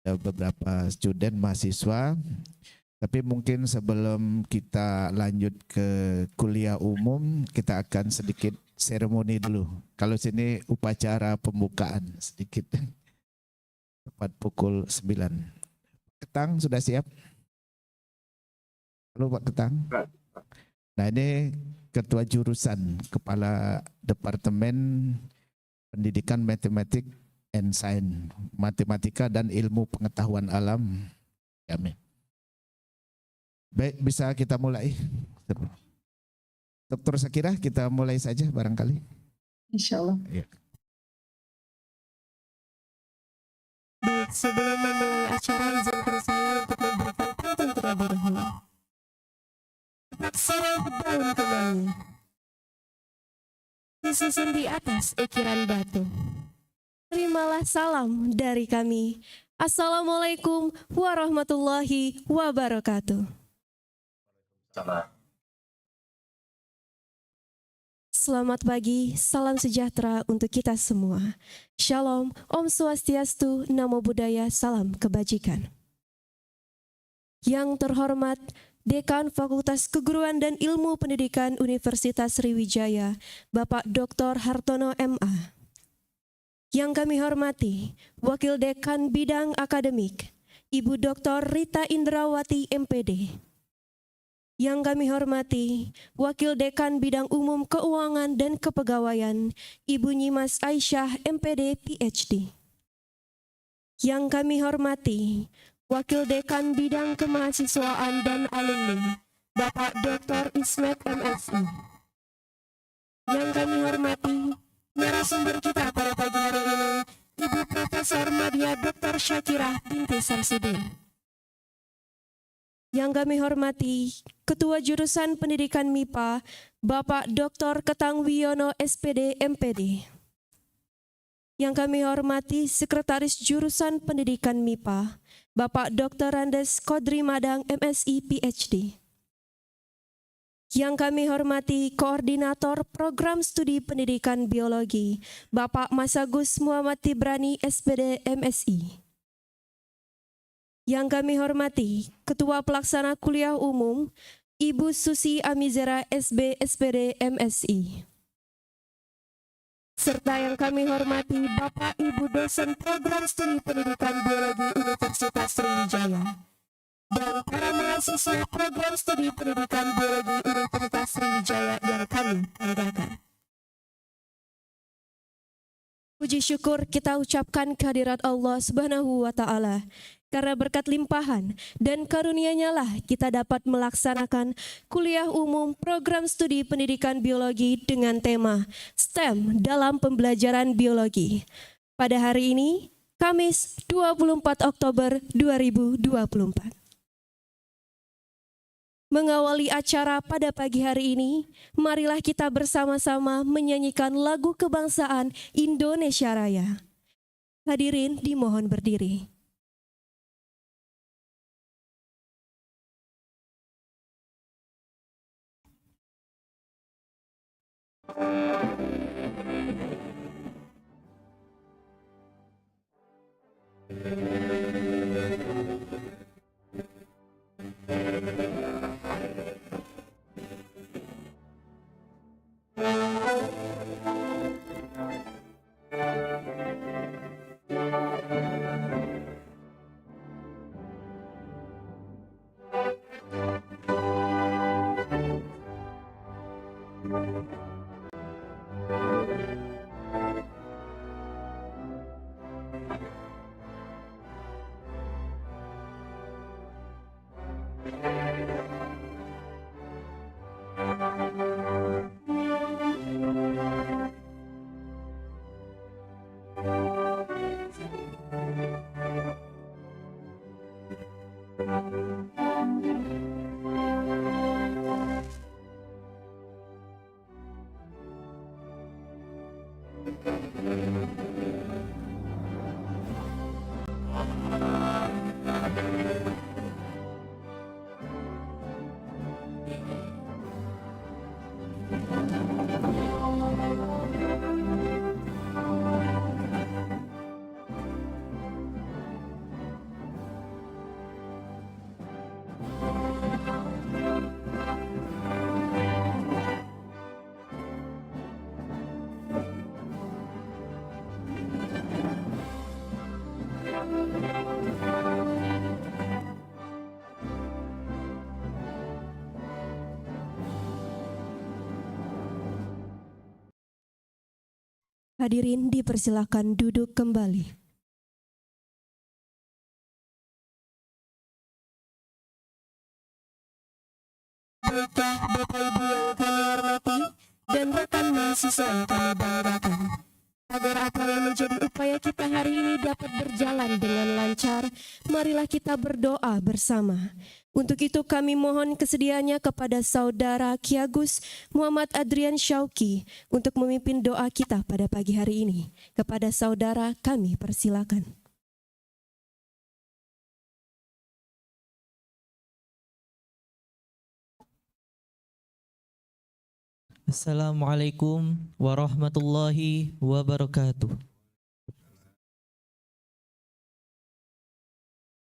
ada beberapa student mahasiswa. Tapi mungkin sebelum kita lanjut ke kuliah umum, kita akan sedikit seremoni dulu. Kalau sini upacara pembukaan sedikit. Tepat pukul 9. Ketang sudah siap? Halo Pak Ketang. Nah ini Ketua Jurusan, Kepala Departemen Pendidikan Matematik and Science, Matematika dan Ilmu Pengetahuan Alam. Kami. Baik, bisa kita mulai. Dr. Sakira, kita mulai saja barangkali. Insya Allah. Ya. Baik, sebelum memulai acara, izinkan saya untuk memberikan pantun terlebih dahulu. Sirah daun kemangi, disusun di atas ukiran batu. Terimalah salam dari kami. Assalamualaikum warahmatullahi wabarakatuh. Selamat pagi, salam sejahtera untuk kita semua. Shalom, Om Swastiastu, Namo Buddhaya, salam kebajikan. Yang terhormat Dekan Fakultas Keguruan dan Ilmu Pendidikan Universitas Sriwijaya, Bapak Dr. Hartono MA. Yang kami hormati, Wakil Dekan Bidang Akademik, Ibu Dr. Rita Indrawati MPD. Yang kami hormati, Wakil Dekan Bidang Umum Keuangan dan Kepegawaian, Ibu Nyimas Aisyah MPD PhD. Yang kami hormati, Wakil Dekan Bidang Kemahasiswaan dan Alumni, Bapak Dr. Ismet MSI. Yang kami hormati, narasumber kita pada pagi hari ini, Ibu Profesor Madya Dr. Syakirah binti Samsudin. Yang kami hormati, Ketua Jurusan Pendidikan MIPA, Bapak Dr. Ketang Wiono SPD MPD. Yang kami hormati, Sekretaris Jurusan Pendidikan MIPA, Bapak Dr. Randes Kodri Madang MSI PhD. Yang kami hormati, Koordinator Program Studi Pendidikan Biologi, Bapak Masagus Muhammad Tibrani SPD MSI. Yang kami hormati, Ketua Pelaksana Kuliah Umum, Ibu Susi Amizera SB SPD MSI. Serta yang kami hormati, Bapak Ibu dosen Program Studi Pendidikan Biologi Universitas Sriwijaya dan para mahasiswa Program Studi Pendidikan Biologi Universitas Sriwijaya yang kami banggakan. Puji syukur kita ucapkan kehadirat Allah Subhanahu wa Ta'ala. Karena berkat limpahan dan karunia-Nya lah kita dapat melaksanakan kuliah umum program studi pendidikan biologi dengan tema STEM dalam pembelajaran biologi. Pada hari ini, Kamis 24 Oktober 2024. Mengawali acara pada pagi hari ini, marilah kita bersama-sama menyanyikan lagu kebangsaan Indonesia Raya. Hadirin dimohon berdiri. Hadirin dipersilahkan duduk kembali. Baiklah Bapak Ibu yang kami hormati dan rekan mahasiswa yang kami banggakan. Agar apa yang menjadi upaya kita hari ini dapat berjalan dengan lancar, marilah kita berdoa bersama. Untuk itu kami mohon kesediaannya kepada Saudara Ki Agus Muhammad Adrian Syauki untuk memimpin doa kita pada pagi hari ini. Kepada Saudara kami persilakan. Assalamualaikum warahmatullahi wabarakatuh.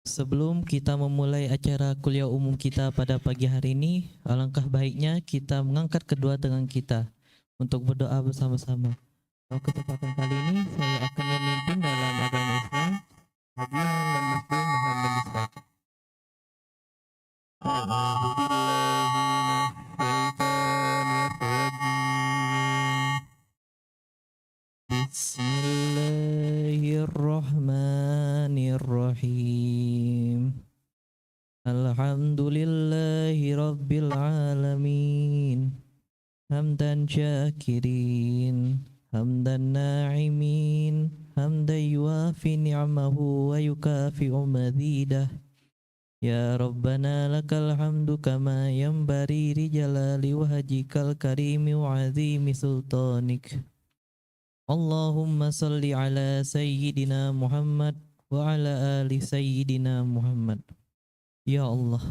Sebelum kita memulai acara kuliah umum kita pada pagi hari ini, alangkah baiknya kita mengangkat kedua tangan kita untuk berdoa bersama-sama. Pada kesempatan kali ini saya akan memimpin dalam agama Islam, hadiah dan muslim Muhammad Mustafa. Bismillahirrahmanirrahim. Alhamdulillahi rabbil alamin. Hamdan syakirin, hamdan na'imin, hamdan yuafi ni'amahu wa yukafi'u mazidah. Ya Rabbana lakal hamdu kama yanbari li jalali wajhikal karimi wa azimi sultanik. Allahumma salli ala Sayyidina Muhammad wa ala ali Sayyidina Muhammad. Ya Allah,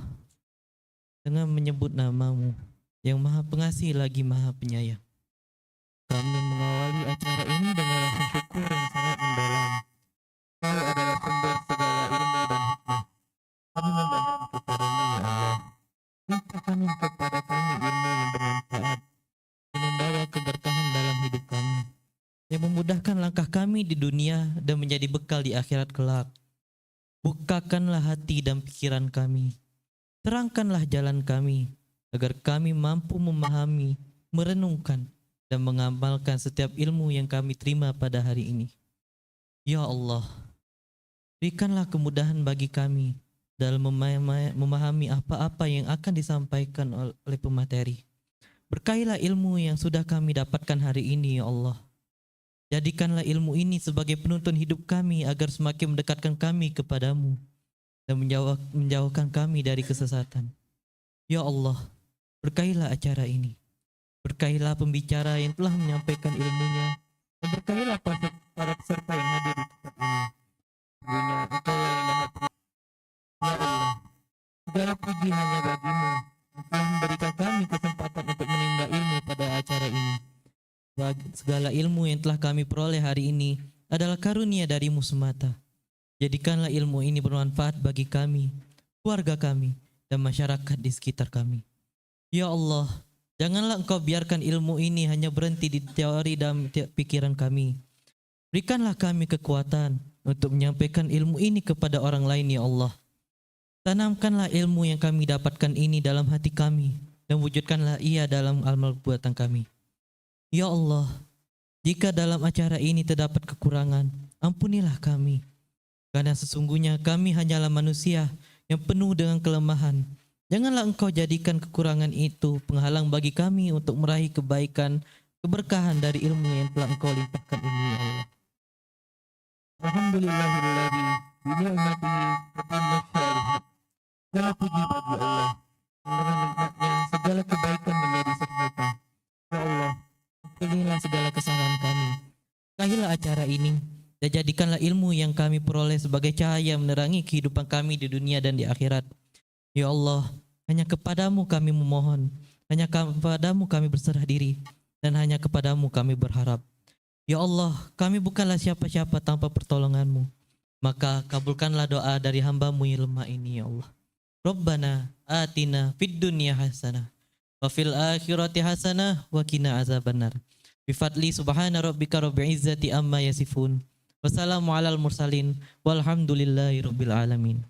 dengan menyebut namamu yang maha pengasih lagi maha penyayang, kami mengawali acara ini dengan rasa syukur yang sangat mendalam. Kau adalah sumber segala ilmu dan hikmah. Kami memohon kepadamu ya Allah, limpahkan kepada kami ilmu yang bermanfaat, yang membawa keberkahan dalam hidup kami, yang memudahkan langkah kami di dunia dan menjadi bekal di akhirat kelak. Bukakanlah hati dan pikiran kami, terangkanlah jalan kami, agar kami mampu memahami, merenungkan, dan mengamalkan setiap ilmu yang kami terima pada hari ini. Ya Allah, berikanlah kemudahan bagi kami dalam memahami apa-apa yang akan disampaikan oleh pemateri. Berkahilah ilmu yang sudah kami dapatkan hari ini, ya Allah. Jadikanlah ilmu ini sebagai penuntun hidup kami agar semakin mendekatkan kami kepadamu dan menjauhkan kami dari kesesatan. Ya Allah, berkahilah acara ini. Berkahilah pembicara yang telah menyampaikan ilmunya, dan berkahilah para peserta yang hadir di tempat ini. Sesungguhnya Engkau yang Maha Pengasih. Ya Allah, segala puji hanya bagimu yang telah memberikan kami kesempatan untuk menimba ilmu pada acara ini. Segala ilmu yang telah kami peroleh hari ini adalah karunia darimu semata. Jadikanlah ilmu ini bermanfaat bagi kami, keluarga kami, dan masyarakat di sekitar kami. Ya Allah, janganlah Engkau biarkan ilmu ini hanya berhenti di teori dan pikiran kami. Berikanlah kami kekuatan untuk menyampaikan ilmu ini kepada orang lain, ya Allah. Tanamkanlah ilmu yang kami dapatkan ini dalam hati kami dan wujudkanlah ia dalam amal perbuatan kami. Ya Allah, jika dalam acara ini terdapat kekurangan, ampunilah kami. Karena sesungguhnya kami hanyalah manusia yang penuh dengan kelemahan. Janganlah Engkau jadikan kekurangan itu penghalang bagi kami untuk meraih kebaikan, keberkahan dari ilmu yang telah Engkau limpahkan ini, ya Allah. Alhamdulillahilladzi bi ni'matihi tatimmu shalihat. Segala puji bagi Allah, dengan nikmatnya segala kebaikan menjadi sempurna. Ya Allah, ampunilah segala kesalahan kami. Berkahilah acara ini dan jadikanlah ilmu yang kami peroleh sebagai cahaya menerangi kehidupan kami di dunia dan di akhirat. Ya Allah, hanya kepadamu kami memohon, hanya kepadamu kami berserah diri, dan hanya kepadamu kami berharap. Ya Allah, kami bukanlah siapa-siapa tanpa pertolonganmu. Maka kabulkanlah doa dari hambamu yang lemah ini, ya Allah. Rabbana atina fid dunya hasanah wa fil akhirati hasanah wa qina azabannar. Bi fadli subhana rabbika rabbil izzati amma yasifun. Wassalamu alal mursalin walhamdulillahi rabbil alamin.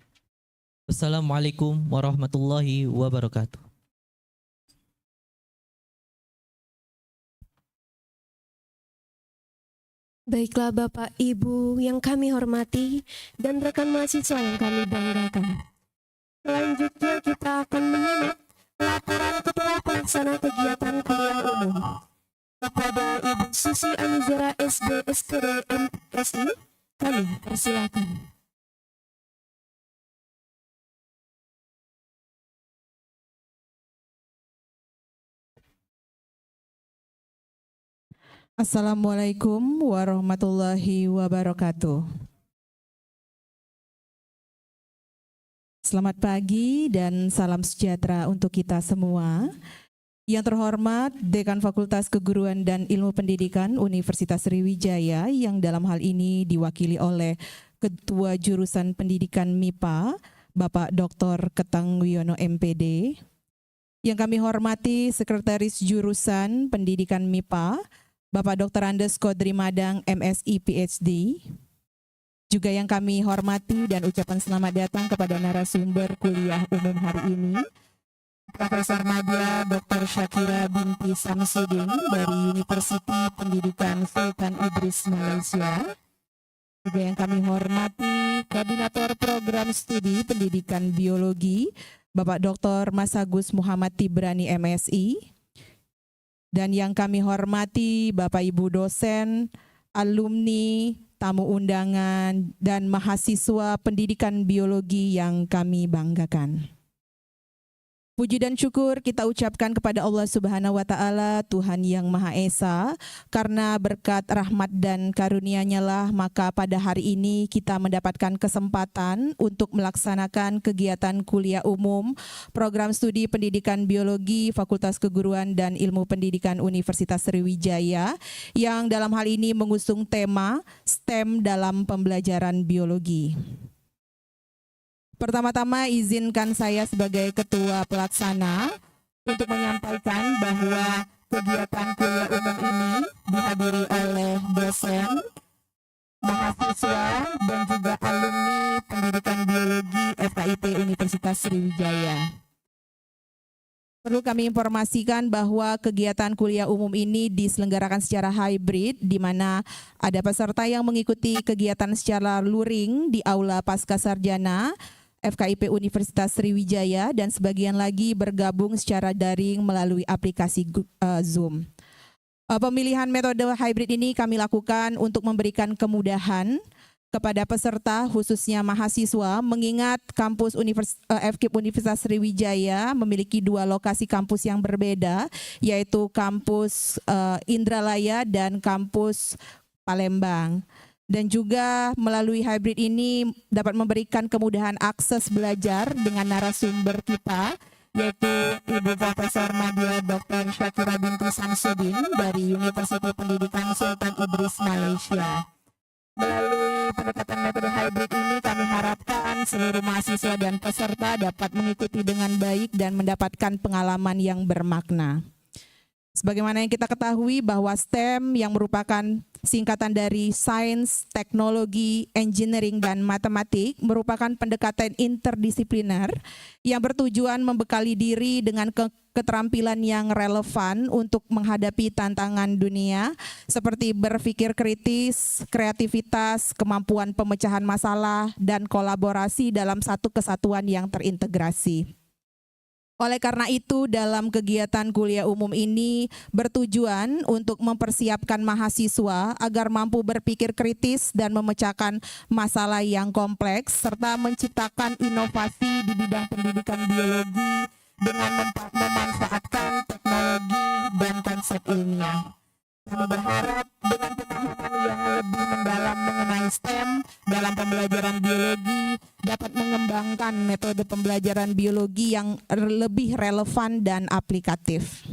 Wassalamualaikum warahmatullahi wabarakatuh. Baiklah Bapak Ibu yang kami hormati dan rekan mahasiswa yang kami banggakan. Selanjutnya kita akan menyimak laporan Ketua Pelaksana Kegiatan Kuliah Umum kepada Ibu Susi Anizara SD SPD MSI. Kami persilakan. Assalamualaikum warahmatullahi wabarakatuh. Selamat pagi dan salam sejahtera untuk kita semua. Yang terhormat Dekan Fakultas Keguruan dan Ilmu Pendidikan Universitas Sriwijaya yang dalam hal ini diwakili oleh Ketua Jurusan Pendidikan MIPA, Bapak Dr. Ketang Wiono MPD. Yang kami hormati Sekretaris Jurusan Pendidikan MIPA, Bapak Dr. Andes Kodri Madang MSI PhD. Juga yang kami hormati dan ucapan selamat datang kepada narasumber kuliah umum hari ini, Profesor Madya Dr. Syakira binti Samsudin dari Universitas Pendidikan Sultan Idris Malaysia. Juga yang kami hormati Koordinator Program Studi Pendidikan Biologi, Bapak Dr. Mas Agus Muhammad Tibrani MSI. Dan yang kami hormati Bapak Ibu dosen, alumni, tamu undangan, dan mahasiswa pendidikan biologi yang kami banggakan. Puji dan syukur kita ucapkan kepada Allah Subhanahu wa Ta'ala, Tuhan yang Maha Esa, karena berkat rahmat dan karunia-Nya lah maka pada hari ini kita mendapatkan kesempatan untuk melaksanakan kegiatan kuliah umum program studi Pendidikan Biologi Fakultas Keguruan dan Ilmu Pendidikan Universitas Sriwijaya yang dalam hal ini mengusung tema STEM dalam pembelajaran biologi. Pertama-tama izinkan saya sebagai Ketua Pelaksana untuk menyampaikan bahwa kegiatan kuliah umum ini dihadiri oleh dosen, mahasiswa, dan juga alumni Pendidikan Biologi FKIP Universitas Sriwijaya. Perlu kami informasikan bahwa kegiatan kuliah umum ini diselenggarakan secara hybrid, di mana ada peserta yang mengikuti kegiatan secara luring di Aula Pascasarjana FKIP Universitas Sriwijaya dan sebagian lagi bergabung secara daring melalui aplikasi Zoom. Pemilihan metode hybrid ini kami lakukan untuk memberikan kemudahan kepada peserta khususnya mahasiswa mengingat kampus FKIP Universitas Sriwijaya memiliki dua lokasi kampus yang berbeda yaitu kampus Indralaya dan kampus Palembang. Dan juga melalui hybrid ini dapat memberikan kemudahan akses belajar dengan narasumber kita, yaitu Ibu Profesor Madya Dr. Syakira binti Samsudin dari Universitas Pendidikan Sultan Idris Malaysia. Melalui pendekatan metode hybrid ini kami harapkan seluruh mahasiswa dan peserta dapat mengikuti dengan baik dan mendapatkan pengalaman yang bermakna. Sebagaimana yang kita ketahui bahwa STEM yang merupakan singkatan dari Sains, Teknologi, Engineering, dan Matematik merupakan pendekatan interdisipliner yang bertujuan membekali diri dengan keterampilan yang relevan untuk menghadapi tantangan dunia seperti berpikir kritis, kreativitas, kemampuan pemecahan masalah, dan kolaborasi dalam satu kesatuan yang terintegrasi. Oleh karena itu, dalam kegiatan kuliah umum ini bertujuan untuk mempersiapkan mahasiswa agar mampu berpikir kritis dan memecahkan masalah yang kompleks, serta menciptakan inovasi di bidang pendidikan biologi dengan memanfaatkan teknologi dan konsep ilmiah. Kami berharap dengan pemahaman yang lebih mendalam mengenai STEM dalam pembelajaran biologi dapat mengembangkan metode pembelajaran biologi yang lebih relevan dan aplikatif.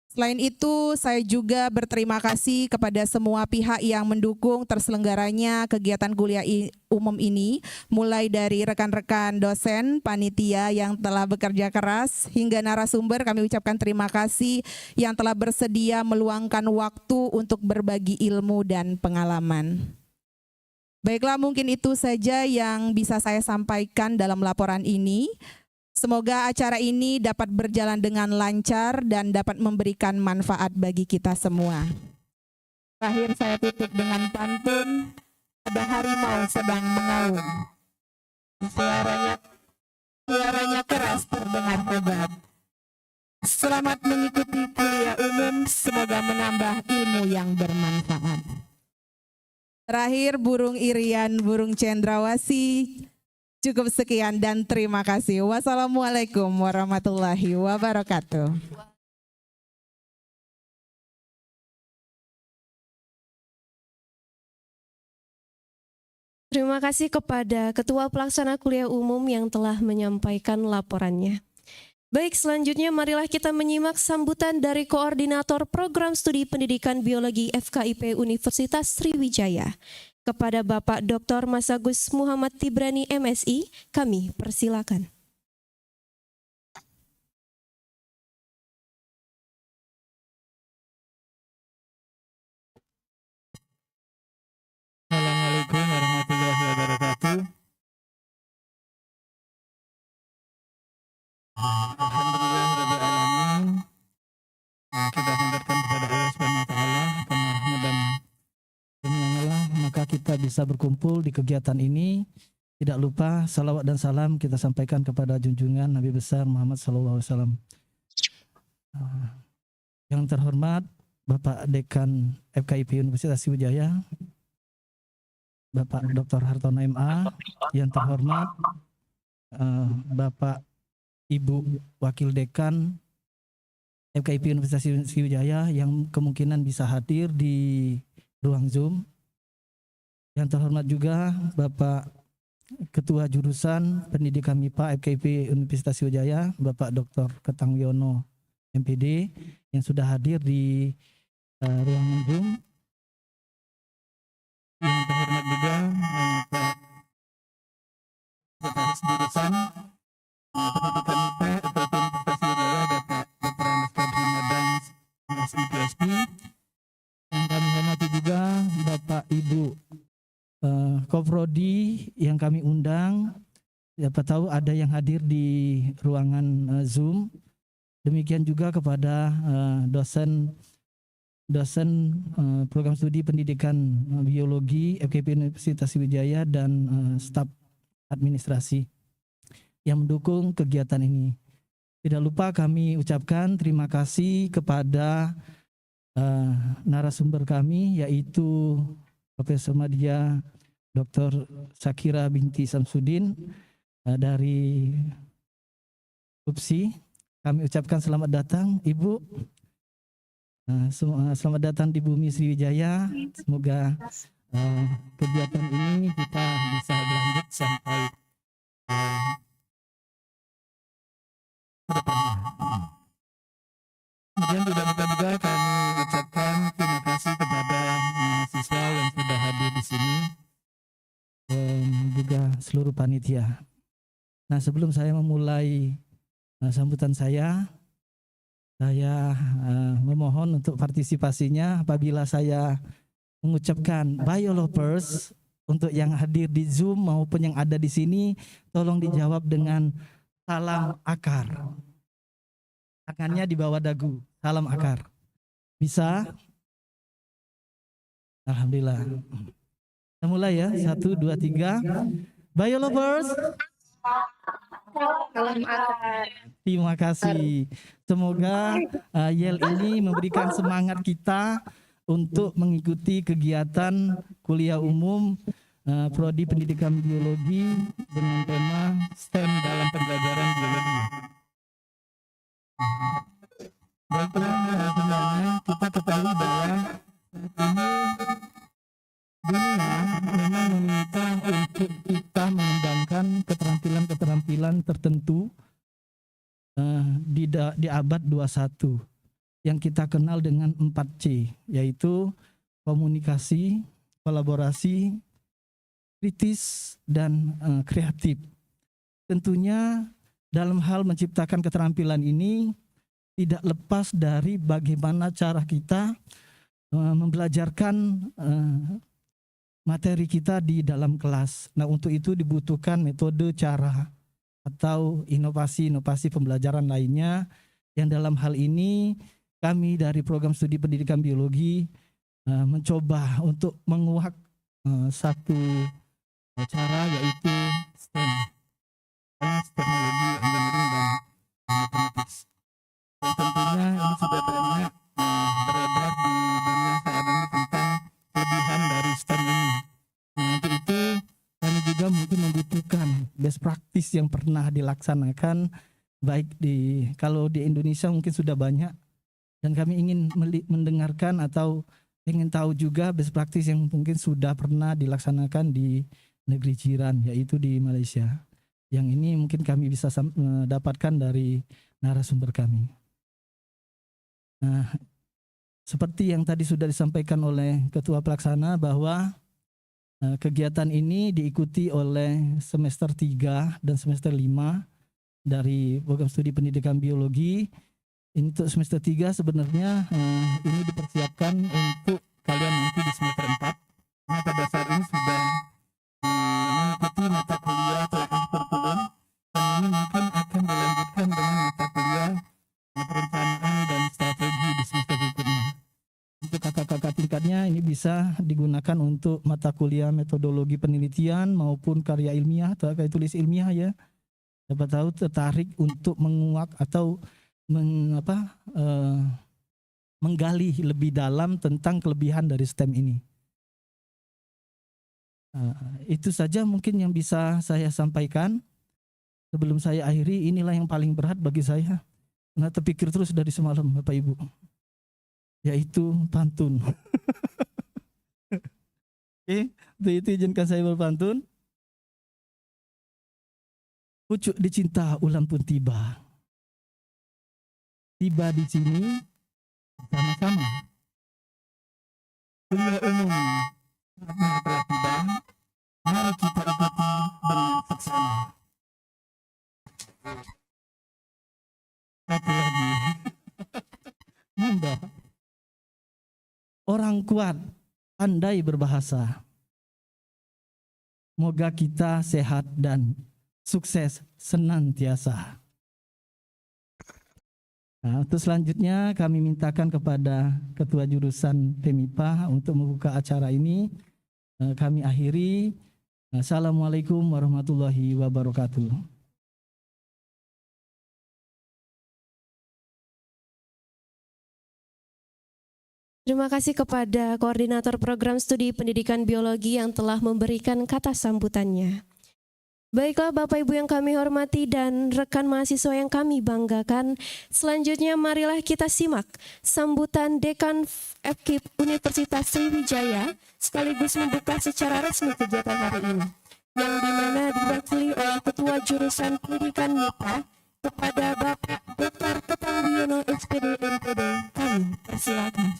Selain itu, saya juga berterima kasih kepada semua pihak yang mendukung terselenggaranya kegiatan kuliah umum ini, mulai dari rekan-rekan dosen, panitia yang telah bekerja keras, hingga narasumber kami ucapkan terima kasih yang telah bersedia meluangkan waktu untuk berbagi ilmu dan pengalaman. Baiklah, mungkin itu saja yang bisa saya sampaikan dalam laporan ini. Semoga acara ini dapat berjalan dengan lancar dan dapat memberikan manfaat bagi kita semua. Terakhir saya tutup dengan pantun. Ada harimau sedang mengaum. Suaranya keras terdengar hebat. Selamat mengikuti kuliah umum, semoga menambah ilmu yang bermanfaat. Terakhir burung irian, burung cendrawasih. Cukup sekian dan terima kasih. Wassalamualaikum warahmatullahi wabarakatuh. Terima kasih kepada Ketua Pelaksana Kuliah Umum yang telah menyampaikan laporannya. Baik, selanjutnya marilah kita menyimak sambutan dari Koordinator Program Studi Pendidikan Biologi FKIP Universitas Sriwijaya. Kepada Bapak Dr. Masagus Muhammad Tibrani MSI, kami persilakan. Assalamualaikum warahmatullahi wabarakatuh. Alhamdulillah rabbil alamin. Kita hendarkan kepada Allah Subhanahu wa taala karena rahmat dan karunia-Nya maka kita bisa berkumpul di kegiatan ini. Tidak lupa salawat dan salam kita sampaikan kepada junjungan Nabi besar Muhammad SAW. Yang terhormat Bapak Dekan FKIP Universitas Sriwijaya, Bapak Dr. Hartono MA, yang terhormat Bapak Ibu Wakil Dekan FKIP Universitas Sriwijaya yang kemungkinan bisa hadir di ruang Zoom. Yang terhormat juga Bapak Ketua Jurusan Pendidikan MIPA FKIP Universitas Sriwijaya, Bapak Dr. Ketang Wiono MPD yang sudah hadir di ruangan Zoom. Yang terhormat juga Pak Sekretaris Jurusan Pendidikan MIPA FKIP Universitas Sriwijaya, Bapak Dr. Andes Kadri Madang MSI PhD. Yang kami hormati juga Bapak Ibu Koprodi yang kami undang. Siapa tahu ada yang hadir di ruangan Zoom. Demikian juga kepada dosen program studi pendidikan biologi FKIP Universitas Sriwijaya dan staf administrasi yang mendukung kegiatan ini. Tidak lupa kami ucapkan terima kasih kepada narasumber kami yaitu Profesor Madya Dr. Syakira binti Samsudin dari UPSI. Kami ucapkan selamat datang Ibu. Selamat datang di bumi Sriwijaya. Semoga kegiatan ini kita bisa berlanjut sampai ke depannya. Kemudian juga kami ucapkan terima kasih kepada mahasiswa yang sudah hadir di sini dan juga seluruh panitia. Nah, sebelum saya memulai sambutan saya memohon untuk partisipasinya apabila saya mengucapkan Biolovers untuk yang hadir di Zoom maupun yang ada di sini, tolong dijawab dengan salam akar. Tangannya di bawah dagu, salam akar. Bisa? Alhamdulillah. Kita mulai ya, 1, 2, 3. Biolovers. Salam akar. Terima kasih. Semoga YEL ini memberikan semangat kita untuk mengikuti kegiatan kuliah umum Prodi Pendidikan Biologi dengan tema STEM dalam pembelajaran biologi. Baiklah, sebenarnya kita ketahui bahwa saat ini dunia memang meminta untuk kita mengembangkan keterampilan-keterampilan tertentu di abad 21 yang kita kenal dengan 4C, yaitu komunikasi, kolaborasi, kritis, dan kreatif. Tentunya dalam hal menciptakan keterampilan ini tidak lepas dari bagaimana cara kita membelajarkan materi kita di dalam kelas. Nah, untuk itu dibutuhkan metode, cara, atau inovasi-inovasi pembelajaran lainnya yang dalam hal ini kami dari program studi pendidikan biologi mencoba untuk menguak satu cara, yaitu STEM, Science, Teknologi, Engineering, dan Mathematics. Dan tentunya ini sudah banyak beredar di dunia saat ini tentang kelebihan dari STEM ini. Untuk itu kami juga mungkin membutuhkan best practice yang pernah dilaksanakan, baik kalau di Indonesia mungkin sudah banyak, dan kami ingin mendengarkan atau ingin tahu juga best practice yang mungkin sudah pernah dilaksanakan di negeri jiran, yaitu di Malaysia. Yang ini mungkin kami bisa dapatkan dari narasumber kami. Nah, seperti yang tadi sudah disampaikan oleh Ketua Pelaksana, bahwa kegiatan ini diikuti oleh semester 3 dan semester 5 dari program studi pendidikan biologi. Untuk semester 3 sebenarnya ini dipersiapkan untuk kalian nanti di semester 4. Nah, pada saat ini sudah mengikuti mata kuliah telah kurikulum, dan ini mungkin akan dilanjutkan dengan mata kuliah perencanaan dan strategi di semester berikutnya. Untuk kakak-kakak tingkatnya ini bisa digunakan untuk mata kuliah metodologi penelitian maupun karya ilmiah atau karya tulis ilmiah ya. Siapa tahu tertarik untuk menguak atau menggali lebih dalam tentang kelebihan dari STEM ini. Itu saja mungkin yang bisa saya sampaikan. Sebelum saya akhiri, inilah yang paling berat bagi saya. Nah, terpikir terus dari semalam, Bapak Ibu, yaitu pantun. Oke, itu izinkan saya berpantun. Pucuk dicinta ulang pun tiba. Tiba di sini sama-sama. Kuliah umum telah tiba. Mari kita ikuti dengan seksama. Satu lagi. Mudah. Orang kuat pandai berbahasa. Moga kita sehat dan sukses senantiasa. Nah, untuk selanjutnya kami mintakan kepada Ketua Jurusan PMIPA untuk membuka acara ini. Kami akhiri. Assalamualaikum warahmatullahi wabarakatuh. Terima kasih kepada Koordinator Program Studi Pendidikan Biologi yang telah memberikan kata sambutannya. Baiklah Bapak Ibu yang kami hormati dan rekan mahasiswa yang kami banggakan, selanjutnya marilah kita simak sambutan Dekan FKIP Universitas Sriwijaya sekaligus membuka secara resmi kegiatan hari ini, yang dimana diwakili oleh Ketua Jurusan Pendidikan MIPA kepada Bapak Dr. Ketangwiono SPD MPD. Kami persilakan.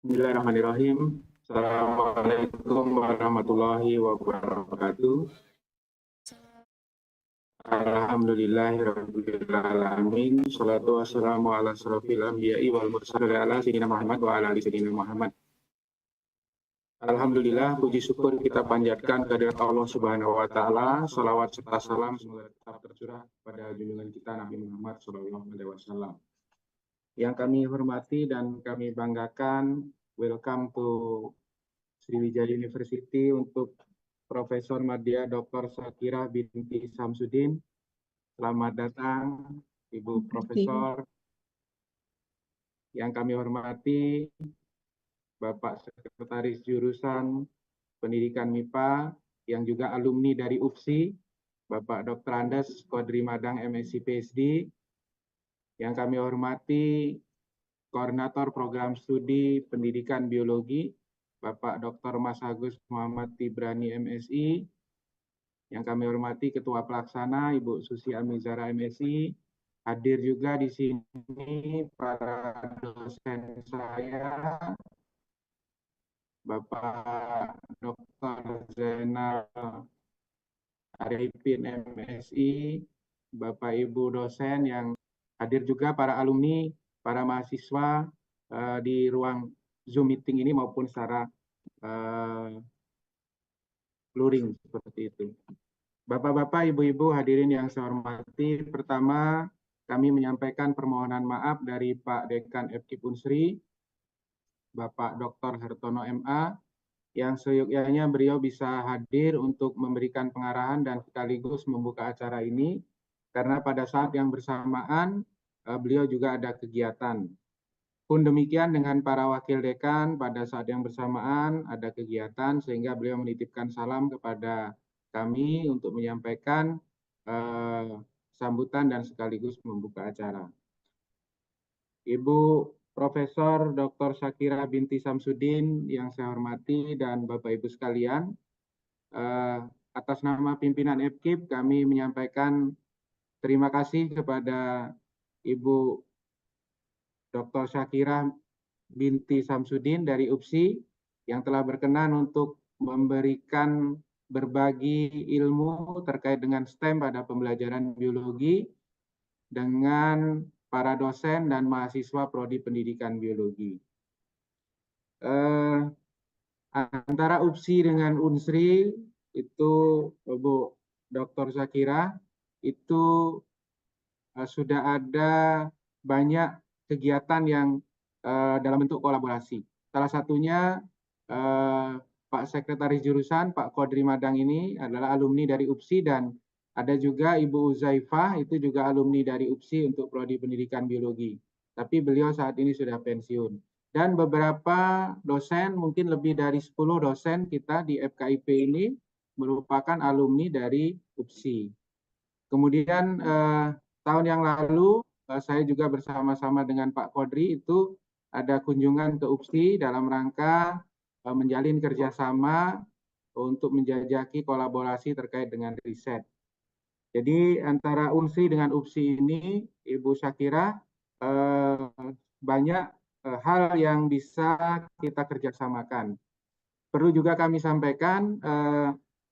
Bismillahirrahmanirrahim. Assalamualaikum warahmatullahi wabarakatuh. Alhamdulillahirrahmanirrahim. Salatu wassalamu ala asrofil anbiya'i wal mursalin ala sayyidina Muhammad wa ala ali sayyidina Muhammad. Alhamdulillah, puji syukur kita panjatkan kehadirat Allah Subhanahu wa taala. Salawat serta salam semoga tetap tercurah pada junjungan kita Nabi Muhammad sallallahu alaihi wasallam. Yang kami hormati dan kami banggakan, welcome to Sriwijaya University untuk Profesor Madya Dr. Syakira binti Samsudin. Selamat datang, Ibu Profesor. Yang kami hormati, Bapak Sekretaris Jurusan Pendidikan MIPA, yang juga alumni dari UFSI, Bapak Dr. Andes Kodri Madang MSc PhD. Yang kami hormati, Koordinator Program Studi Pendidikan Biologi, Bapak Dr. Mas Agus Muhammad Tibrani MSI. Yang kami hormati Ketua Pelaksana Ibu Susi Amizara MSI. Hadir juga di sini para dosen saya, Bapak Dr. Zainal Arifin MSI, Bapak Ibu dosen yang hadir juga, para alumni, para mahasiswa di ruang Zoom meeting ini maupun secara luring seperti itu. Bapak-bapak, ibu-ibu hadirin yang saya hormati, pertama kami menyampaikan permohonan maaf dari Pak Dekan FKIP Unsri, Bapak Dr. Hartono MA, yang seyogyanya beliau bisa hadir untuk memberikan pengarahan dan sekaligus membuka acara ini, karena pada saat yang bersamaan beliau juga ada kegiatan. Pun demikian dengan para wakil dekan, pada saat yang bersamaan ada kegiatan, sehingga beliau menitipkan salam kepada kami untuk menyampaikan sambutan dan sekaligus membuka acara. Ibu Profesor Dr. Syakira binti Samsudin yang saya hormati dan Bapak Ibu sekalian, atas nama pimpinan FKIP kami menyampaikan terima kasih kepada Ibu Dr. Syakira binti Samsudin dari UPSI yang telah berkenan untuk memberikan berbagi ilmu terkait dengan STEM pada pembelajaran biologi dengan para dosen dan mahasiswa prodi pendidikan biologi. Antara UPSI dengan UNSRI itu Bu Dr. Syakira itu sudah ada banyak kegiatan yang dalam bentuk kolaborasi. Salah satunya Pak Sekretaris Jurusan, Pak Kodri Madang ini adalah alumni dari UPSI, dan ada juga Ibu Uzaifah, itu juga alumni dari UPSI untuk Prodi Pendidikan Biologi. Tapi beliau saat ini sudah pensiun. Dan beberapa dosen, mungkin lebih dari 10 dosen kita di FKIP ini merupakan alumni dari UPSI. Kemudian tahun yang lalu saya juga bersama-sama dengan Pak Kodri itu ada kunjungan ke UPSI dalam rangka menjalin kerjasama untuk menjajaki kolaborasi terkait dengan riset. Jadi antara UNSRI dengan UPSI ini, Ibu Syakira, banyak hal yang bisa kita kerjasamakan. Perlu juga kami sampaikan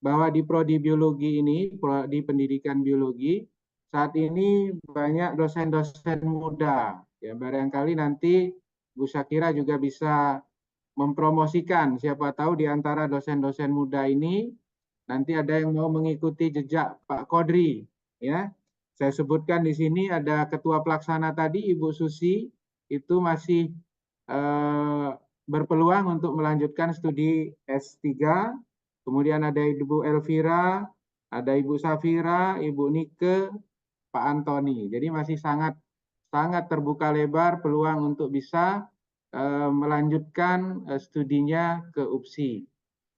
bahwa di Prodi Biologi ini, di Pendidikan Biologi, saat ini banyak dosen-dosen muda. Ya, barangkali nanti Bu Syakira juga bisa mempromosikan, siapa tahu di antara dosen-dosen muda ini nanti ada yang mau mengikuti jejak Pak Kodri. Ya, saya sebutkan di sini ada Ketua Pelaksana tadi Ibu Susi, itu masih berpeluang untuk melanjutkan studi S3. Kemudian ada Ibu Elvira, ada Ibu Safira, Ibu Nike, Pak Antoni. Jadi masih sangat terbuka lebar peluang untuk bisa melanjutkan studinya ke UPSI.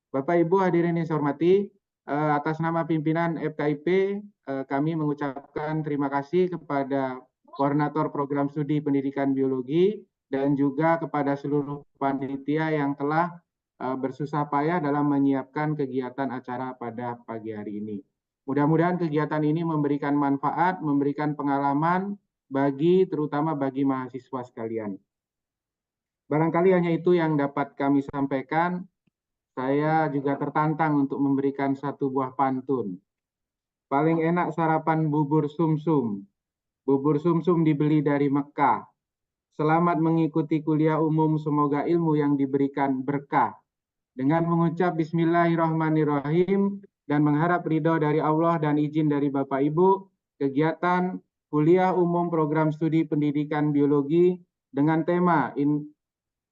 Bapak Ibu hadirin yang saya hormati, atas nama pimpinan FKIP kami mengucapkan terima kasih kepada Koordinator Program Studi Pendidikan Biologi dan juga kepada seluruh panitia yang telah bersusah payah dalam menyiapkan kegiatan acara pada pagi hari ini. Mudah-mudahan kegiatan ini memberikan manfaat, memberikan pengalaman terutama bagi mahasiswa sekalian. Barangkali hanya itu yang dapat kami sampaikan. Saya juga tertantang untuk memberikan satu buah pantun. Paling enak sarapan bubur sumsum. Bubur sumsum dibeli dari Mekah. Selamat mengikuti kuliah umum, semoga ilmu yang diberikan berkah. Dengan mengucap Bismillahirrahmanirrahim dan mengharap ridho dari Allah dan izin dari Bapak Ibu, kegiatan kuliah umum program studi pendidikan biologi dengan tema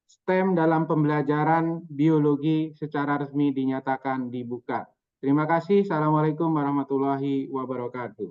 STEM dalam pembelajaran biologi secara resmi dinyatakan dibuka. Terima kasih. Assalamualaikum warahmatullahi wabarakatuh.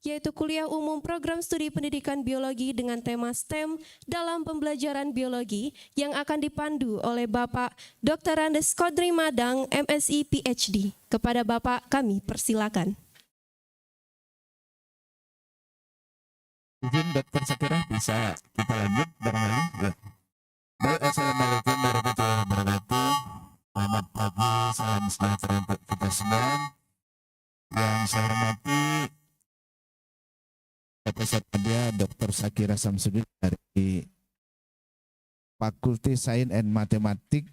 Yaitu Kuliah Umum Program Studi Pendidikan Biologi dengan tema STEM dalam Pembelajaran Biologi yang akan dipandu oleh Bapak Dr. Andes Kodri Madang, MSI PhD. Kepada Bapak kami persilakan. Izin Dokter Sakira bisa kita lanjut barangkali. Baik, assalamualaikum warahmatullahi wabarakatuh. Selamat pagi, salam sejahtera untuk kita semua. Yang saya hormati Profesor Dia Dr. Sakira Samsudin dari Fakultas Sains and Matematik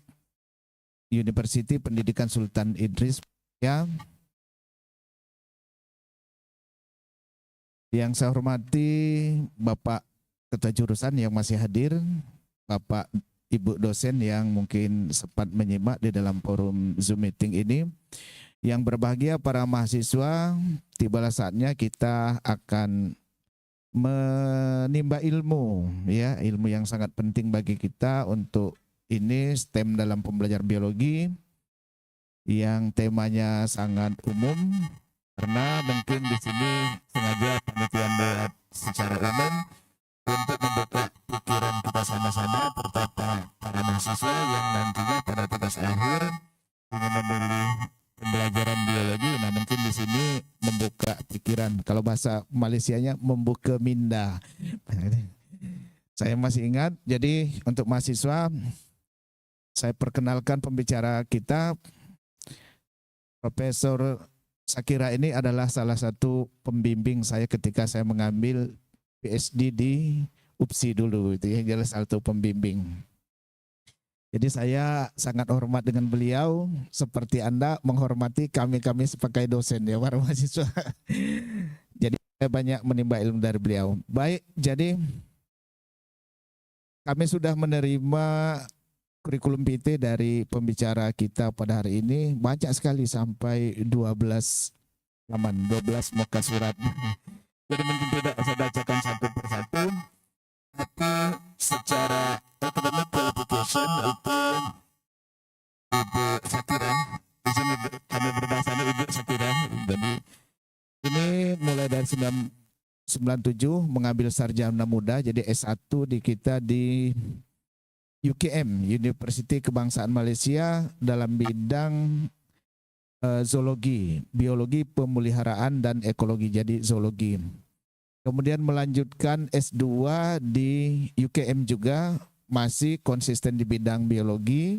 Universitas Pendidikan Sultan Idris ya. Yang saya hormati Bapak Ketua Jurusan yang masih hadir, Bapak Ibu dosen yang mungkin sempat menyimak di dalam forum Zoom meeting ini. Yang berbahagia para mahasiswa, tibalah saatnya kita akan menimba ilmu, ya, ilmu yang sangat penting bagi kita untuk ini STEM dalam pembelajaran biologi yang temanya sangat umum karena mungkin di sini sengaja penelitian buat secara umum untuk membuka pikiran kita sama-sama terutama para mahasiswa yang nantinya pada tugas akhir ingin memilih pembelajaran biologi. Nah, mungkin di sini membuka pikiran. Kalau bahasa Malaysianya membuka minda. Saya masih ingat. Jadi untuk mahasiswa, saya perkenalkan pembicara kita, Profesor Sakira ini adalah salah satu pembimbing saya ketika saya mengambil PhD di UPSI dulu. Itu yang jelas salah satu pembimbing. Jadi saya sangat hormat dengan beliau, seperti Anda menghormati kami sebagai dosen ya para mahasiswa. Jadi saya banyak menimba ilmu dari beliau. Baik, jadi kami sudah menerima kurikulum PT dari pembicara kita pada hari ini. Banyak sekali sampai 12 halaman, 12 muka surat. Jadi mungkin tidak saya bacakan satu persatu, tapi secara academic qualification itu Ibu Sakira, di sini kami berbahasa Ibu Sakira. Jadi ini mulai dari 97 mengambil sarjana muda, jadi S1 di kita di UKM, Universitas Kebangsaan Malaysia dalam bidang zoologi, biologi pemeliharaan dan ekologi, jadi zoologi. Kemudian melanjutkan S2 di UKM juga, masih konsisten di bidang biologi.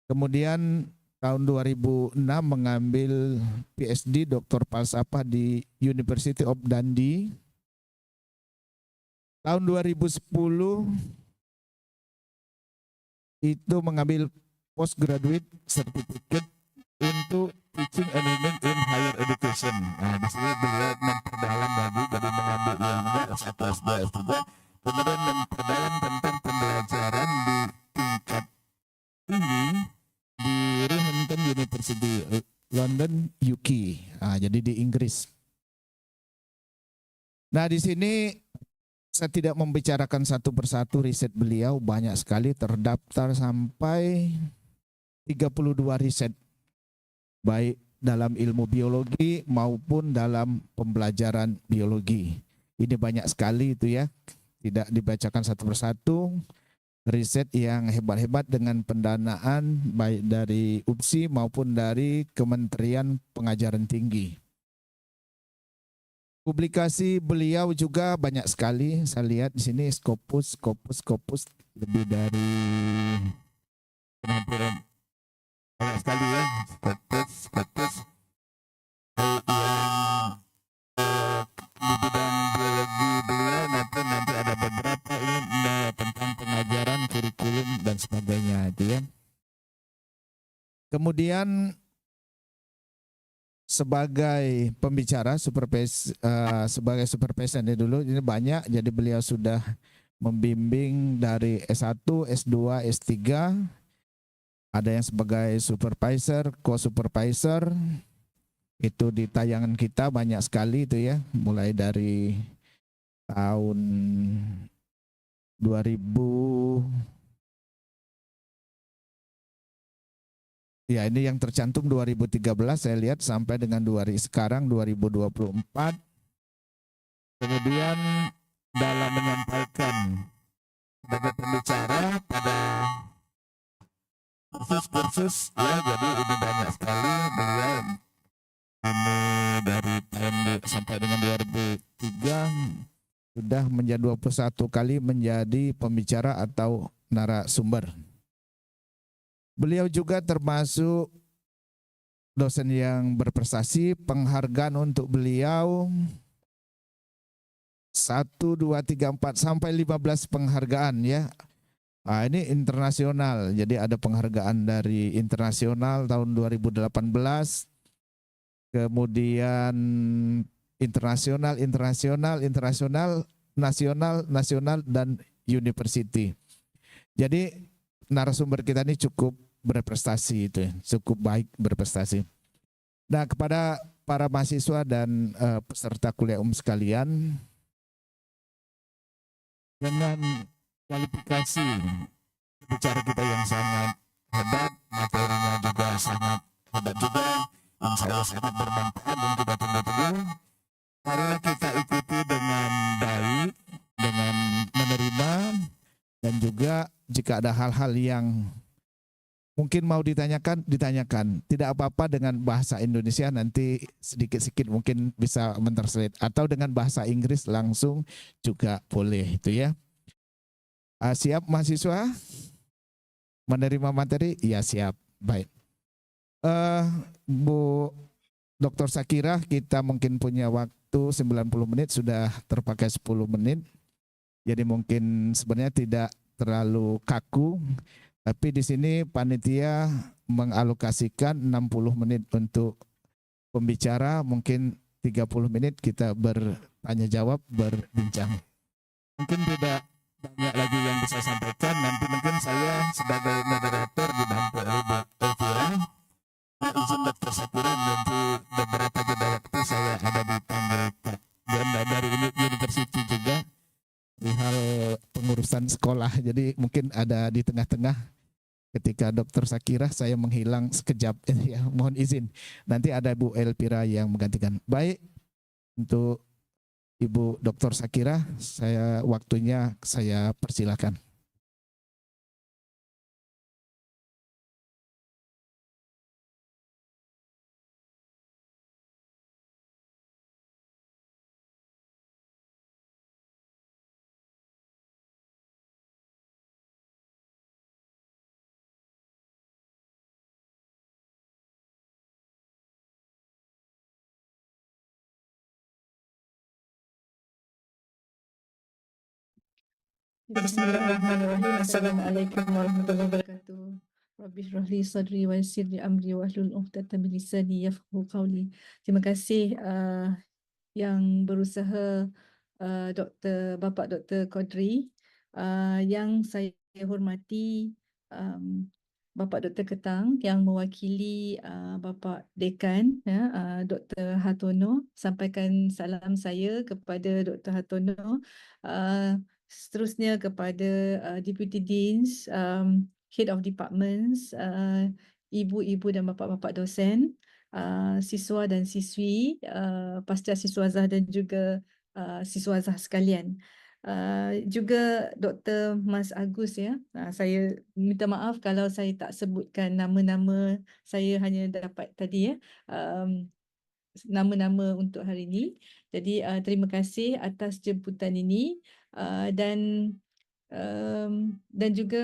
Kemudian tahun 2006 mengambil PhD Doktor Falsafah di University of Dundee. Tahun 2010 itu mengambil postgraduate certificate untuk teaching and learning in higher education. Nah, di sini beliau memperdalam lagi dari mengambil ilmu S1, S2, S3, kemudian memperdalam tentang pembelajaran di tingkat tinggi di Roehampton University, London, UK. Nah, jadi di Inggris. Nah, di sini saya tidak membicarakan satu persatu riset beliau, banyak sekali, terdaftar sampai 32 riset, baik dalam ilmu biologi maupun dalam pembelajaran biologi. Ini banyak sekali itu ya, tidak dibacakan satu persatu. Riset yang hebat-hebat dengan pendanaan baik dari UPSI maupun dari Kementerian Pengajaran Tinggi. Publikasi beliau juga banyak sekali. Saya lihat di sini Scopus lebih dari banyak sekali ya. Scopus yang di bidang biologi beliau nanti ada beberapa ini tentang pengajaran, kurikulum dan sebagainya itu ya. Kemudian sebagai pembicara sebagai supervisor ini dulu ini banyak, jadi beliau sudah membimbing dari S1, S2, S3, ada yang sebagai supervisor, co-supervisor, itu di tayangan kita banyak sekali itu ya, mulai dari tahun 2000. Ya, ini yang tercantum 2013 saya lihat sampai dengan sekarang 2024. Kemudian dalam menyampaikan sebagai pembicara pada kursus ya, jadi ini banyak sekali beliau ini dari tahun sampai dengan 2003 sudah menjadi 21 kali menjadi pembicara atau narasumber. Beliau juga termasuk dosen yang berprestasi. Penghargaan untuk beliau 1, 2, 3, 4 sampai 15 penghargaan ya. Nah, ini internasional. Jadi ada penghargaan dari internasional tahun 2018. Kemudian internasional, nasional dan university. Jadi narasumber kita ini cukup berprestasi itu ya, cukup baik berprestasi. Nah, kepada para mahasiswa dan peserta kuliah sekalian, dengan kualifikasi bicara kita yang sangat hebat, materinya juga sangat hebat juga, insya Allah sangat bermanfaat dan kita tunggu-tunggu. Marilah kita ikuti dengan baik, dengan menerima, dan juga jika ada hal-hal yang mungkin mau ditanyakan. Tidak apa-apa dengan bahasa Indonesia, nanti sedikit-sedikit mungkin bisa mentranslate, atau dengan bahasa Inggris langsung juga boleh itu ya. Siap mahasiswa menerima materi? Ya siap. Baik. Bu Dr. Sakira, kita mungkin punya waktu 90 menit, sudah terpakai 10 menit. Jadi mungkin sebenarnya tidak terlalu kaku, tapi di sini panitia mengalokasikan 60 menit untuk pembicara, mungkin 30 menit kita bertanya jawab, berbincang. Mungkin tidak banyak lagi yang bisa sampaikan, nanti mungkin saya sebagai moderator dibantu oleh Bu Elvira, izin Dr. Sakura, nanti beberapa jeda waktu saya ada dipanggil Pak Ganda dari Universitas juga di hal pengurusan sekolah, jadi mungkin ada di tengah-tengah ketika Dr. Sakira saya menghilang sekejap ya, mohon izin. Nanti ada Bu Elvira yang menggantikan. Baik, untuk Ibu Dr. Sakira, waktunya saya persilakan. Bismillahirrahmanirrahim. Assalamualaikum warahmatullahi wabarakatuh. Rabbi shrah li sadri wa yassir li amri wa hlul 'uqdatam min lisani yafqahu qawli. Terima kasih yang berusaha Bapak Dr. Qadri, yang saya hormati Bapak Dr. Ketang yang mewakili Bapak Dekan Dr. Hartono. Sampaikan salam saya kepada Dr. Hartono, seterusnya kepada Deputy Deans, Head of Departments, ibu-ibu dan bapa-bapa dosen, siswa dan siswi, pasca siswazah dan juga siswazah sekalian. Juga Dr. Mas Agus ya. Saya minta maaf kalau saya tak sebutkan nama-nama, saya hanya dapat tadi ya nama-nama untuk hari ini. Jadi terima kasih atas jemputan ini, dan juga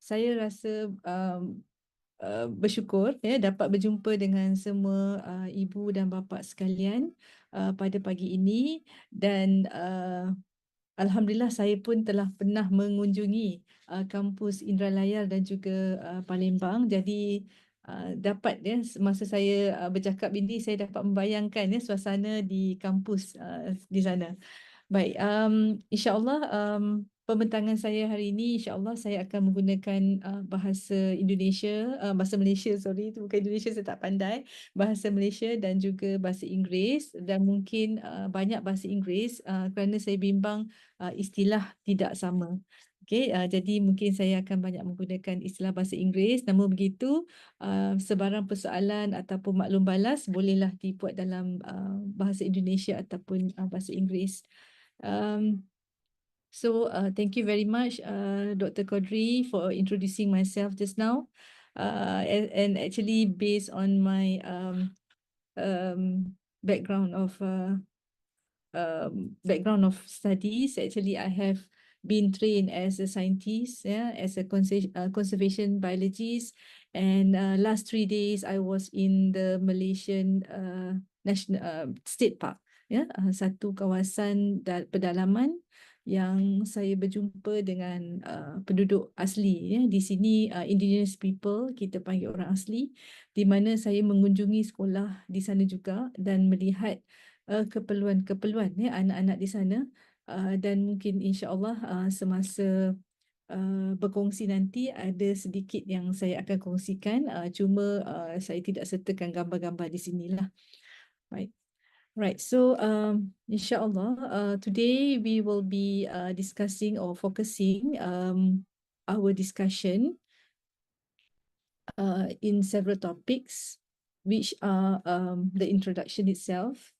saya rasa bersyukur ya dapat berjumpa dengan semua ibu dan bapa sekalian pada pagi ini, dan alhamdulillah saya pun telah pernah mengunjungi kampus Indralayar dan juga Palembang. Jadi dapat ya masa saya bercakap ini saya dapat membayangkan ya suasana di kampus di sana. Baik, insya-Allah pembentangan saya hari ini, insya-Allah saya akan menggunakan bahasa Indonesia, bahasa Malaysia, sorry, itu bukan Indonesia, saya tak pandai. Bahasa Malaysia dan juga bahasa Inggeris, dan mungkin banyak bahasa Inggeris kerana saya bimbang istilah tidak sama. Okey, jadi mungkin saya akan banyak menggunakan istilah bahasa Inggeris. Namun begitu, sebarang persoalan ataupun maklum balas bolehlah dibuat dalam bahasa Indonesia ataupun bahasa Inggeris. So thank you very much, Dr. Qadri, for introducing myself just now. And actually, based on my background of studies, actually I have been trained as a scientist, as a conservation biologist, and last 3 days I was in the Malaysian national state park, satu kawasan pedalaman yang saya berjumpa dengan penduduk asli di sini, indigenous people, kita panggil orang asli, di mana saya mengunjungi sekolah di sana juga dan melihat keperluan-keperluan anak-anak di sana, dan mungkin insya-Allah semasa berkongsi nanti ada sedikit yang saya akan kongsikan, cuma saya tidak sertakan gambar-gambar di sinilah. Right. Right, so inshallah, today we will be discussing or focusing our discussion in several topics, which are the introduction itself,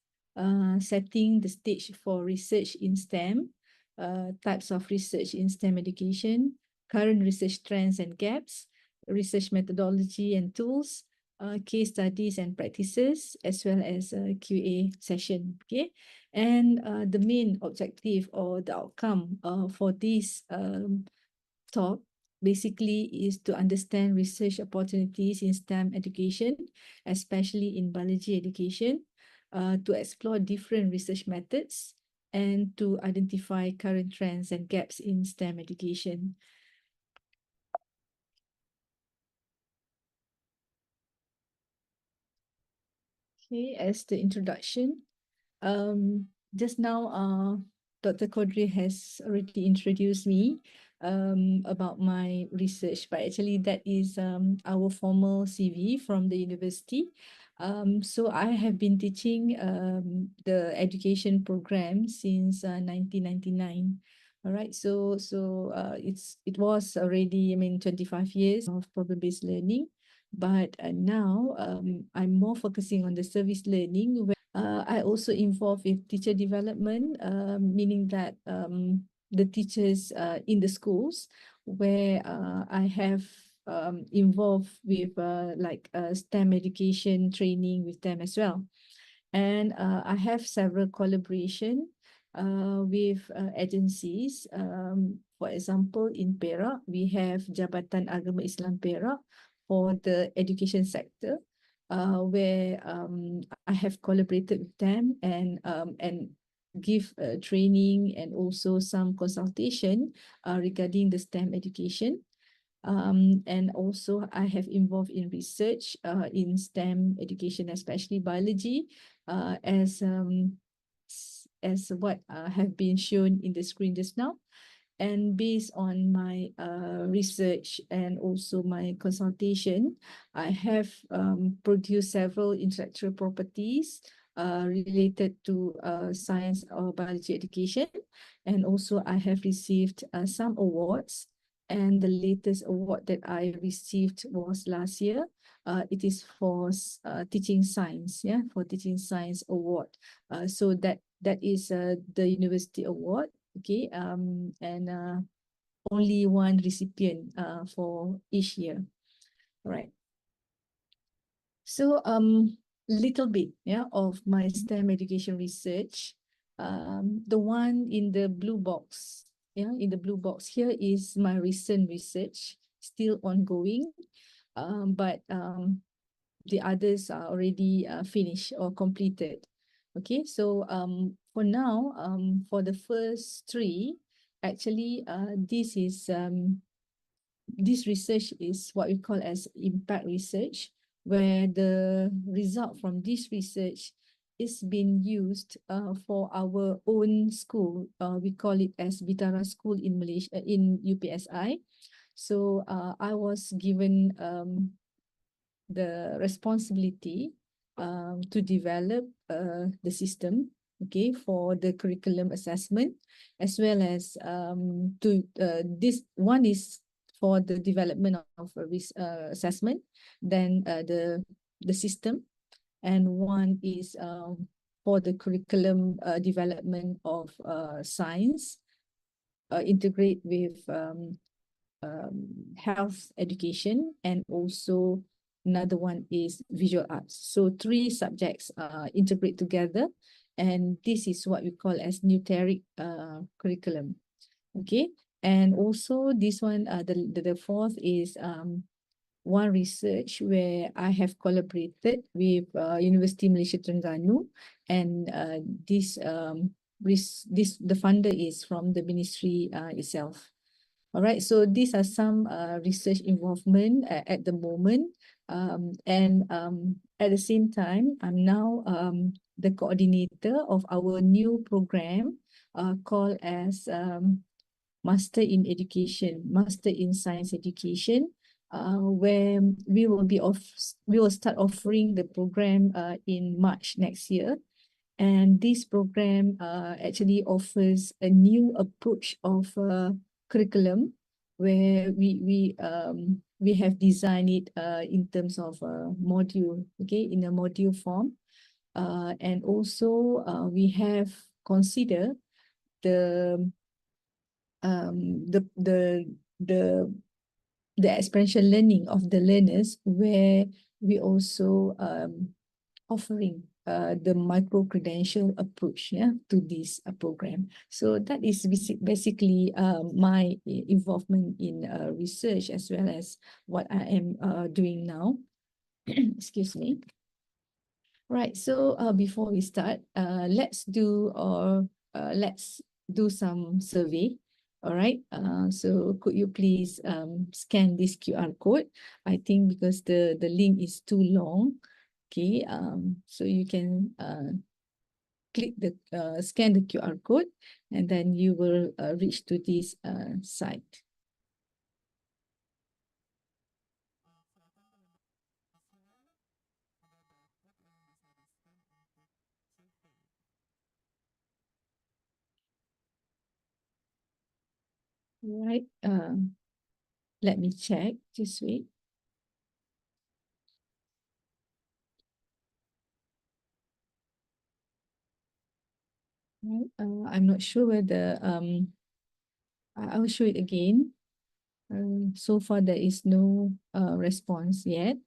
setting the stage for research in STEM, types of research in STEM education, current research trends and gaps, research methodology and tools, case studies and practices, as well as a QA session. Okay, and the main objective or the outcome for this talk basically is to understand research opportunities in STEM education, especially in biology education, to explore different research methods, and to identify current trends and gaps in STEM education. Okay, as the introduction, just now Dr. Qadri has already introduced me about my research, but actually that is our formal CV from the university. So I have been teaching the education program since 1999. All right, so it was already 25 years of problem-based learning. But now I'm more focusing on the service learning. I also involve with teacher development, meaning that the teachers in the schools where I have involved with STEM education training with them as well. And I have several collaboration with agencies. For example, in Perak, we have Jabatan Agama Islam Perak for the education sector, where I have collaborated with them and give training and also some consultation regarding the STEM education. And also I have involved in research in STEM education, especially biology, as what have been shown in the screen just now. And based on my research and also my consultation, I have produced several intellectual properties related to science or biology education. And also I have received some awards. And the latest award that I received was last year. It is for teaching science, yeah, for teaching science award. So that is the university award. Okay, and only one recipient for each year. All right. So little bit, yeah, of my STEM education research. The one in the blue box, yeah, in the blue box here is my recent research, still ongoing, but the others are already finished or completed. Okay, so for now, for the first three, actually, this research is what we call as impact research, where the result from this research is being used for our own school. We call it as Bitara School in Malaysia, in UPSI. So I was given the responsibility to develop the system, okay, for the curriculum assessment, as well as this one is for the development of a assessment, then the system, and one is for the curriculum development of science, integrate with health education, and also another one is visual arts. So three subjects integrate together, and this is what we call as numeric curriculum. Okay, and also this one, the fourth is one research where I have collaborated with University Malaysia Terengganu, and the funder is from the ministry itself. All right, so these are some research involvement at the moment. And at the same time, I'm now the coordinator of our new program called as Master in Education, Master in Science Education, where we will start offering the program in March next year. And this program actually offers a new approach of curriculum, where we have designed it in terms of module, okay, in a module form, and also we have considered the experiential learning of the learners, where we also offering the micro-credential approach, yeah, to this program. So that is basically my involvement in research, as well as what I am doing now. Excuse me. Right, so before we start, let's do some survey. All right, so could you please scan this QR code? I think because the link is too long. Okay, so you can click the scan the QR code, and then you will reach to this site. Right, let me check, just wait. Right, I'm not sure whether I will show it again. So far there is no response yet.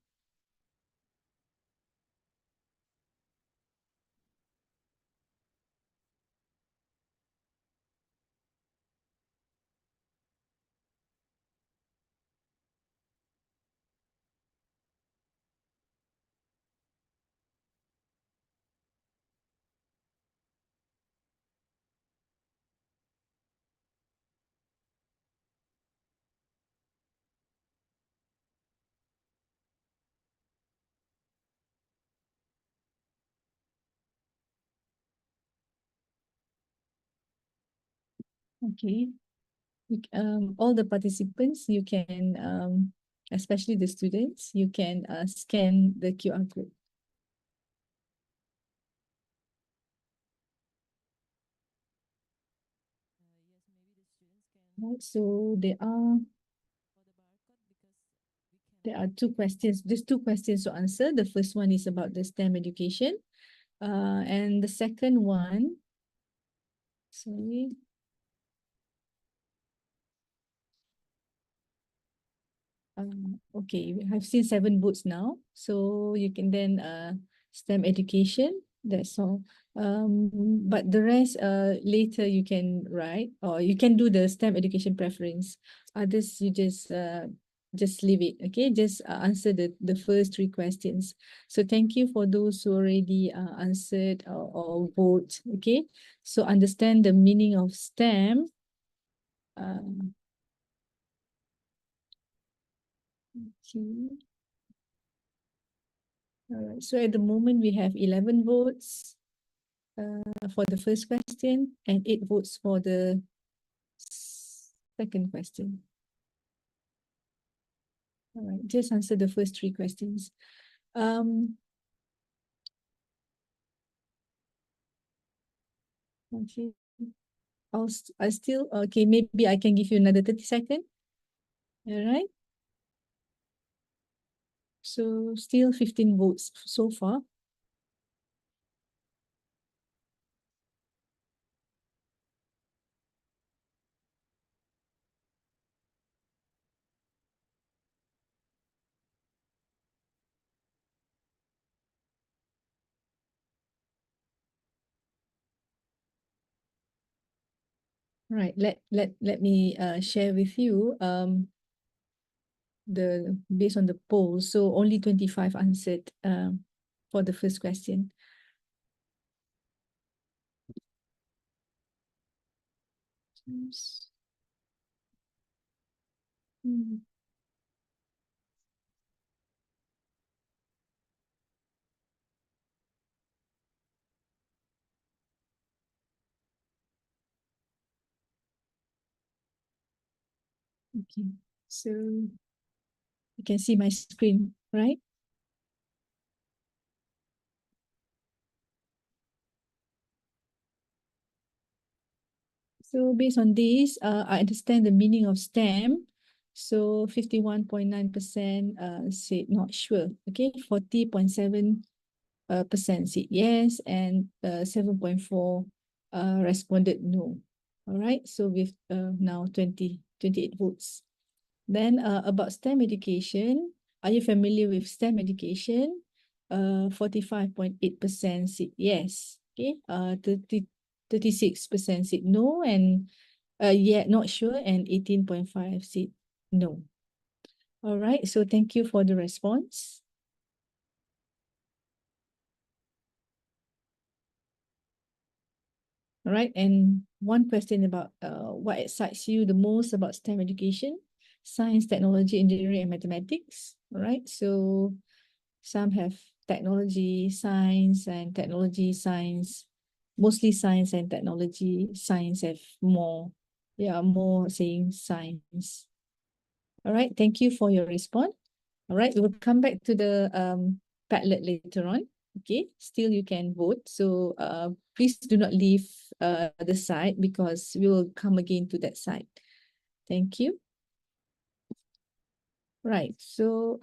Okay. All the participants, you can, especially the students, you can scan the QR code. Right, so there are two questions, just two questions to answer. The first one is about the STEM education. And the second one, sorry. Okay, I've seen 7 votes now. So you can then STEM education, that's all. But the rest later you can write, or you can do the STEM education preference. Others you just leave it, okay? Just answer the first 3 questions. So thank you for those who already answered or vote, okay? So understand the meaning of STEM. Okay. All right, so at the moment we have 11 votes for the first question and 8 votes for the second question. All right, just answer the first 3 questions. Okay, I still, okay, maybe I can give you another 30 seconds. All right. So still 15 votes so far. Right, let me share with you the based on the poll. So only 25 answered for the first question. Oops. Okay, so you can see my screen, right? So based on this, I understand the meaning of STEM. So 51.9% said not sure. Okay, 40.7% said yes, and 7.4 responded no. All right, so with now 28 votes. Then about STEM education, are you familiar with STEM education? 45.8% said yes. Okay, 36% said no, and yeah, not sure, and 18.5 said no. All right, so thank you for the response. All right, and one question about what excites you the most about STEM education: science, technology, engineering, and mathematics. All right, so some have technology, science, and technology, science, mostly science and technology. Science have more, yeah, more saying science. All right, thank you for your response. All right, we'll come back to the Padlet later on. Okay, still you can vote. So please do not leave the site, because we will come again to that site. Thank you. Right, so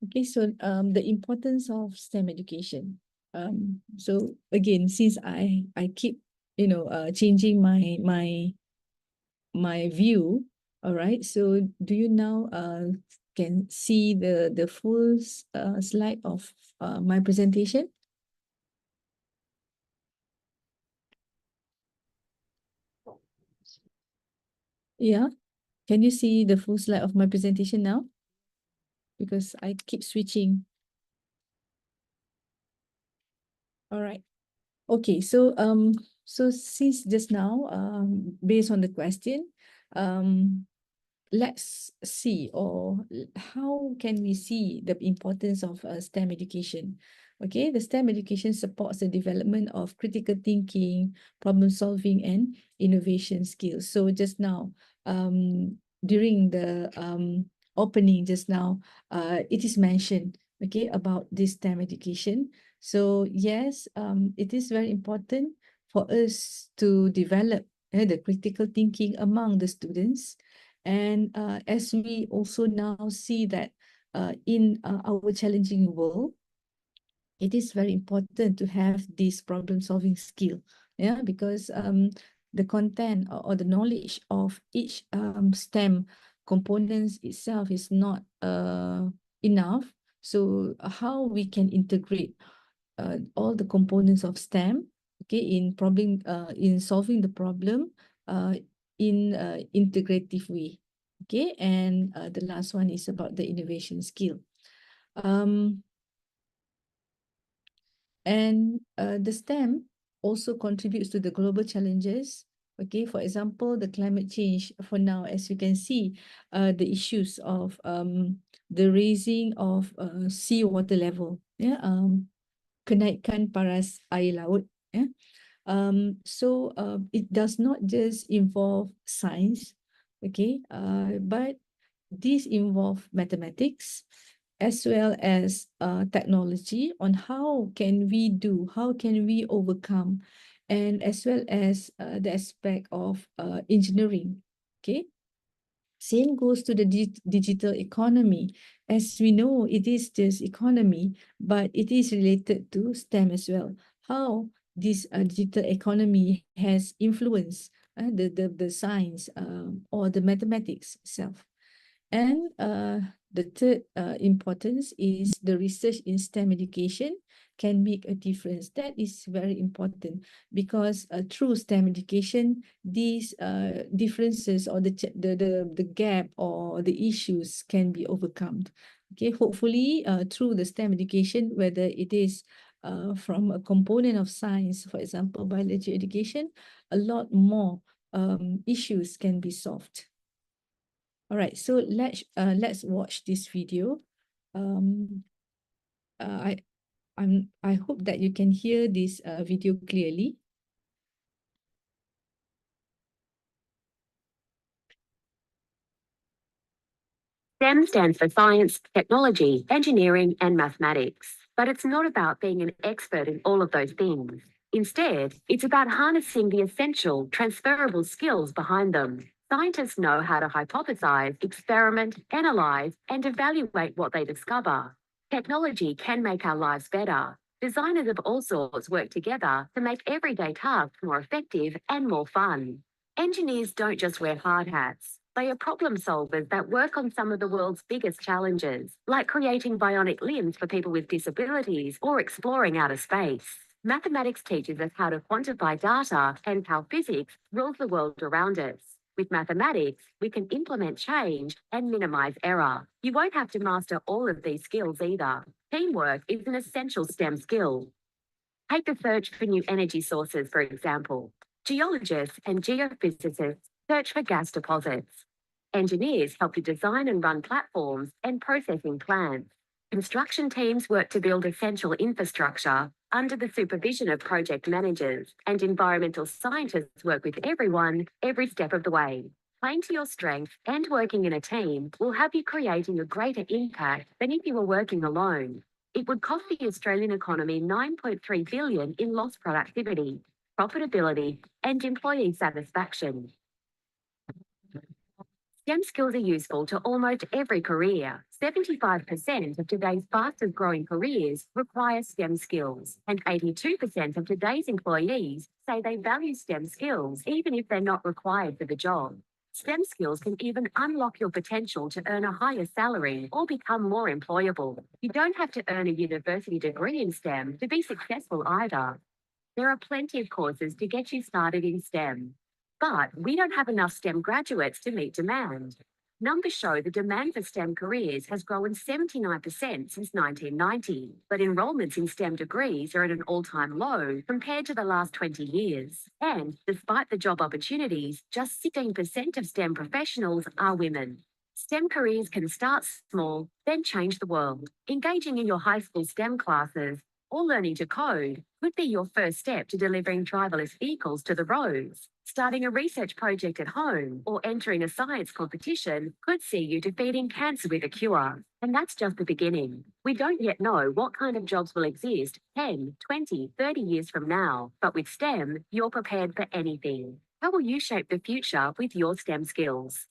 okay, so the importance of STEM education. So again, since I keep changing my view, all right. So do you now can see the full slide of my presentation? Yeah, can you see the full slide of my presentation now? Because I keep switching. All right. Okay, so so since just now, based on the question, let's see, or how can we see the importance of STEM education? Okay, the STEM education supports the development of critical thinking, problem solving, and innovation skills. So just now, during the opening just now, it is mentioned, okay, about this STEM education. So yes, it is very important for us to develop the critical thinking among the students. And as we also now see that in our challenging world, it is very important to have this problem solving skill, yeah, because the content or the knowledge of each STEM components itself is not enough. So how we can integrate all the components of STEM, okay, in solving the problem in integrative way, okay. And the last one is about the innovation skill. And the STEM also contributes to the global challenges. Okay, for example, the climate change. For now, as you can see, the issues of the raising of sea water level, yeah, kenaikan paras air laut. Yeah. So it does not just involve science, okay, but this involve mathematics as well as technology on how can we overcome, and as well as the aspect of engineering, okay. Same goes to the digital economy. As we know, it is just economy, but it is related to STEM as well. How this digital economy has influenced the science or the mathematics itself. And the third importance is the research in STEM education can make a difference. That is very important because through STEM education, these differences or the gap or the issues can be overcome. Okay, hopefully through the STEM education, whether it is from a component of science, for example, biology education, a lot more issues can be solved. All right, so let's watch this video. I hope that you can hear this video clearly. STEM stands for science, technology, engineering, and mathematics. But it's not about being an expert in all of those things. Instead, it's about harnessing the essential, transferable skills behind them. Scientists know how to hypothesize, experiment, analyze, and evaluate what they discover. Technology can make our lives better. Designers of all sorts work together to make everyday tasks more effective and more fun. Engineers don't just wear hard hats. They are problem solvers that work on some of the world's biggest challenges, like creating bionic limbs for people with disabilities or exploring outer space. Mathematics teaches us how to quantify data and how physics rules the world around us. With mathematics, we can implement change and minimize error. You won't have to master all of these skills either. Teamwork is an essential STEM skill. Take the search for new energy sources, for example. Geologists and geophysicists search for gas deposits. Engineers help to design and run platforms and processing plants. Construction teams work to build essential infrastructure under the supervision of project managers, and environmental scientists work with everyone every step of the way. Playing to your strengths and working in a team will have you creating a greater impact than if you were working alone. It would cost the Australian economy $9.3 billion in lost productivity, profitability, and employee satisfaction. STEM skills are useful to almost every career. 75% of today's fastest growing careers require STEM skills, and 82% of today's employees say they value STEM skills even if they're not required for the job. STEM skills can even unlock your potential to earn a higher salary or become more employable. You don't have to earn a university degree in STEM to be successful either. There are plenty of courses to get you started in STEM. But we don't have enough STEM graduates to meet demand. Numbers show the demand for STEM careers has grown 79% since 1990, but enrolments in STEM degrees are at an all-time low compared to the last 20 years. And despite the job opportunities, just 16% of STEM professionals are women. STEM careers can start small, then change the world. Engaging in your high school STEM classes or learning to code could be your first step to delivering driverless vehicles to the roads. Starting a research project at home or entering a science competition could see you defeating cancer with a cure. And that's just the beginning. We don't yet know what kind of jobs will exist 10, 20, 30 years from now. But with STEM, you're prepared for anything. How will you shape the future with your STEM skills?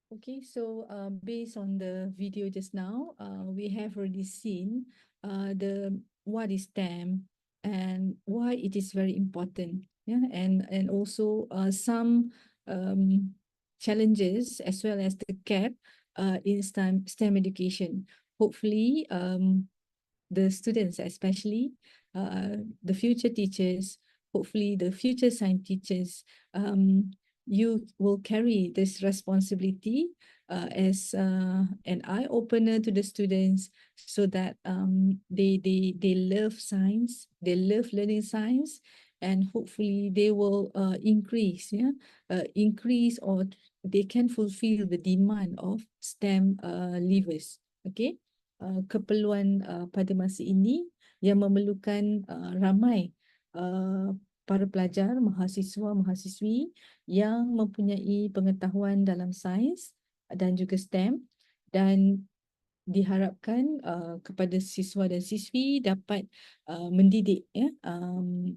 Okay, so based on the video just now, we have already seen what is STEM and why it is very important. Yeah, and also some challenges as well as the gap in STEM education. Hopefully, the students, especially the future teachers, hopefully the future science teachers, you will carry this responsibility as an eye-opener to the students so that they love science, they love learning science, and hopefully they will increase or they can fulfill the demand of STEM leavers. Okay, keperluan pada masa ini yang memerlukan ramai para pelajar, mahasiswa-mahasiswi yang mempunyai pengetahuan dalam sains dan juga STEM, dan diharapkan kepada siswa dan siswi dapat mendidik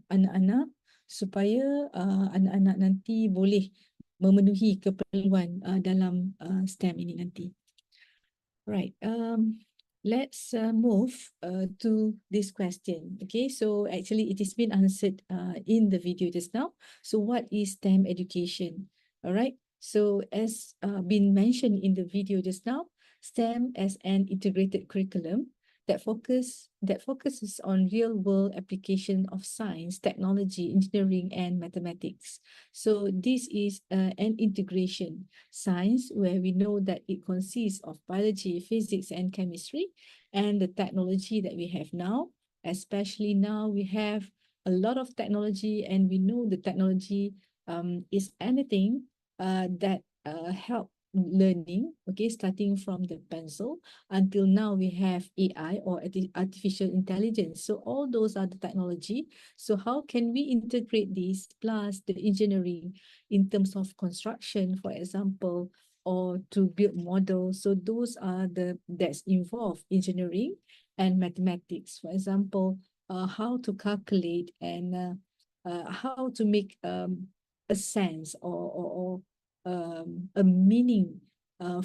anak-anak supaya anak-anak nanti boleh memenuhi keperluan dalam STEM ini nanti. Right. Let's move to this question. Okay, so actually it has been answered in the video just now. So what is STEM education? All right. So as been mentioned in the video just now, STEM as an integrated curriculum that focuses on real-world application of science, technology, engineering, and mathematics. So this is an integration science where we know that it consists of biology, physics, and chemistry, and the technology that we have now. Especially now we have a lot of technology, and we know the technology is anything that help learning, okay, starting from the pencil until now we have AI or artificial intelligence. So all those are the technology. So how can we integrate these plus the engineering in terms of construction, for example, or to build models? So those are that's involve engineering and mathematics. For example, how to calculate and how to make a sense or a meaning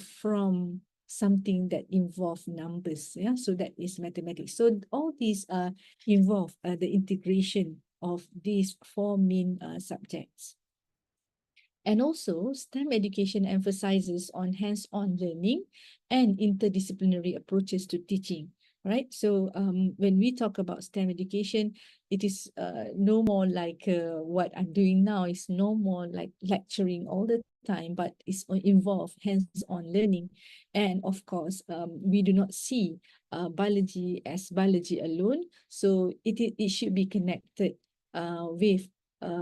from something that involve numbers. Yeah, so that is mathematics. So all these involve the integration of these four main subjects. And also, STEM education emphasizes on hands-on learning and interdisciplinary approaches to teaching. Right. So when we talk about STEM education, it is no more like what I'm doing now. It's no more like lecturing all the time, but it's involved hands-on learning. And of course, we do not see biology as biology alone. So it should be connected with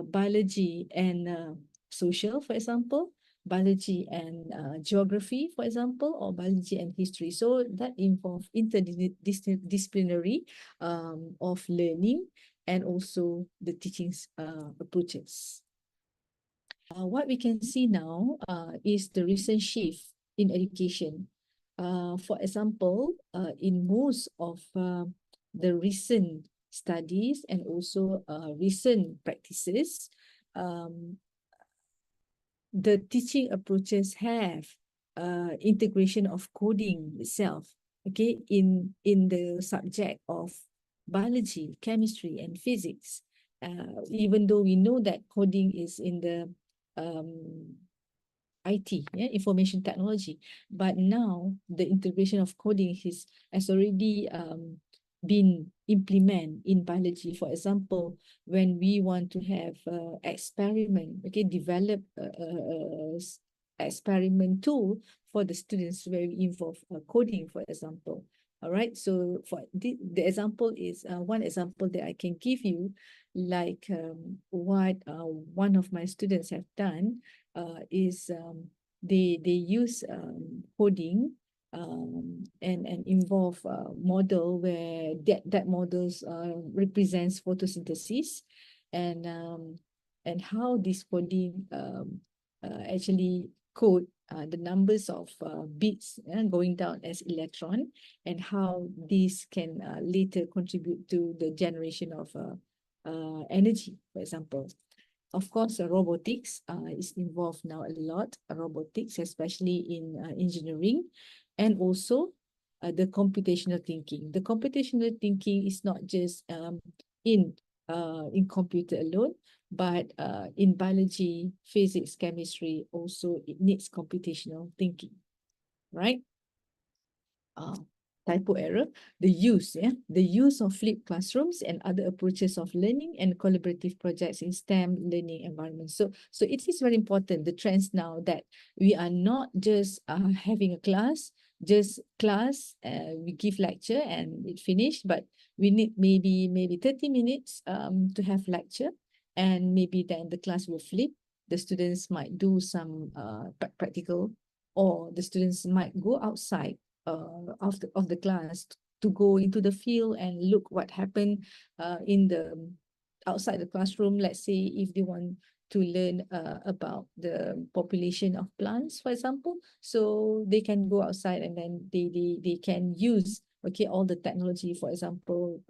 biology and social, for example, biology and geography, for example, or biology and history. So that involves interdisciplinary of learning and also the teaching approaches. What we can see now is the recent shift in education. For example, in most of the recent studies and also recent practices, the teaching approaches have integration of coding itself, okay, in the subject of biology, chemistry, and physics. even though we know that coding is in the IT, information technology, but now the integration of coding has already been implemented in biology. For example, when we want to have experiment, develop experiment tool for the students where we involve coding, for example. All right, so for the example is one example that I can give you, like what one of my students have done is they use coding and involve a model where that models represents photosynthesis and how this coding actually code the numbers of bits going down as electron, and how this can later contribute to the generation of energy, for example. Of course, robotics is involved now a lot, robotics, especially in engineering, and also the computational thinking. The computational thinking is not just in computer alone, but in biology, physics, chemistry, also it needs computational thinking, right? Typo error, the use of flipped classrooms and other approaches of learning and collaborative projects in STEM learning environments. So it is very important, the trends now, that we are not just having a class, we give lecture and it finished, but we need maybe 30 minutes to have lecture, and maybe then the class will flip. The students might do some practical, or the students might go outside of the class to go into the field and look what happened in the outside the classroom. Let's say if they want to learn about the population of plants, for example, so they can go outside and then they can use all the technology, for example,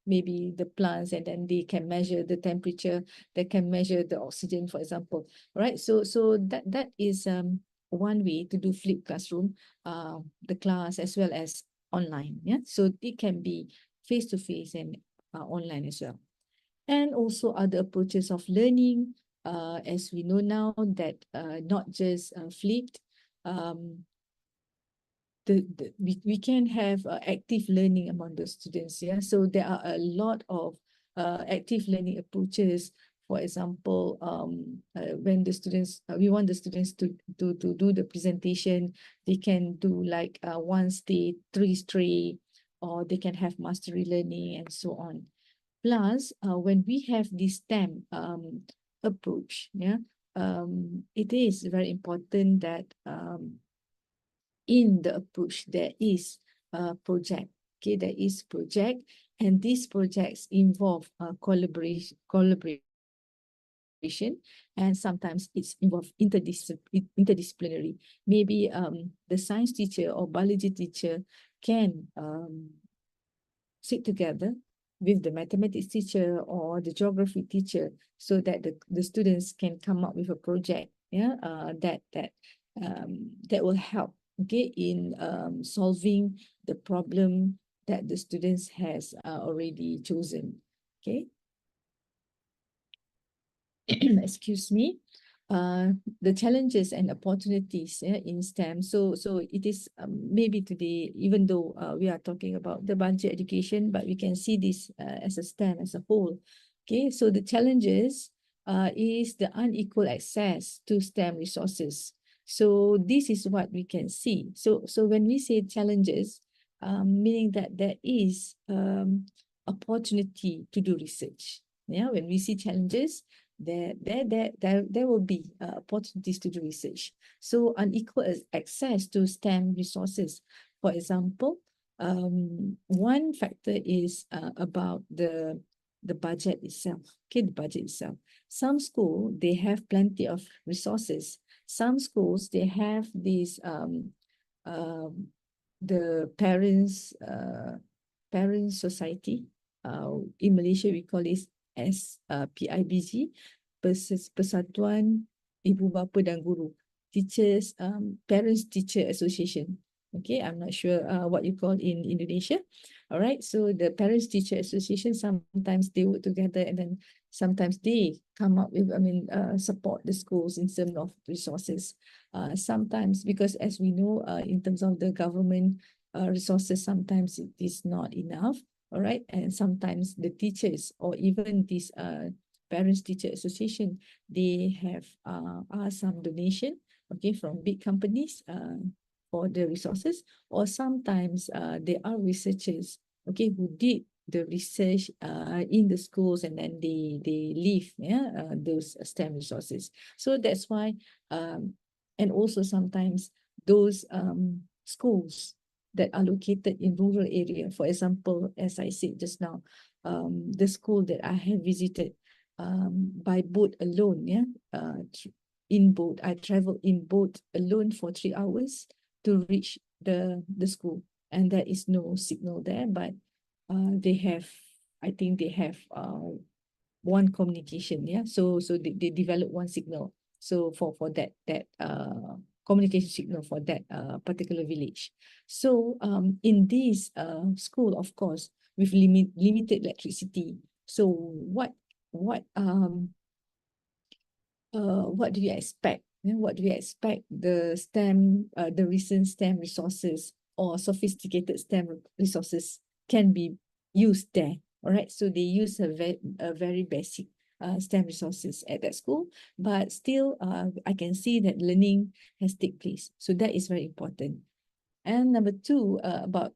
maybe the plants, and then they can measure the temperature, they can measure the oxygen, for example, right? So that is one way to do flipped classroom, the class as well as online. So it can be face-to-face and online as well. And also other approaches of learning, as we know now that not just flipped, we can have active learning among the students. So there are a lot of active learning approaches. For example, when the students, we want the students to do the presentation, they can do like 1 state, 3 straight, or they can have mastery learning and so on. Plus, when we have this STEM approach, it is very important that in the approach there is a project. There is project, and these projects involve collaboration, and sometimes it's involved interdisciplinary. Maybe the science teacher or biology teacher can sit together with the mathematics teacher or the geography teacher, so that the students can come up with a project that will help in solving the problem that the students has already chosen. Excuse me. The challenges and opportunities in STEM. So it is maybe today, even though we are talking about the budget education, but we can see this as a STEM as a whole. So the challenges is the unequal access to STEM resources. So this is what we can see. So when we say challenges, meaning that there is opportunity to do research. When we see challenges, there will be opportunities to do research. So unequal access to STEM resources. For example, one factor is about the budget itself. The budget itself. Some schools, they have plenty of resources. Some schools, they have these the parents society. In Malaysia, we call this as PIBG, Persatuan Ibu Bapa dan Guru, Teachers Parents Teacher Association. Okay, I'm not sure what you call in Indonesia. All right, so the Parents Teacher Association, sometimes they work together and then sometimes they come up with, support the schools in terms of resources. Sometimes, because as we know, in terms of the government resources, sometimes it is not enough. All right, and sometimes the teachers or even this Parents Teacher Association, they have some donation, okay, from big companies for the resources, or sometimes there are researchers, okay, who did the research in the schools and then they leave those STEM resources. So that's why, and also sometimes those schools that are located in rural area, for example, as I said just now, the school that I have visited by boat alone, in boat, I traveled in boat alone for 3 hours to reach the school, and there is no signal there, but they have, I think they have one communication, so they develop one signal, so for that communication signal for that particular village. So in this school, of course, with limited electricity, so what do you expect? What do you expect the STEM, the recent STEM resources or sophisticated STEM resources can be used there? All right, so they use a very basic STEM resources at that school, but still I can see that learning has taken place. So that is very important. And number two, about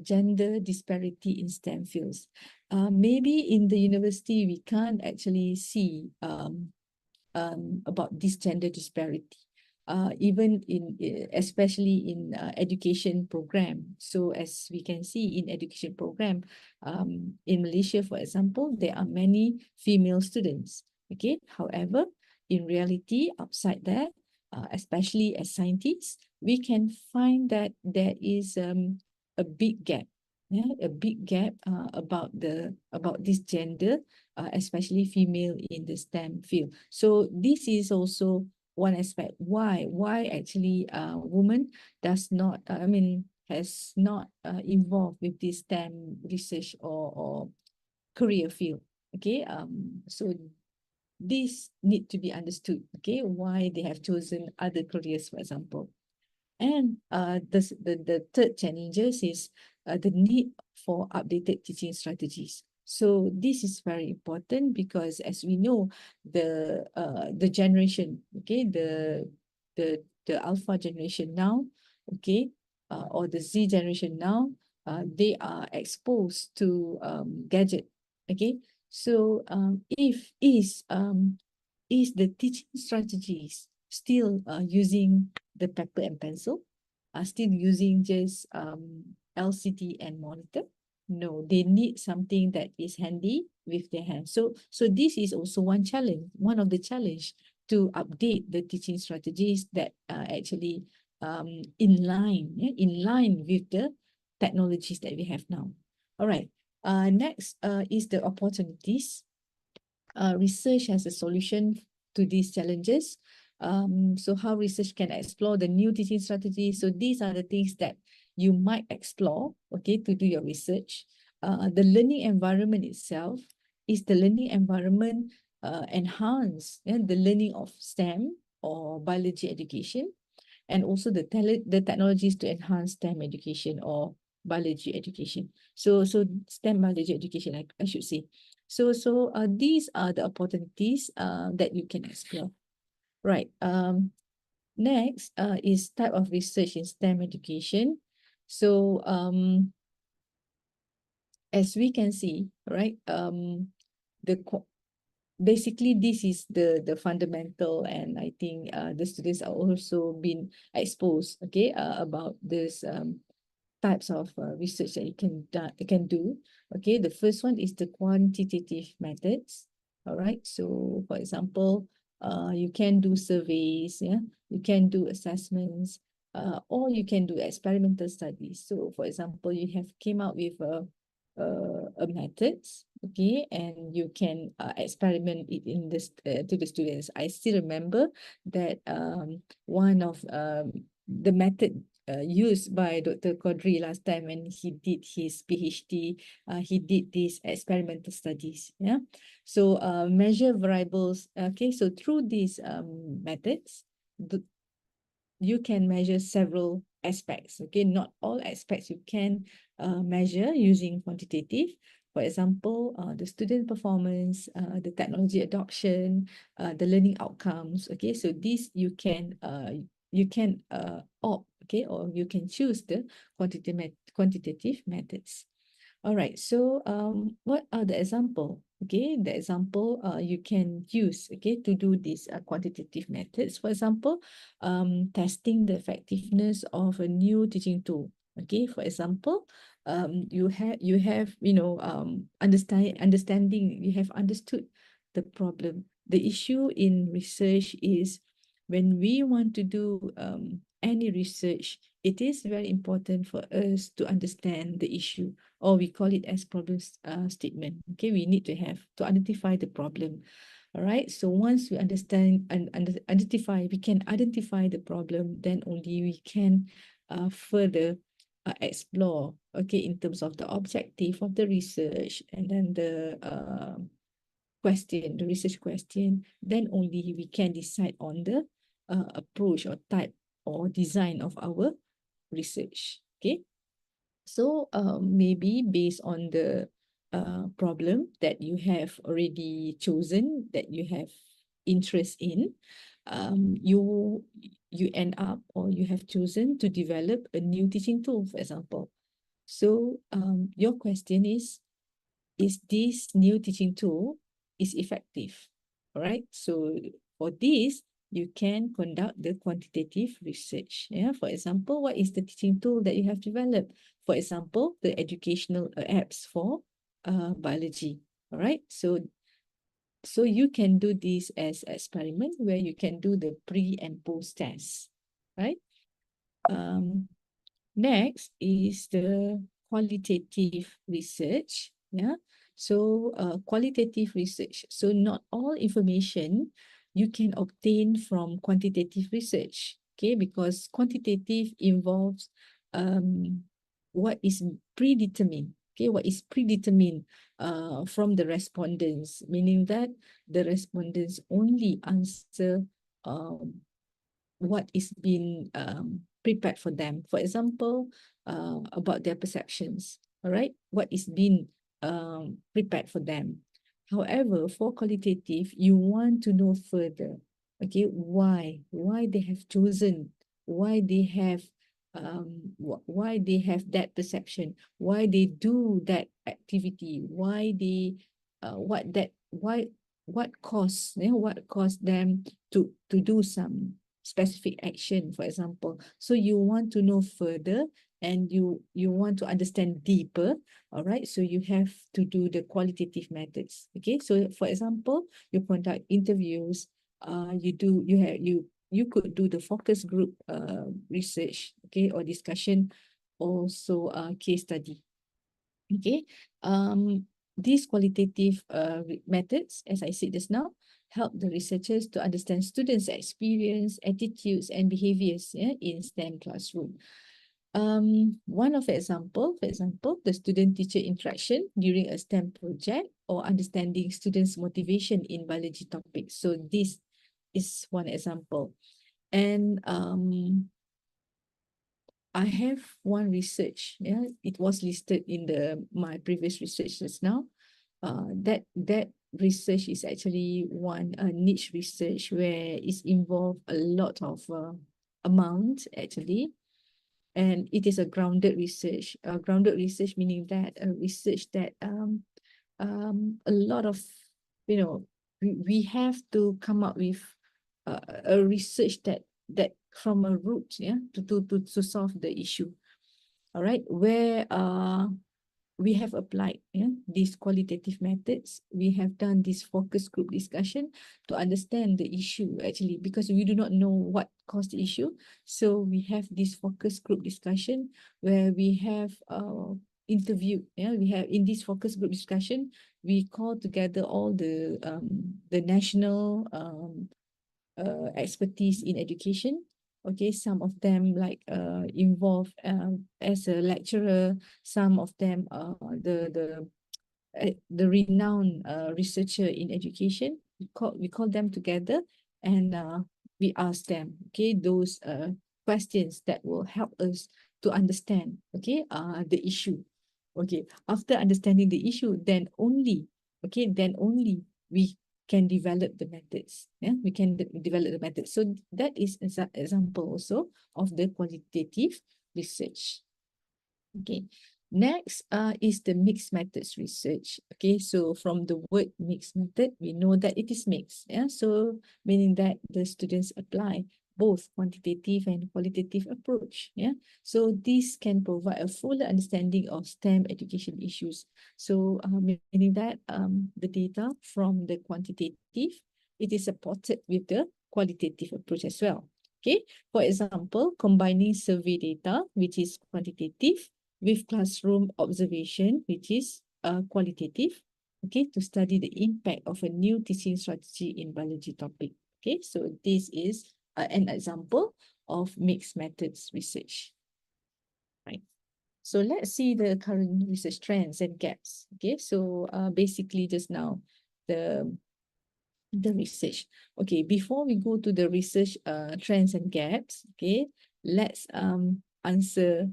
gender disparity in STEM fields. Maybe in the university, we can't actually see about this gender disparity, even especially in education program. So as we can see in education program, in Malaysia, for example, there are many female students. Okay, however, in reality, outside there, especially as scientists, we can find that there is a big gap. A big gap about this gender, especially female in the STEM field. So this is also one aspect why actually woman does not has not involved with this STEM research or career field. Okay, so this need to be understood. Okay, why they have chosen other careers, for example. And the third challenges is the need for updated teaching strategies. So this is very important because, as we know, the generation, okay, the alpha generation now, okay, or the Z generation now, they are exposed to gadget, okay. So if is the teaching strategies still using the paper and pencil, are still using just LCD and monitor? No, they need something that is handy with their hands. So this is also one challenge, one of the challenge to update the teaching strategies that are actually in line with the technologies that we have now. All right. Next is the opportunities. Research as a solution to these challenges. So how research can explore the new teaching strategies. So these are the things that you might explore, okay, to do your research. The learning environment itself, is the learning environment enhance the learning of STEM or biology education, and also the technologies to enhance STEM education or biology education. So STEM biology education, I should say. So these are the opportunities that you can explore. Right. Next is type of research in STEM education. So as we can see, right, basically this is the fundamental, and I think the students are also been exposed, okay, about this types of research that you can do. Okay, the first one is the quantitative methods. All right, so for example, you can do surveys, you can do assessments, or you can do experimental studies. So for example, you have came out with a methods, okay, and you can experiment it in this to the students. I still remember that one of the method used by Dr. Quadri last time when he did his PhD. He did these experimental studies. Yeah. So measure variables. Okay. So through these methods, you can measure several aspects. Okay, not all aspects you can measure using quantitative. For example, the student performance, the technology adoption, the learning outcomes. Okay, so these you can opt, okay, or you can choose the quantitative methods. All right, so what are the example? Okay, the example you can use, okay, to do these quantitative methods. For example, testing the effectiveness of a new teaching tool. Okay, for example, you have understanding, you have understood the problem. The issue in research is when we want to do any research, it is very important for us to understand the issue, or we call it as problem statement. Okay, we need to have to identify the problem. All right, so once we understand and we can identify the problem, then only we can further explore, okay, in terms of the objective of the research, and then the research question, then only we can decide on the approach or type or design of our research. Okay, so maybe based on the problem that you have already chosen, that you have interest in, you end up, or you have chosen to develop a new teaching tool, for example. So your question is this new teaching tool is effective? All right, so for this, you can conduct the quantitative research. Yeah, for example, what is the teaching tool that you have developed? For example, the educational apps for biology. All right, so you can do this as experiment where you can do the pre and post tests, right? Next is the qualitative research. Yeah, so qualitative research. So not all information you can obtain from quantitative research. Okay, because quantitative involves what is predetermined. Okay, what is predetermined from the respondents, meaning that the respondents only answer what is being prepared for them. For example, about their perceptions, all right? What is being prepared for them. However, for qualitative, you want to know further, okay, why they have chosen, why they have that perception, why they do that activity, why they what caused them to do some specific action, for example. So you want to know further, and you want to understand deeper. All right, so you have to do the qualitative methods. Okay, so for example, you conduct interviews, you could do the focus group research, okay, or discussion, also case study. Okay, these qualitative methods, as I said just now, help the researchers to understand students' experience, attitudes, and behaviors, yeah, in STEM classroom. One of the example, for example, the student-teacher interaction during a STEM project, or understanding students' motivation in biology topics. So this is one example. And I have one research, yeah, it was listed in my previous research just now. That research is actually one niche research where it's involved a lot of amount actually, and it is a grounded research. Grounded research meaning that a research that a lot of, we have to come up with a research that from a root, yeah, to solve the issue. All right, where we have applied, yeah, these qualitative methods. We have done this focus group discussion to understand the issue actually, because we do not know what caused the issue. So we have this focus group discussion where we have interviewed, yeah, we have in this focus group discussion, we call together all the national expertise in education, Okay, some of them like involved as a lecturer, some of them the renowned researcher in education. We call them together and we ask them, okay, those questions that will help us to understand, okay, the issue. Okay, after understanding the issue, then only we can develop the methods. Yeah, we can develop the methods. So that is an example also of the qualitative research. Okay, next is the mixed methods research. Okay, so from the word mixed method, we know that it is mixed. Yeah, so meaning that the students apply both quantitative and qualitative approach. Yeah, so this can provide a fuller understanding of STEM education issues. So meaning that the data from the quantitative, it is supported with the qualitative approach as well. Okay, for example, combining survey data, which is quantitative, with classroom observation, which is qualitative, okay, to study the impact of a new teaching strategy in biology topic. Okay, so this is an example of mixed methods research. Right. So let's see the current research trends and gaps. Okay, so basically just now the research. Okay, before we go to the research trends and gaps, okay, let's answer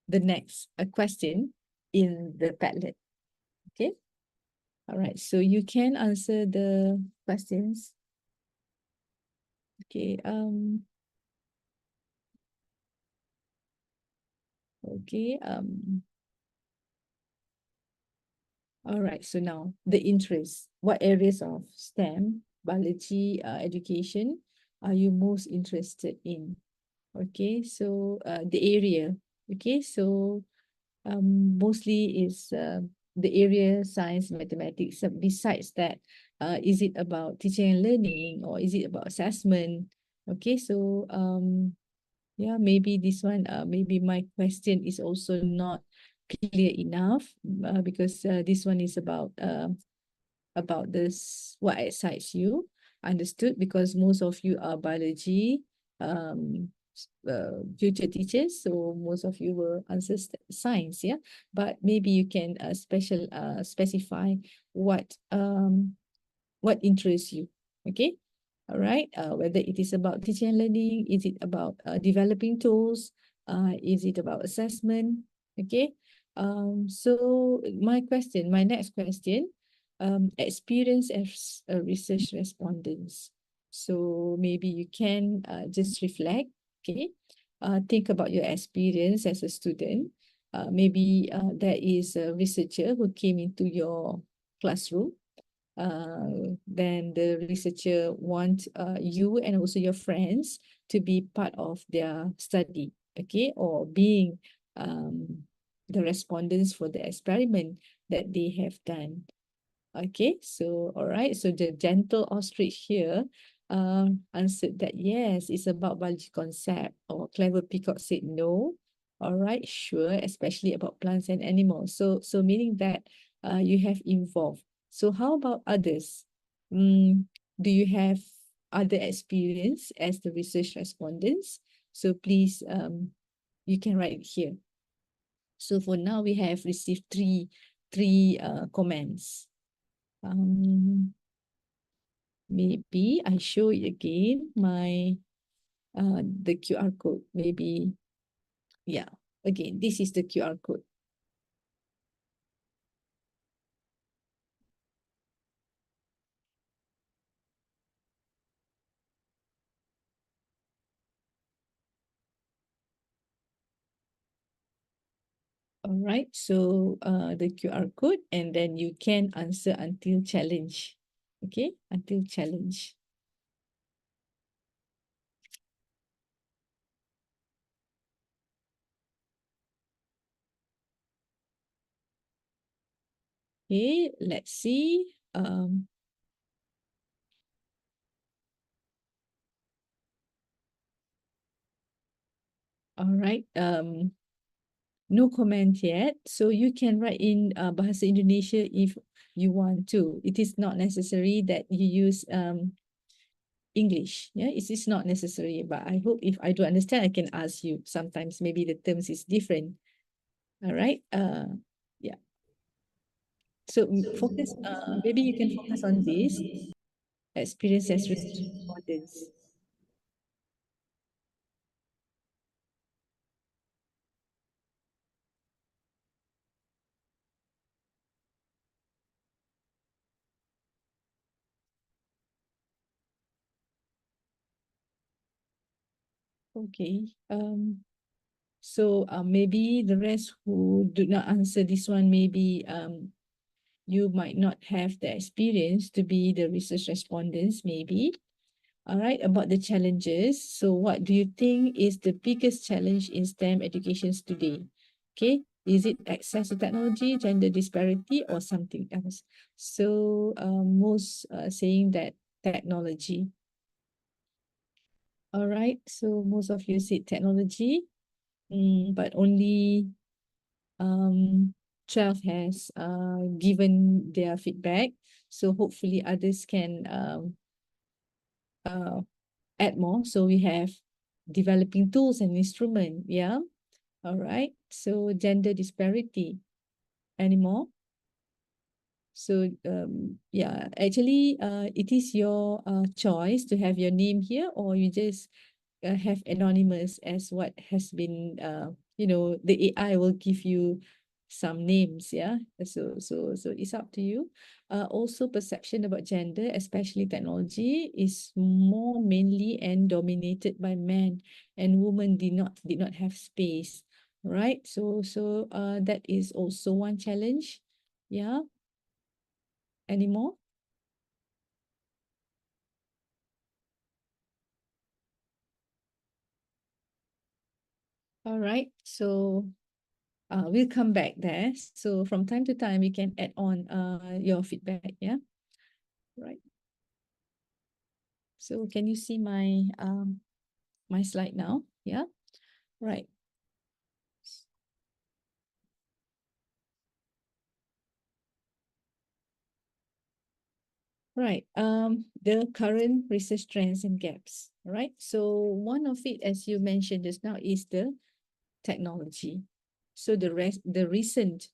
the next question in the Padlet. Okay. All right. So you can answer the questions. Okay. Okay. All right. So now the interest. What areas of STEM, biology, education are you most interested in? Okay. So the area. Okay. So mostly is the area science, mathematics. Besides that, is it about teaching and learning or is it about assessment? Okay, so yeah, maybe this one, maybe my question is also not clear enough because this one is about this what excites you. Understood, because most of you are biology future teachers, so most of you will answer science, yeah, but maybe you can specify what interests you. Okay, all right, whether it is about teaching and learning, is it about developing tools, is it about assessment? Okay, so my next question, experience as a research respondents. So maybe you can just reflect, okay, think about your experience as a student. Maybe there is a researcher who came into your classroom. Then the researcher want you and also your friends to be part of their study, okay, or being the respondents for the experiment that they have done. Okay, so all right, so the gentle ostrich here answered that yes, it's about biology concept, or clever peacock said no. All right, sure, especially about plants and animals. So meaning that you have involved. So how about others? Do you have other experience as the research respondents? So please, you can write it here. So for now, we have received three comments. Maybe I show it again, my the QR code. Maybe, yeah, again, this is the QR code. All right, so the QR code, and then you can answer until challenge. Okay, until challenge. Okay, let's see. All right. No comment yet. So you can write in Bahasa Indonesia if you want to. It is not necessary that you use English. Yeah, it's not necessary, but I hope if I do understand, I can ask you. Sometimes maybe the terms is different. All right. Yeah. So focus. Maybe you can focus on this experience as research respondents. Okay. So maybe the rest who do not answer this one, maybe you might not have the experience to be the research respondents, maybe. All right, about the challenges. So what do you think is the biggest challenge in STEM education today? Okay, is it access to technology, gender disparity, or something else? So most saying that technology. All right, so most of you said technology, but only 12 has given their feedback. So hopefully others can add more. So we have developing tools and instrument. Yeah. All right. So gender disparity. Any more? So yeah, actually it is your choice to have your name here, or you just have anonymous as what has been the AI will give you some names. Yeah, so it's up to you. Also perception about gender, especially technology, is more mainly and dominated by men, and women did not have space, right? So that is also one challenge. Yeah. Any more? All right, so we'll come back there. So from time to time, we can add on your feedback, yeah? Right. So can you see my my slide now? Yeah, right. Right, the current research trends and gaps, right? So one of it, as you mentioned just now, is the technology. So the recent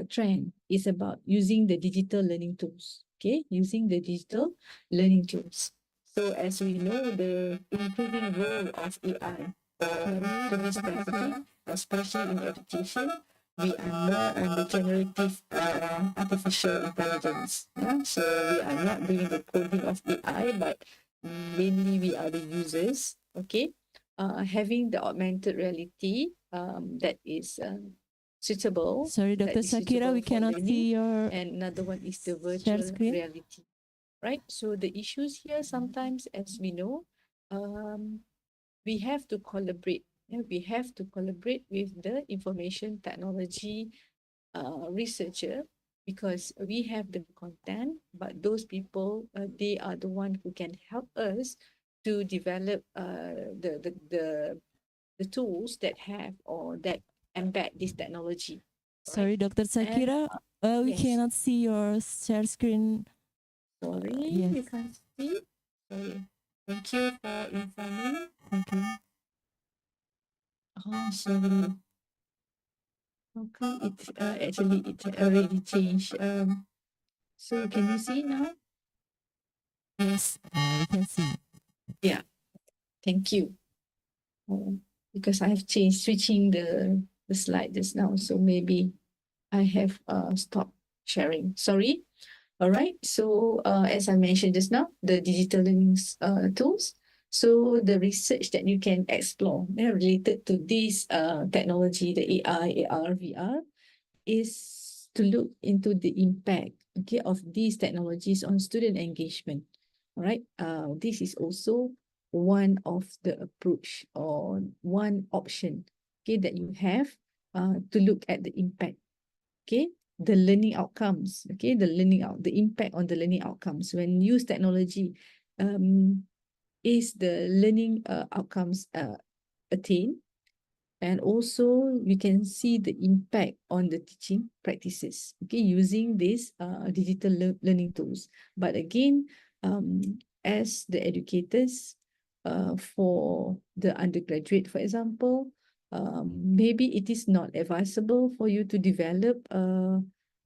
trend is about using the digital learning tools. Okay, using the digital learning tools. So as we know, the increasing role of AI to this strategy, especially in education, we are more on the generative artificial intelligence. Yeah? So we are not doing the coding of AI, but mainly we are the users. Okay, having the augmented reality that is suitable. Sorry, Dr. Shakira, we cannot see your and another one is the share virtual screen. reality, right? So the issues here sometimes, as we know, we have to collaborate. Yeah, we have to collaborate with the information technology researcher, because we have the content, but those people they are the one who can help us to develop the tools that have or that embed this technology. Sorry, Dr. Shakira, we yes. cannot see your share screen. Sorry, yes. you can't see. Sorry. Thank you for informing. Okay. Oh, sorry. How come it actually it already changed? So can you see now? Yes, we can see. Yeah. Thank you. Because I have changed, switching the slide just now, so maybe I have stopped sharing. Sorry. All right. So as I mentioned just now, the digital learning tools. So the research that you can explore related to this technology, the AI, AR, VR, is to look into the impact, okay, of these technologies on student engagement. All right. This is also one of the approach or one option, okay, that you have to look at the impact. Okay, the learning outcomes. Okay, the impact on the learning outcomes when use technology. Is the learning outcomes attained? And also we can see the impact on the teaching practices, okay, using these digital learning tools. But again, as the educators for the undergraduate, for example, maybe it is not advisable for you to develop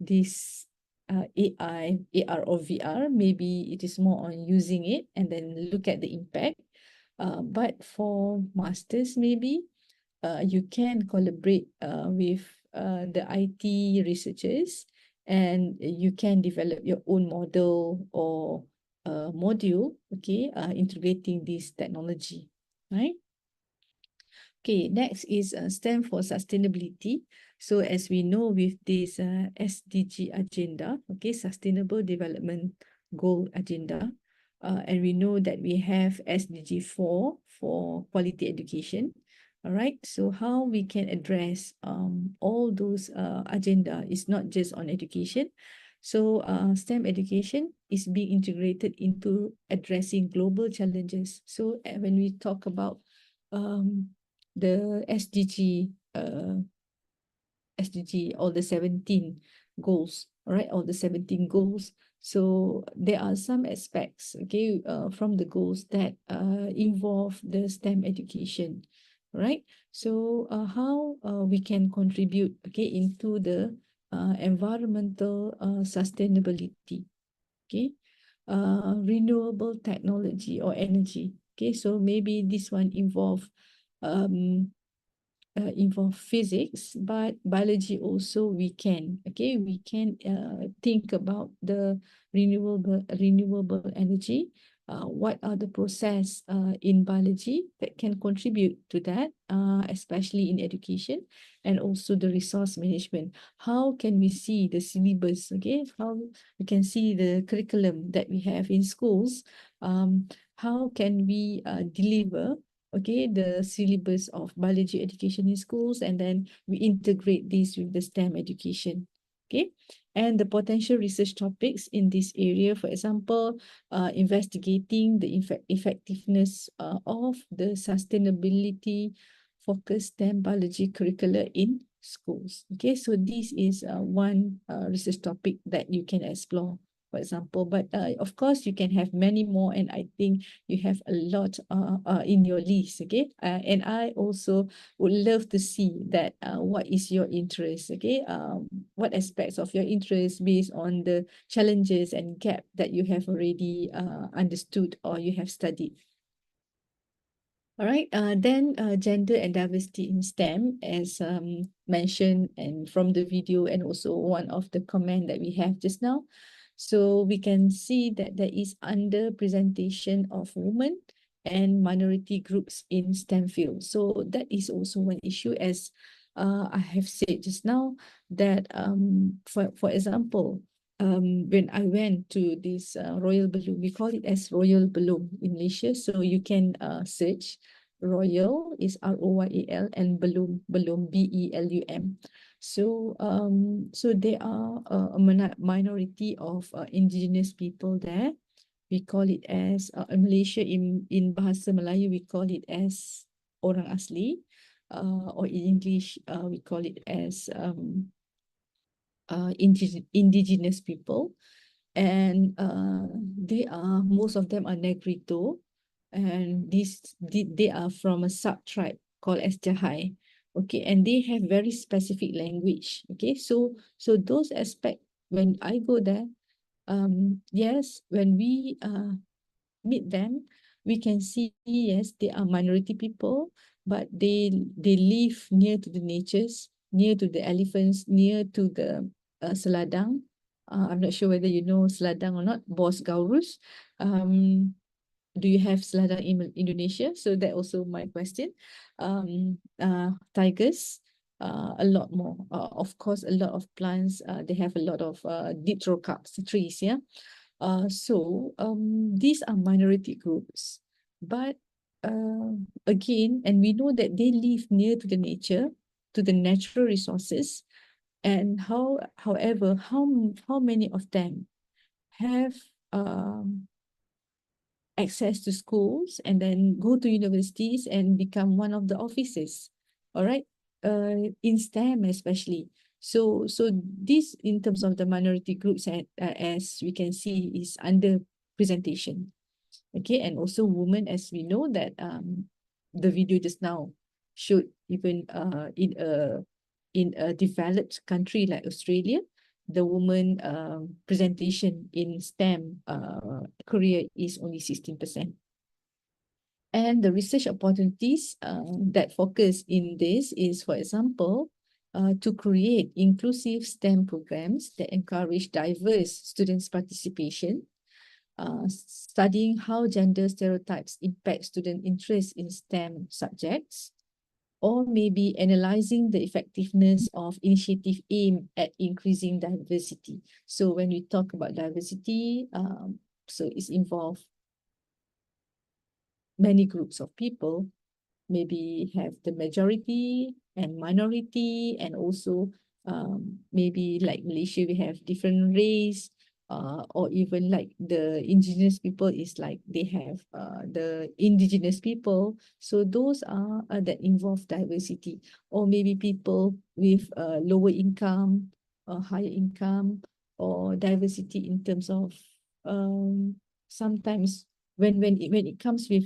this AI, AR or VR. Maybe it is more on using it and then look at the impact. But for masters, maybe you can collaborate with the IT researchers, and you can develop your own model or module, okay, integrating this technology, right? Okay, next is STEM for sustainability. So as we know with this SDG agenda, okay, Sustainable Development Goal agenda, and we know that we have SDG 4 for quality education. All right, so how we can address all those agenda is not just on education. So STEM education is being integrated into addressing global challenges. So when we talk about the SDG, all the 17 goals, all right, all the 17 goals. So there are some aspects, okay, from the goals that involve the STEM education, right? So how we can contribute, okay, into the environmental sustainability, okay, renewable technology or energy, okay. So maybe this one involve physics, but biology also we can, okay, we can think about the renewable energy. What are the process in biology that can contribute to that, especially in education, and also the resource management. How can we see the syllabus, okay, how we can see the curriculum that we have in schools, how can we deliver, okay, the syllabus of biology education in schools, and then we integrate this with the STEM education, okay? And the potential research topics in this area, for example, investigating the effectiveness of the sustainability focused STEM biology curricula in schools, okay? So this is one research topic that you can explore, for example, but of course you can have many more, and I think you have a lot in your list, okay? And I also would love to see that what is your interest, okay? What aspects of your interest based on the challenges and gap that you have already understood or you have studied. All right, then gender and diversity in STEM, as mentioned and from the video, and also one of the comment that we have just now. So we can see that there is underrepresentation of women and minority groups in STEM field. So that is also one issue, as I have said just now, that for example, when I went to this Royal Balloon, we call it as Royal Balloon in Malaysia. So you can search Royal is ROYAL and Balloon BELUM. So so there are a minority of indigenous people there. We call it as in Malaysia, in Bahasa Melayu we call it as orang asli, or in English we call it as indigenous people, and they are, most of them are Negrito, and they are from a sub-tribe called as Jahai, okay, and they have very specific language, okay. So those aspects, when I go there, yes, when we meet them, we can see, yes, they are minority people, but they live near to the natures, near to the elephants, near to the seladang. I'm not sure whether you know seladang or not, Bos Gaurus. Do you have seladang in Indonesia? So that also my question. Tigers, a lot more. Of course, a lot of plants. They have a lot of dipterocarps, trees, yeah. So these are minority groups, but again, and we know that they live near to the nature, to the natural resources, and however, how many of them have access to schools and then go to universities and become one of the officers, all right, in STEM especially. So this, in terms of the minority groups, as we can see, is underrepresented presentation. Okay, and also women, as we know that the video just now showed, even in a developed country like Australia, the woman presentation in STEM career is only 16%. And the research opportunities that focus in this is, for example, to create inclusive STEM programs that encourage diverse students' participation, studying how gender stereotypes impact student interest in STEM subjects, or maybe analyzing the effectiveness of initiative aimed at increasing diversity. So when we talk about diversity, so it's involved many groups of people, maybe have the majority and minority, and also maybe like Malaysia, we have different race, or even like the indigenous people is like they have the indigenous people. So those are that involve diversity, or maybe people with lower income or higher income, or diversity in terms of sometimes when it comes with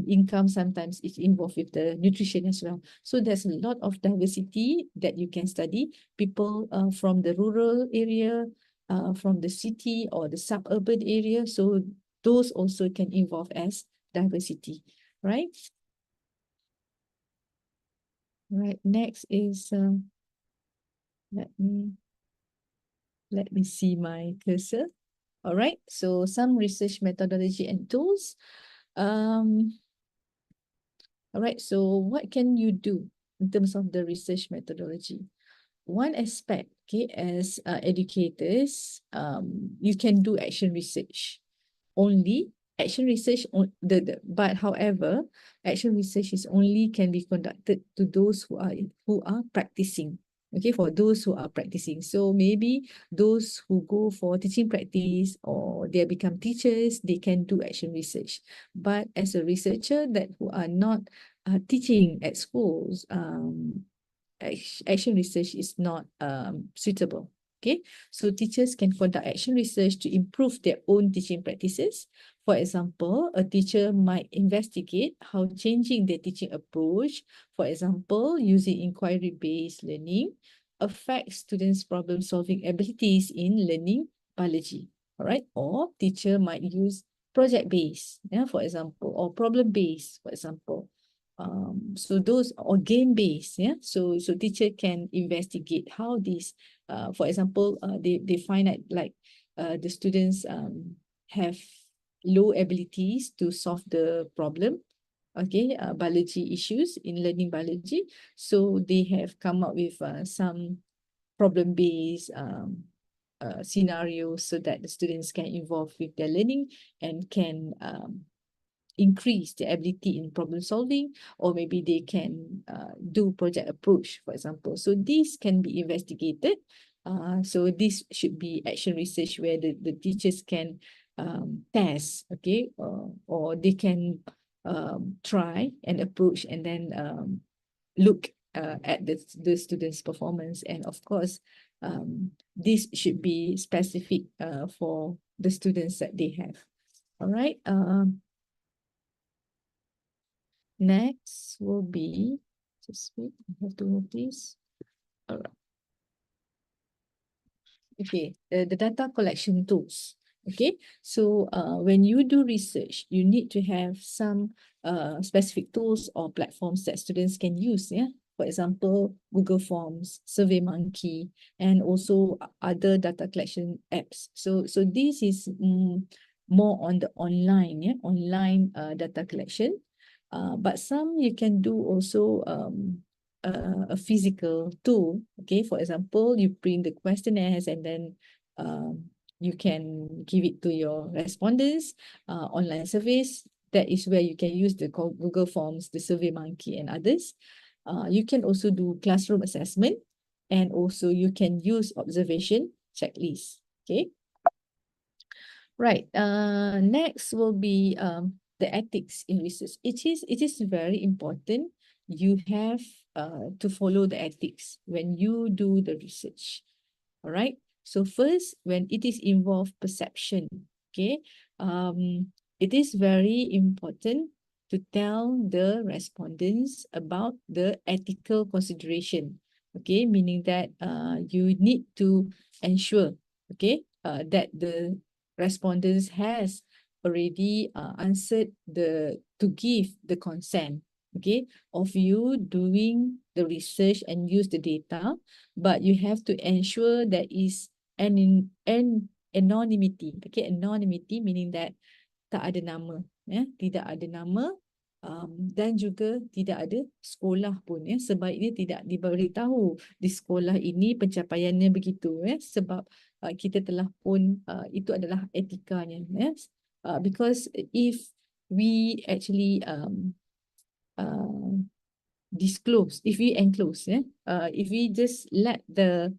income, sometimes it's involved with the nutrition as well. So there's a lot of diversity that you can study. People from the rural area, from the city or the suburban area. So those also can involve as diversity, right? Right. Next is let me see my cursor. All right. So some research methodology and tools. All right, so what can you do in terms of the research methodology? One aspect, okay, as educators, you can do action research. Only action research, but however, action research is only can be conducted to those who are practicing. Okay, for those who are practicing. So maybe those who go for teaching practice or they become teachers, they can do action research. But as a researcher that who are not teaching at schools, action research is not suitable. Okay, so teachers can conduct action research to improve their own teaching practices. For example, a teacher might investigate how changing their teaching approach, for example, using inquiry-based learning, affects students' problem-solving abilities in learning biology. All right, or teacher might use project-based, yeah, for example, or problem-based, for example. So those are game-based, yeah. So teacher can investigate how this, for example, they find out like the students have low abilities to solve the problem, okay, biology issues in learning biology. So they have come up with some problem-based scenarios so that the students can involve with their learning and can increase their ability in problem solving, or maybe they can do project approach, for example. So this can be investigated. So this should be action research where the teachers can test, okay, or they can try and approach and then look at the students' performance. And of course, this should be specific for the students that they have. All right. Next will be, just wait, I have to move this. All right. Okay, the data collection tools. Okay, so when you do research, you need to have some specific tools or platforms that students can use. Yeah, for example, Google Forms, SurveyMonkey, and also other data collection apps. So this is more on the online, yeah, online data collection. But some you can do also a physical tool. Okay, for example, you print the questionnaires and then you can give it to your respondents. Online surveys, that is where you can use the Google Forms, the SurveyMonkey, and others. You can also do classroom assessment, and also you can use observation checklists. Okay. Right. Next will be the ethics in research. It is very important. You have to follow the ethics when you do the research. All right. So first, when it is involved perception, okay, it is very important to tell the respondents about the ethical consideration, okay, meaning that you need to ensure, okay, that the respondents has already answered to give the consent, okay, of you doing the research and use the data, but you have to ensure that is an anonymity, okay, anonymity meaning that tak ada nama, tidak ada nama, dan juga tidak ada sekolah pun, sebaiknya tidak diberitahu di sekolah ini pencapaiannya begitu, sebab kita telah pun itu adalah etikanya, because if we actually disclose, if we enclose, if we just let the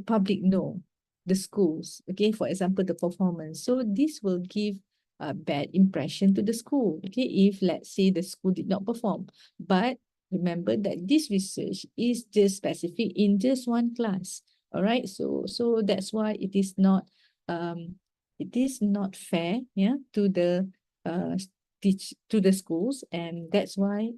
public know, the schools, okay, for example, the performance. So this will give a bad impression to the school, okay, if let's say the school did not perform. But remember that this research is just specific in just one class, all right? So that's why it is not fair, to the to the schools, and that's why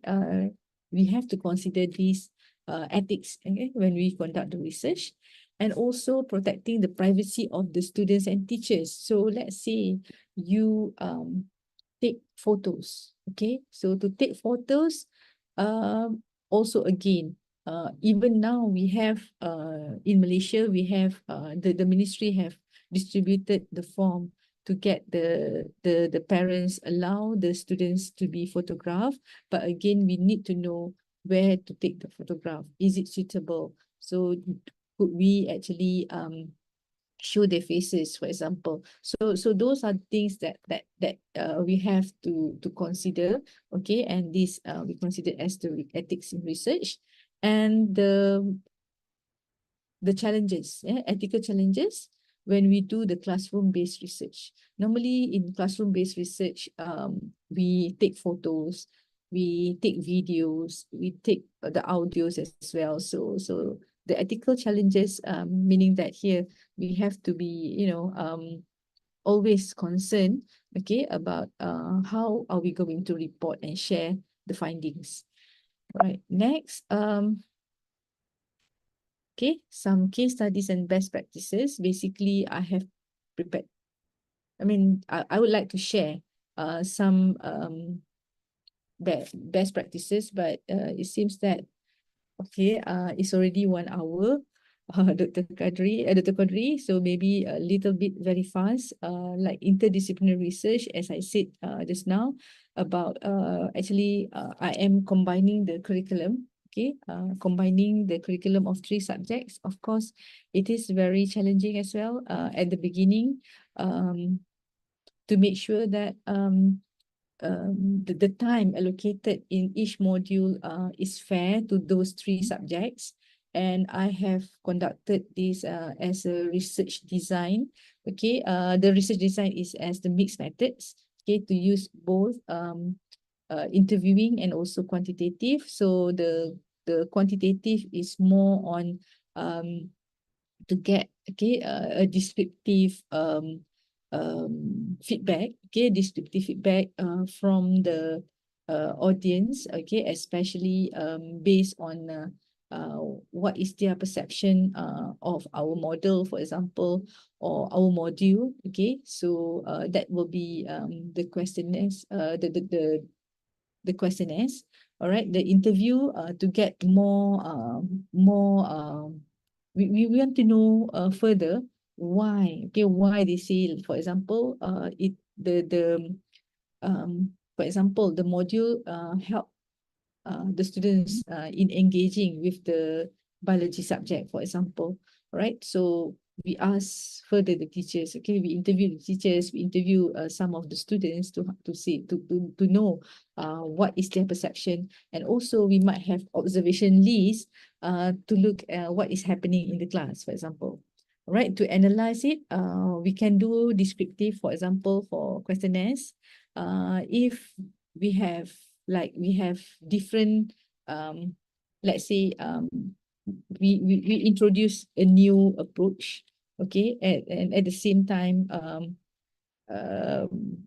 we have to consider these ethics, okay, when we conduct the research, and also protecting the privacy of the students and teachers. So let's say you take photos, okay? So to take photos, also again, even now we have in Malaysia, we have the ministry have distributed the form to get the parents allow the students to be photographed. But again, we need to know where to take the photograph. Is it suitable? So could we actually show their faces, for example? So those are things that we have to consider, okay, and this we consider as the ethics in research, and the challenges, ethical challenges when we do the classroom-based research. Normally in classroom-based research, we take photos, we take videos, we take the audios as well. So the ethical challenges, meaning that here we have to be, always concerned, okay, about how are we going to report and share the findings. Right, next, okay, some case studies and best practices. Basically, I have prepared, I would like to share some best practices, but it seems that, okay, it's already 1 hour, Dr. Qadri, so maybe a little bit very fast, like interdisciplinary research, as I said just now, about actually I am combining the curriculum, okay, combining the curriculum of 3 subjects. Of course, it is very challenging as well at the beginning, to make sure that the time allocated in each module is fair to those 3 subjects. And I have conducted this as a research design. Okay, the research design is as the mixed methods, okay, to use both interviewing and also quantitative. So the quantitative is more on to get, okay, a descriptive feedback, okay, descriptive feedback from the audience, okay, especially based on what is their perception of our model, for example, or our module, okay. So that will be the questionnaires, the questionnaires, all right, the interview to get more we want to know further why, okay, why they say, for example, for example, the module help the students in engaging with the biology subject, for example, right? So we ask further the teachers, okay, we interview the teachers, we interview some of the students to know what is their perception, and also we might have observation lists to look at what is happening in the class, for example. Right, to analyze it, we can do descriptive, for example, for questionnaires. If we have different, let's say we introduce a new approach, Okay, and at the same time,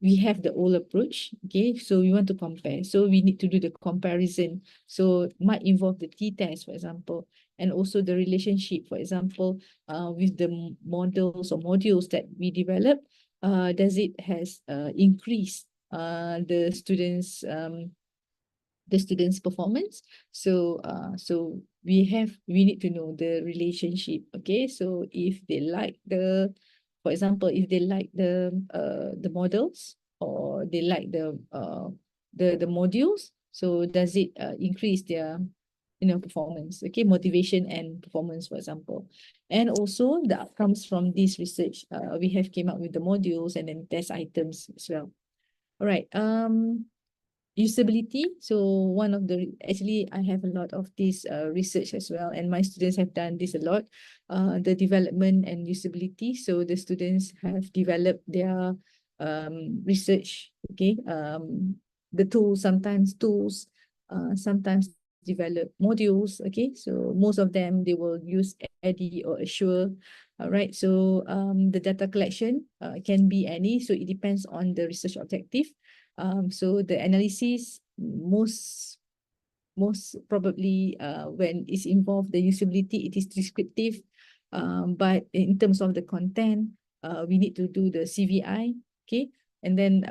we have the old approach. Okay, so we want to compare. So we need to do the comparison. So might involve the t-test, for example, and also the relationship, for example, with the models or modules that we develop. Does it has increased the students' performance? So we need to know the relationship. Okay, so if they like for example, if they like the models, or they like the modules, so does it increase their performance? Okay, motivation and performance, for example. And also the outcomes from this research, we have came up with the modules and then test items as well. All right. Usability. So one of the, actually I have a lot of this research as well, and my students have done this a lot, the development and usability. So the students have developed their research. Okay, the tools, sometimes develop modules. Okay, so most of them, they will use Eddie or Assure. All right, so the data collection can be any, so it depends on the research objective. So the analysis, most probably when it's involved the usability, it is descriptive. But in terms of the content, we need to do the CVI. Okay, and then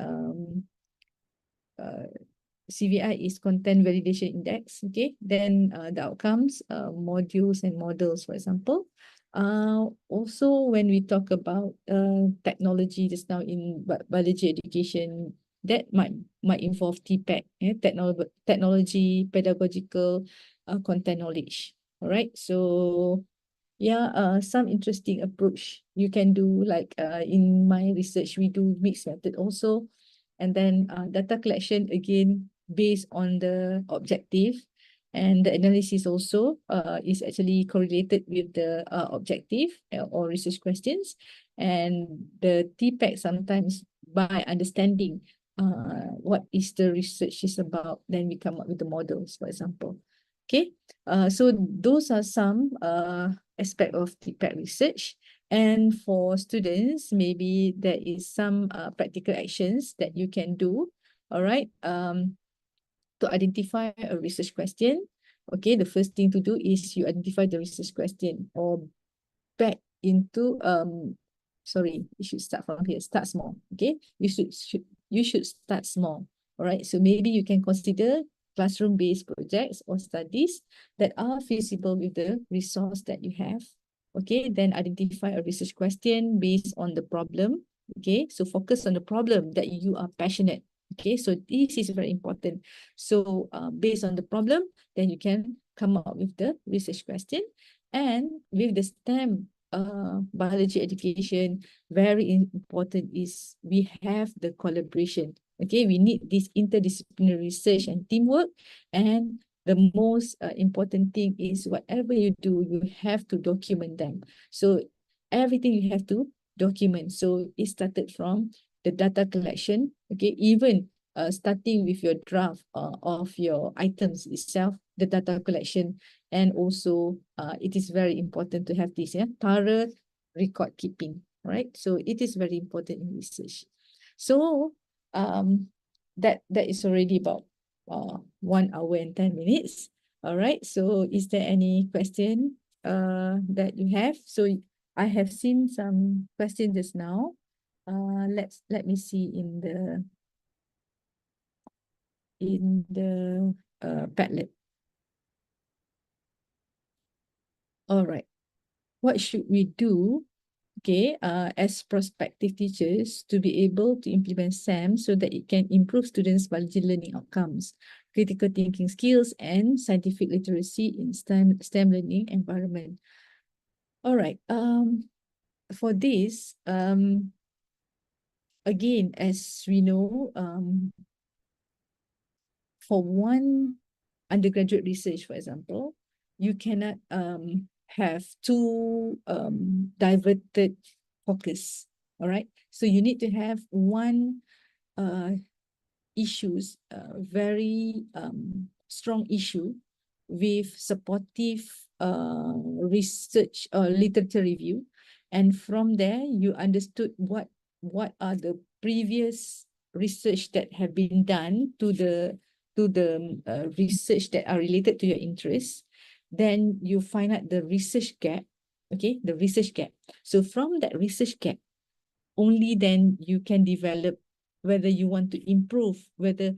CVI is content validation index. Okay, then the outcomes, modules and models, for example. Also, when we talk about technology just now in biology education, that might involve TPEC, technology, pedagogical, content knowledge. All right, so yeah, some interesting approach you can do, like in my research, we do mixed method also. And then data collection, again, based on the objective, and the analysis also is actually correlated with the objective or research questions. And the TPEC, sometimes by understanding what is the research is about, then we come up with the models, for example. Okay, so those are some aspect of TPEC research. And for students, maybe there is some practical actions that you can do. All right, to identify a research question. Okay, the first thing to do is you identify the research question, or back into sorry, you should start from here. Start small. Okay, you should start small. All right, so maybe you can consider classroom-based projects or studies that are feasible with the resource that you have. Okay, then identify a research question based on the problem. Okay, so focus on the problem that you are passionate. Okay, so this is very important. So based on the problem, then you can come up with the research question. And with the STEM biology education, very important is we have the collaboration. Okay, we need this interdisciplinary research and teamwork. And the most important thing is whatever you do, you have to document them. So everything you have to document. So it started from the data collection. Okay, even starting with your draft of your items itself, the data collection. And also it is very important to have this thorough record keeping, right? So it is very important in research. So that is already about 1 hour and 10 minutes. All right, so is there any question that you have? So I have seen some questions just now. Let me see in the Padlet. All right, what should we do, okay, as prospective teachers to be able to implement SAM so that it can improve students' biology learning outcomes, critical thinking skills, and scientific literacy in STEM learning environment? All right, for this, again, as we know, for one undergraduate research, for example, you cannot have two diverted focus. All right, so you need to have one issues, very strong issue with supportive research or literature review, and from there you understood what are the previous research that have been done to the research that are related to your interests. Then you find out the research gap, okay, the research gap. So from that research gap, only then you can develop whether you want to improve, whether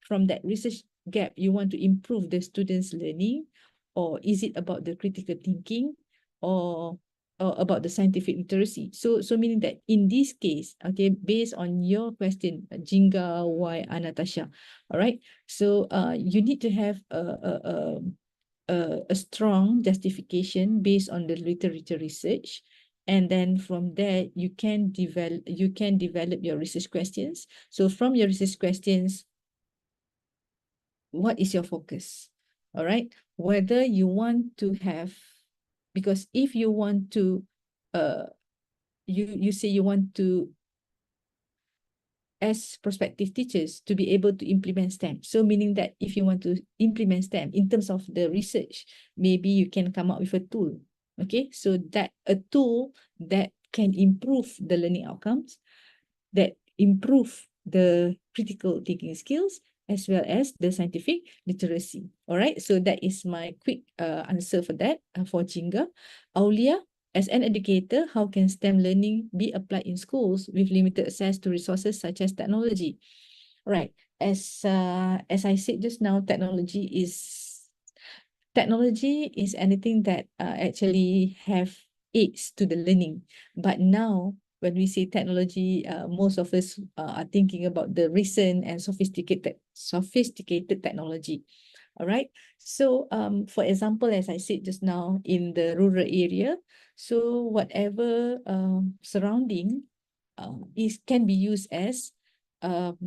from that research gap you want to improve the students' learning, or is it about the critical thinking, or about the scientific literacy. So meaning that in this case, okay, based on your question, Jinga, Y, Natasha, all right. So you need to have a strong justification based on the literature research, and then from there you can develop your research questions. So from your research questions, what is your focus? All right, whether you want to have, because if you want to you say you want to, as prospective teachers, to be able to implement STEM. So meaning that if you want to implement STEM in terms of the research, maybe you can come up with a tool. Okay, so that a tool that can improve the learning outcomes, that improve the critical thinking skills, as well as the scientific literacy. All right, so that is my quick answer for that, for Jinga. Aulia, as an educator, how can STEM learning be applied in schools with limited access to resources such as technology? Right, as I said just now, technology is anything that actually have aids to the learning. But now, when we say technology, most of us are thinking about the recent and sophisticated technology. All right. So, for example, as I said just now, in the rural area, so whatever surrounding can be used as the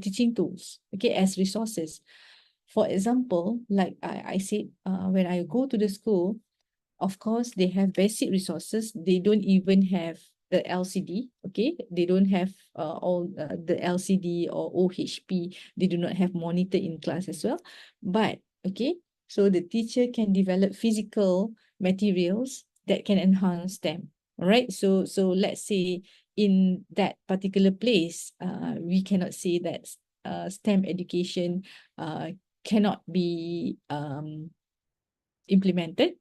teaching tools, okay, as resources. For example, like I said, when I go to the school, of course, they have basic resources. They don't even have the LCD, okay? They don't have all the LCD or OHP. They do not have monitor in class as well. But, okay, so the teacher can develop physical materials that can enhance them, all right? So let's say in that particular place, we cannot say that STEM education cannot be implemented.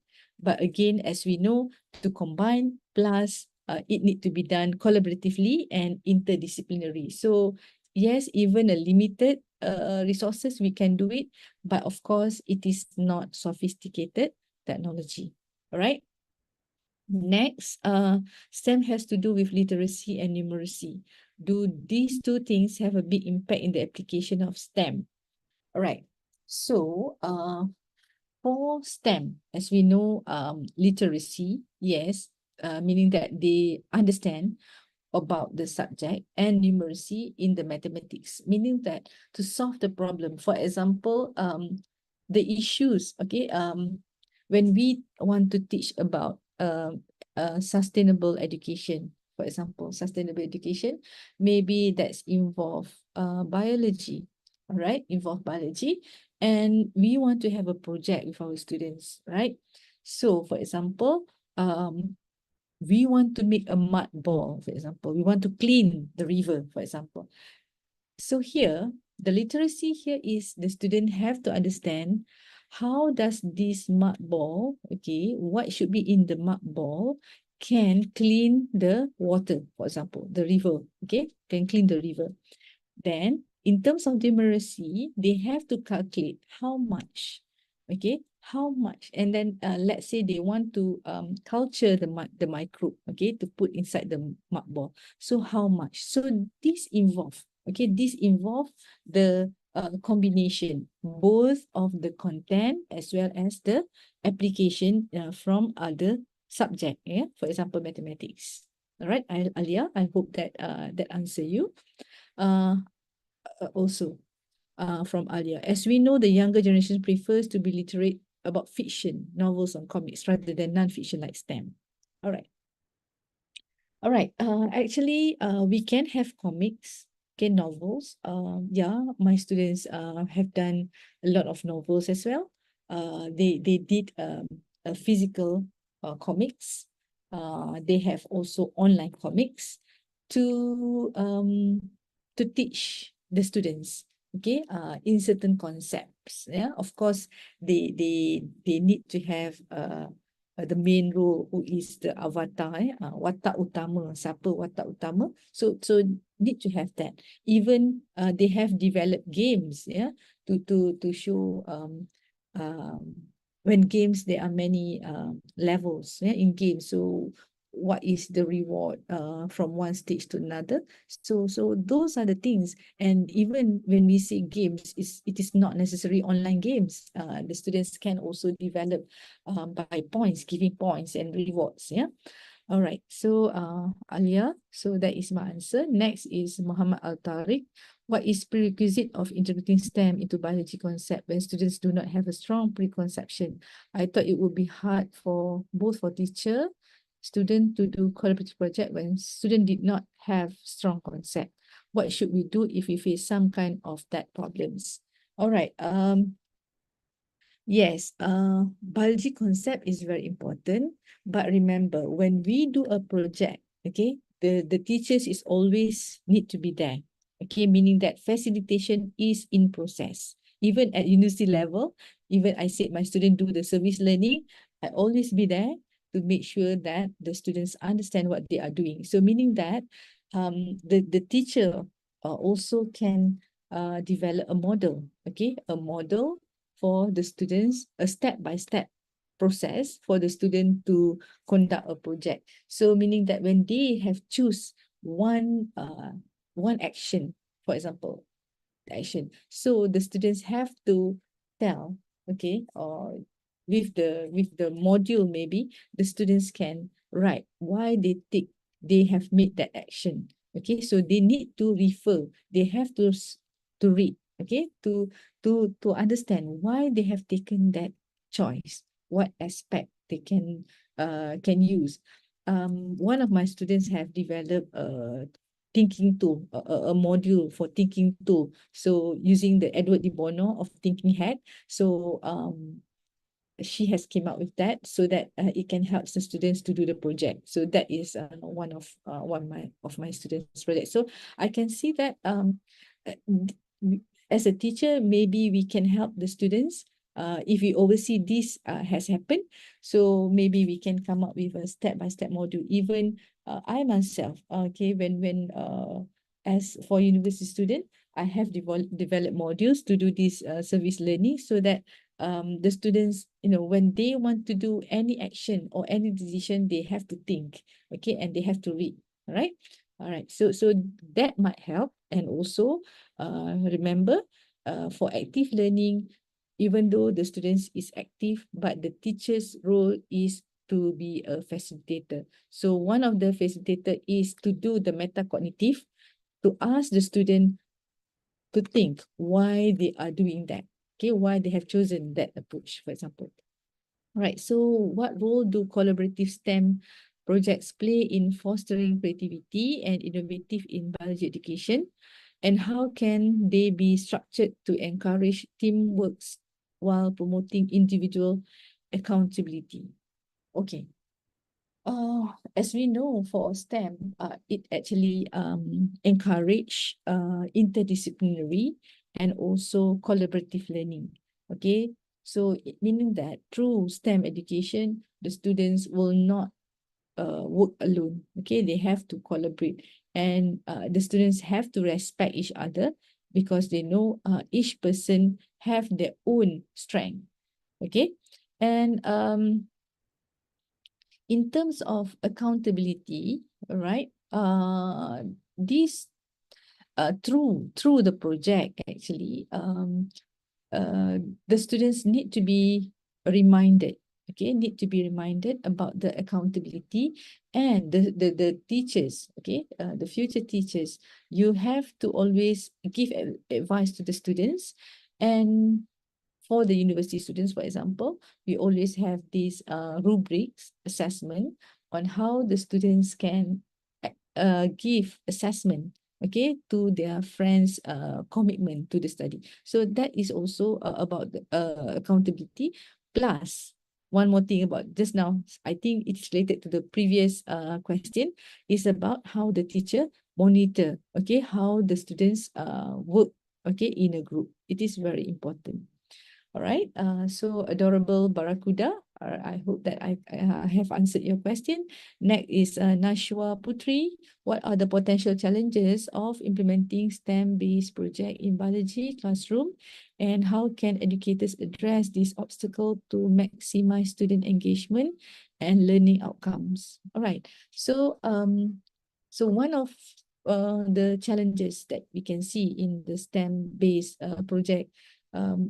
But again, as we know, to combine, plus it need to be done collaboratively and interdisciplinary. So yes, even a limited resources, we can do it. But of course, it is not sophisticated technology. All right. Next, STEM has to do with literacy and numeracy. Do these two things have a big impact in the application of STEM? All right. So, for STEM, as we know, literacy, yes, meaning that they understand about the subject, and numeracy in the mathematics, meaning that to solve the problem, for example, the issues, okay, when we want to teach about sustainable education, for example, sustainable education, maybe that's involve biology, all right, involve biology, and we want to have a project with our students, right? So, for example, we want to make a mud ball, for example. We want to clean the river, for example. So here, the literacy here is the student have to understand how does this mud ball, okay, what should be in the mud ball can clean the water, for example, the river, okay, can clean the river. Then, in terms of numeracy, they have to calculate how much, okay, how much, and then let's say they want to culture the microbe, okay, to put inside the mud ball. So how much? So this involve, okay, this involve the combination both of the content as well as the application from other subject, yeah, for example, mathematics. All right, Alia, I hope that that answer you. Also from Alia, as we know, the younger generation prefers to be literate about fiction, novels and comics rather than non-fiction like STEM. All right. All right. Actually, we can have comics, okay, novels. Yeah, my students have done a lot of novels as well. They did a physical comics. they have also online comics to teach the students, okay, in certain concepts. Yeah, of course, they need to have the main role, who is the avatar, watak utama, siapa watak utama. So need to have that. Even they have developed games, yeah, to show when games there are many levels, yeah, in games. So what is the reward from one stage to another? So those are the things. And even when we say games, it is not necessarily online games. The students can also develop by points, giving points and rewards. Yeah. All right. So Alia, so that is my answer. Next is Muhammad Al-Tariq. What is prerequisite of integrating STEM into biology concept when students do not have a strong preconception? I thought it would be hard for both for teacher, student to do collaborative project when student did not have strong concept. What should we do if we face some kind of that problems? All right. Yes, biology concept is very important. But remember, when we do a project, okay, the teachers is always need to be there. Okay, meaning that facilitation is in process. Even at university level, even I said my student do the service learning, I always be there to make sure that the students understand what they are doing. So meaning that the teacher also can develop a model, okay, a model for the students, a step-by-step process for the student to conduct a project. So meaning that when they have choose one action, for example, action, so the students have to tell, okay, or with the module, maybe the students can write why they have made that action. Okay, so they need to refer, they have to read, okay, to understand why they have taken that choice, what aspect they can use. One of my students have developed a thinking tool, a module for thinking tool. So using the Edward de Bono of Thinking Hat. So she has came up with that so that it can help the students to do the project. So that is one of my students' project. So I can see that uh, as a teacher, maybe we can help the students if we oversee this has happened. So maybe we can come up with a step-by-step module. Even I myself, okay, when as for university student, I have developed modules to do this service learning so that the students, when they want to do any action or any decision, they have to think, okay, and they have to read. All right. So that might help. And also remember, for active learning, even though the students is active, but the teacher's role is to be a facilitator. So one of the facilitator is to do the metacognitive, to ask the student to think why they are doing that. Okay, why they have chosen that approach, for example. Right. So what role do collaborative STEM projects play in fostering creativity and innovative in biology education? And how can they be structured to encourage teamwork while promoting individual accountability? Okay. As we know, for STEM, it actually encourage interdisciplinary and also collaborative learning. Okay, so meaning that through STEM education, the students will not work alone. Okay, they have to collaborate, and the students have to respect each other because they know each person have their own strength. Okay, and in terms of accountability, right? This through the project actually, the students need to be reminded. Okay, need to be reminded about the accountability, and the teachers. Okay, the future teachers, you have to always give advice to the students. And for the university students, for example, we always have these rubrics assessment on how the students can give assessment, okay, to their friends' commitment to the study. So that is also about the accountability. Plus, one more thing about just now, I think it's related to the previous question, is about how the teacher monitor, okay, how the students work, okay, in a group. It is very important. All right, so adorable Barakuda, I hope that I have answered your question. Next is Nashwa Putri. What are the potential challenges of implementing STEM-based project in biology classroom? And how can educators address this obstacle to maximize student engagement and learning outcomes? All right, so one of the challenges that we can see in the STEM-based project,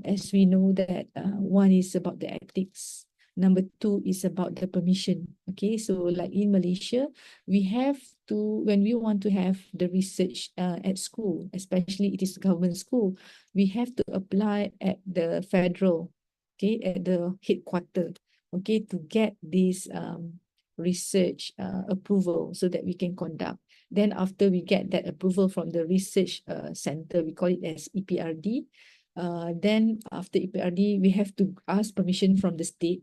as we know that one is about the ethics, number two is about the permission. Okay, so like in Malaysia, we have to, when we want to have the research at school, especially it is government school, we have to apply at the federal, okay, at the headquarter, okay, to get this research approval so that we can conduct. Then after we get that approval from the research center, we call it as EPRD. Then after EPRD, we have to ask permission from the state,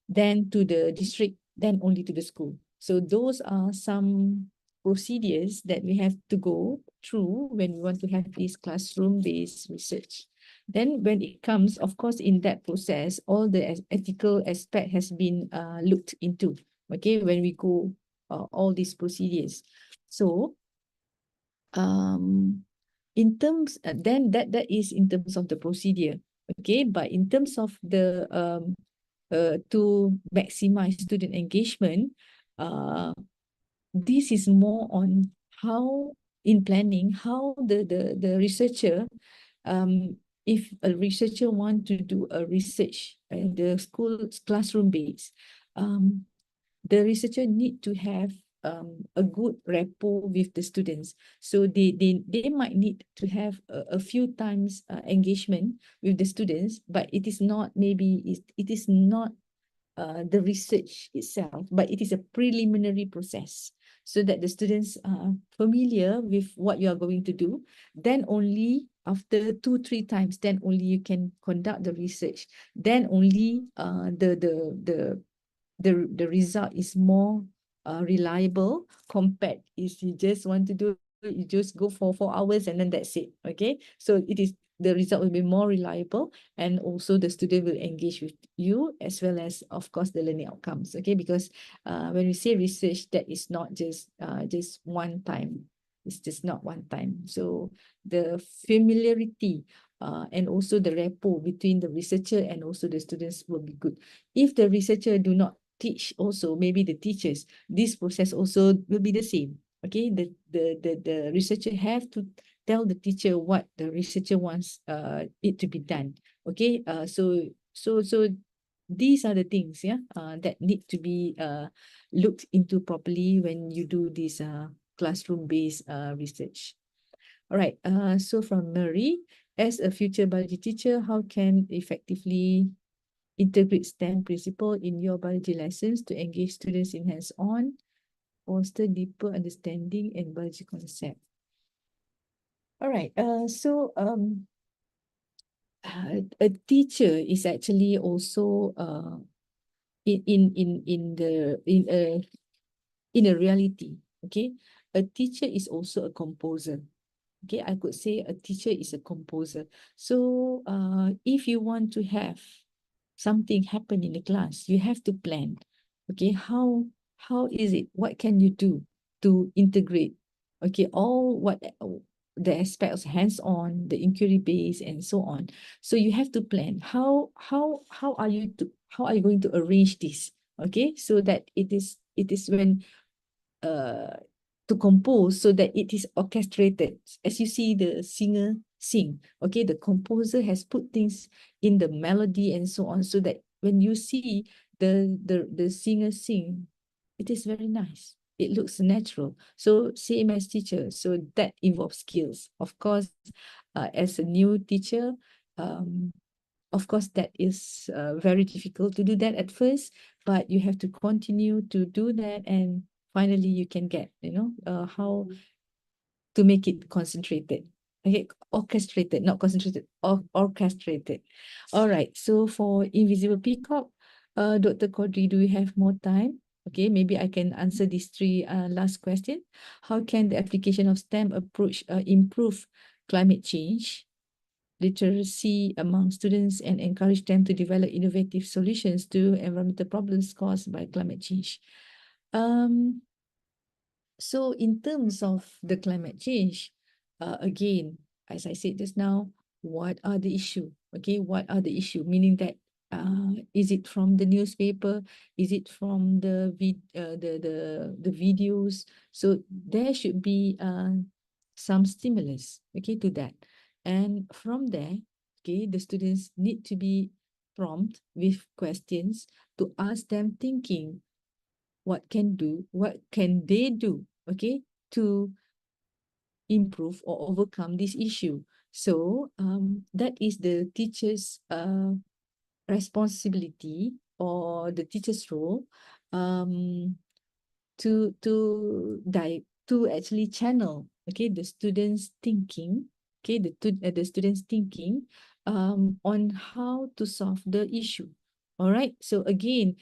then to the district, then only to the school. So those are some procedures that we have to go through when we want to have this classroom-based research. Then when it comes, of course, in that process, all the ethical aspect has been looked into, okay, when we go all these procedures. So, in terms, then that is in terms of the procedure, okay, but in terms of the to maximize student engagement, this is more on how in planning, how the researcher, if a researcher want to do a research in the school classroom base, the researcher need to have a good rapport with the students. So they might need to have a few times engagement with the students, but it is not it is not the research itself, but it is a preliminary process so that the students are familiar with what you are going to do. Then only after 2-3 times, then only you can conduct the research. Then only the result is more reliable compared if you just want to do it, you just go for 4 hours and then that's it. Okay, so it is, the result will be more reliable, and also the student will engage with you as well as, of course, the learning outcomes. Okay, because when we say research, that is not just one time. It's just not one time. So the familiarity and also the rapport between the researcher and also the students will be good. If the researcher do not teach also, maybe the teachers, this process also will be the same. Okay, the researcher have to tell the teacher what the researcher wants it to be done. Okay, so these are the things, yeah, that need to be looked into properly when you do this classroom-based research. All right, so from Marie, as a future biology teacher, how can effectively integrate STEM principle in your biology lessons to engage students in hands-on, foster deeper understanding and biology concept? All right, so a teacher is actually also in a reality. Okay, a teacher is also a composer. Okay, I could say a teacher is a composer. So if you want to have something happen in the class, you have to plan. Okay, how is it? What can you do to integrate? Okay, all what the aspects, hands-on, the inquiry base, and so on. So you have to plan how are you going to arrange this? Okay, so that it is when to compose, so that it is orchestrated. As you see the singer sing, okay, the composer has put things in the melody and so on, so that when you see the singer sing, it is very nice. It looks natural. So same as teacher. So that involves skills. Of course, as a new teacher, of course, that is very difficult to do that at first, but you have to continue to do that, and finally you can get, how to make it concentrated. Okay, orchestrated, not concentrated, orchestrated. All right, so for invisible peacock, Dr. Kodri, do we have more time? Okay, maybe I can answer these three last questions. How can the application of STEM approach improve climate change, literacy among students, and encourage them to develop innovative solutions to environmental problems caused by climate change? So in terms of the climate change, again, as I said just now, what are the issue? Okay, what are the issue? Meaning that is it from the newspaper? Is it from the videos? So there should be some stimulus, okay, to that. And from there, okay, the students need to be prompt with questions to ask them thinking what can they do, okay, to improve or overcome this issue. So that is the teacher's responsibility or the teacher's role to actually channel, okay, the students thinking, okay, the students thinking on how to solve the issue. All right, so again,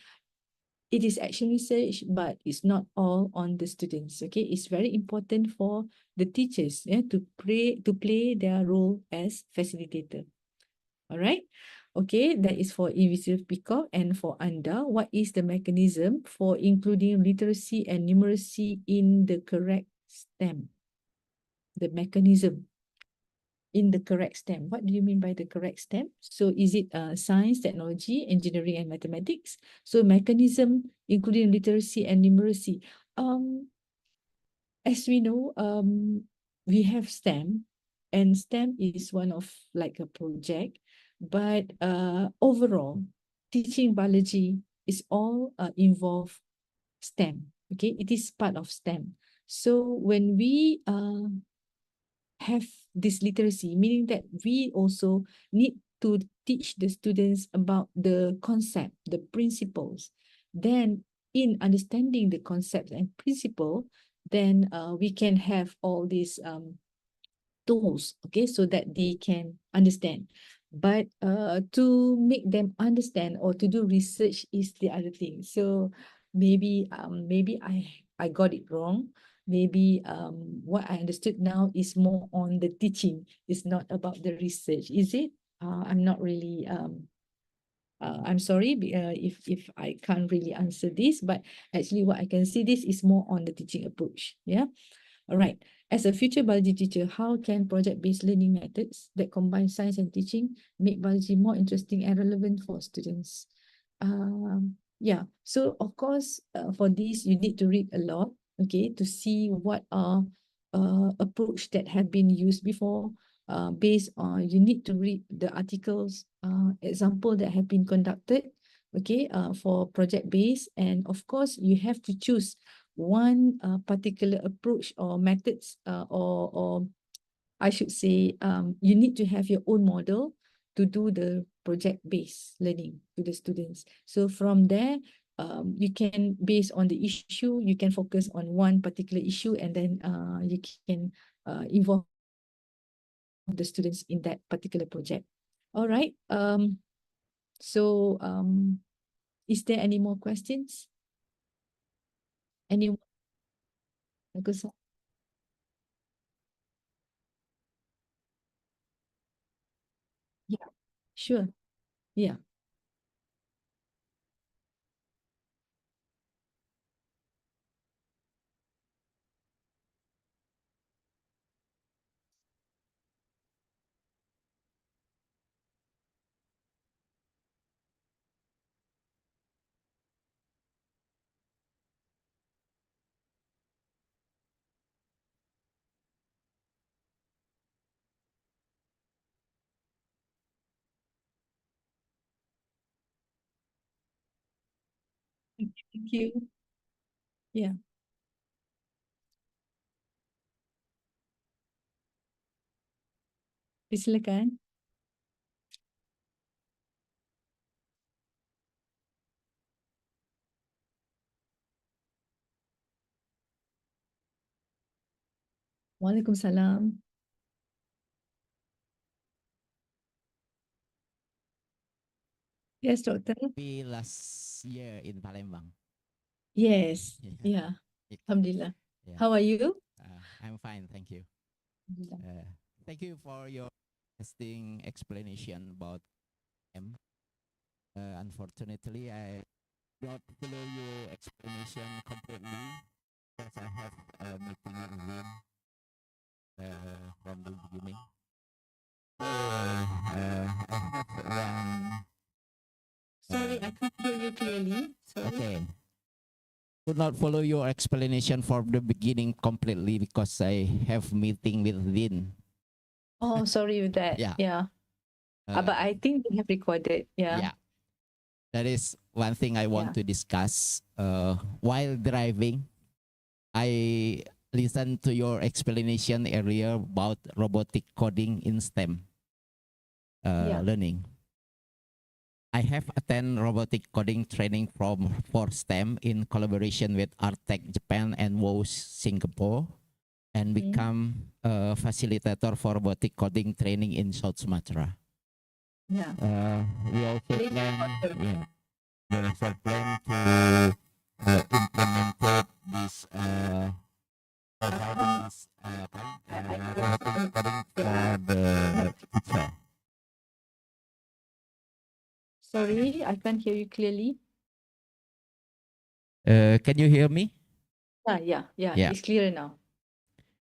it is action research, but it's not all on the students. Okay, it's very important for the teachers, yeah, to play their role as facilitator. All right. Okay, that is for ICT FKIP. And for Anda, what is the mechanism for including literacy and numeracy in the correct STEM? The mechanism in the correct STEM. What do you mean by the correct STEM? So is it science, technology, engineering, and mathematics? So mechanism including literacy and numeracy. As we know, we have STEM, and STEM is one of like a project, but overall, teaching biology is all involve STEM. Okay, it is part of STEM. So when we have this literacy, meaning that we also need to teach the students about the concept, the principles. Then in understanding the concept and principle, then we can have all these tools, okay, so that they can understand. But to make them understand or to do research is the other thing. So maybe I got it wrong. Maybe what I understood now is more on the teaching. It's not about the research, is it? I'm not really I'm sorry if I can't really answer this, but actually what I can see this is more on the teaching approach. Yeah. All right. As a future biology teacher, how can project-based learning methods that combine science and teaching make biology more interesting and relevant for students? Yeah. So of course, for this, you need to read a lot, okay, to see what are approach that have been used before. Based on, you need to read the articles, example that have been conducted, okay, for project-based, and of course, you have to choose one particular approach or methods, or I should say, you need to have your own model to do the project-based learning to the students. So from there, you can, based on the issue, you can focus on one particular issue, and then you can involve the students in that particular project. All right. So is there any more questions? Anyone? Yeah, sure. Yeah. Thank you. Yeah. Silakan. Waalaikumsalam. Yes, doktor. Pilas. first year in Palembang. Yes. Yeah. Yeah. It- Alhamdulillah. yeah. How are you? I'm fine, thank you. Alhamdulillah. Thank you for your interesting explanation about M. Unfortunately, I not follow your explanation completely because I have a meeting with him from the beginning. I have one. Sorry, I can't hear you clearly. Sorry. Okay. Could not follow your explanation from the beginning completely because I have meeting with Lynn. Oh, sorry with that. Yeah. Yeah. But I think they have recorded. Yeah. Yeah. That is one thing I want to discuss. While driving, I listened to your explanation earlier about robotic coding in STEM learning. I have attended robotic coding training for STEM in collaboration with Artec Japan and WOW Singapore, and become a facilitator for robotic coding training in South Sumatra. Yeah. We also plan to implement this providing this robotic coding for the teacher. Sorry, I can't hear you clearly. Can you hear me? Yeah. Yeah. It's clearer now.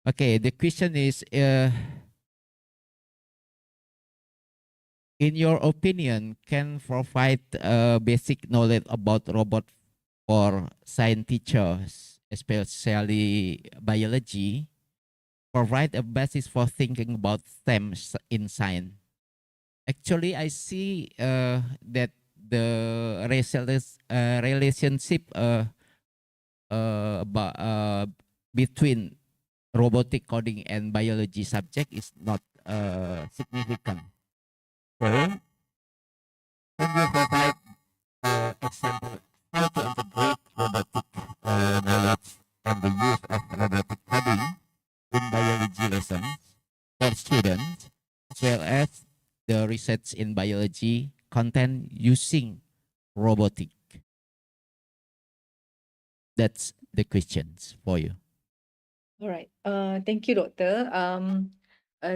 Okay, the question is, in your opinion, can provide basic knowledge about robot for science teachers, especially biology, provide a basis for thinking about STEM in science? Actually, I see that the relationship between robotic coding and biology subject is not significant. So, can you provide example how to integrate robotic knowledge and the use of robotic coding in biology lessons for students, as well as the research in biology content using robotic? That's the questions for you. All right. Thank you, Doctor.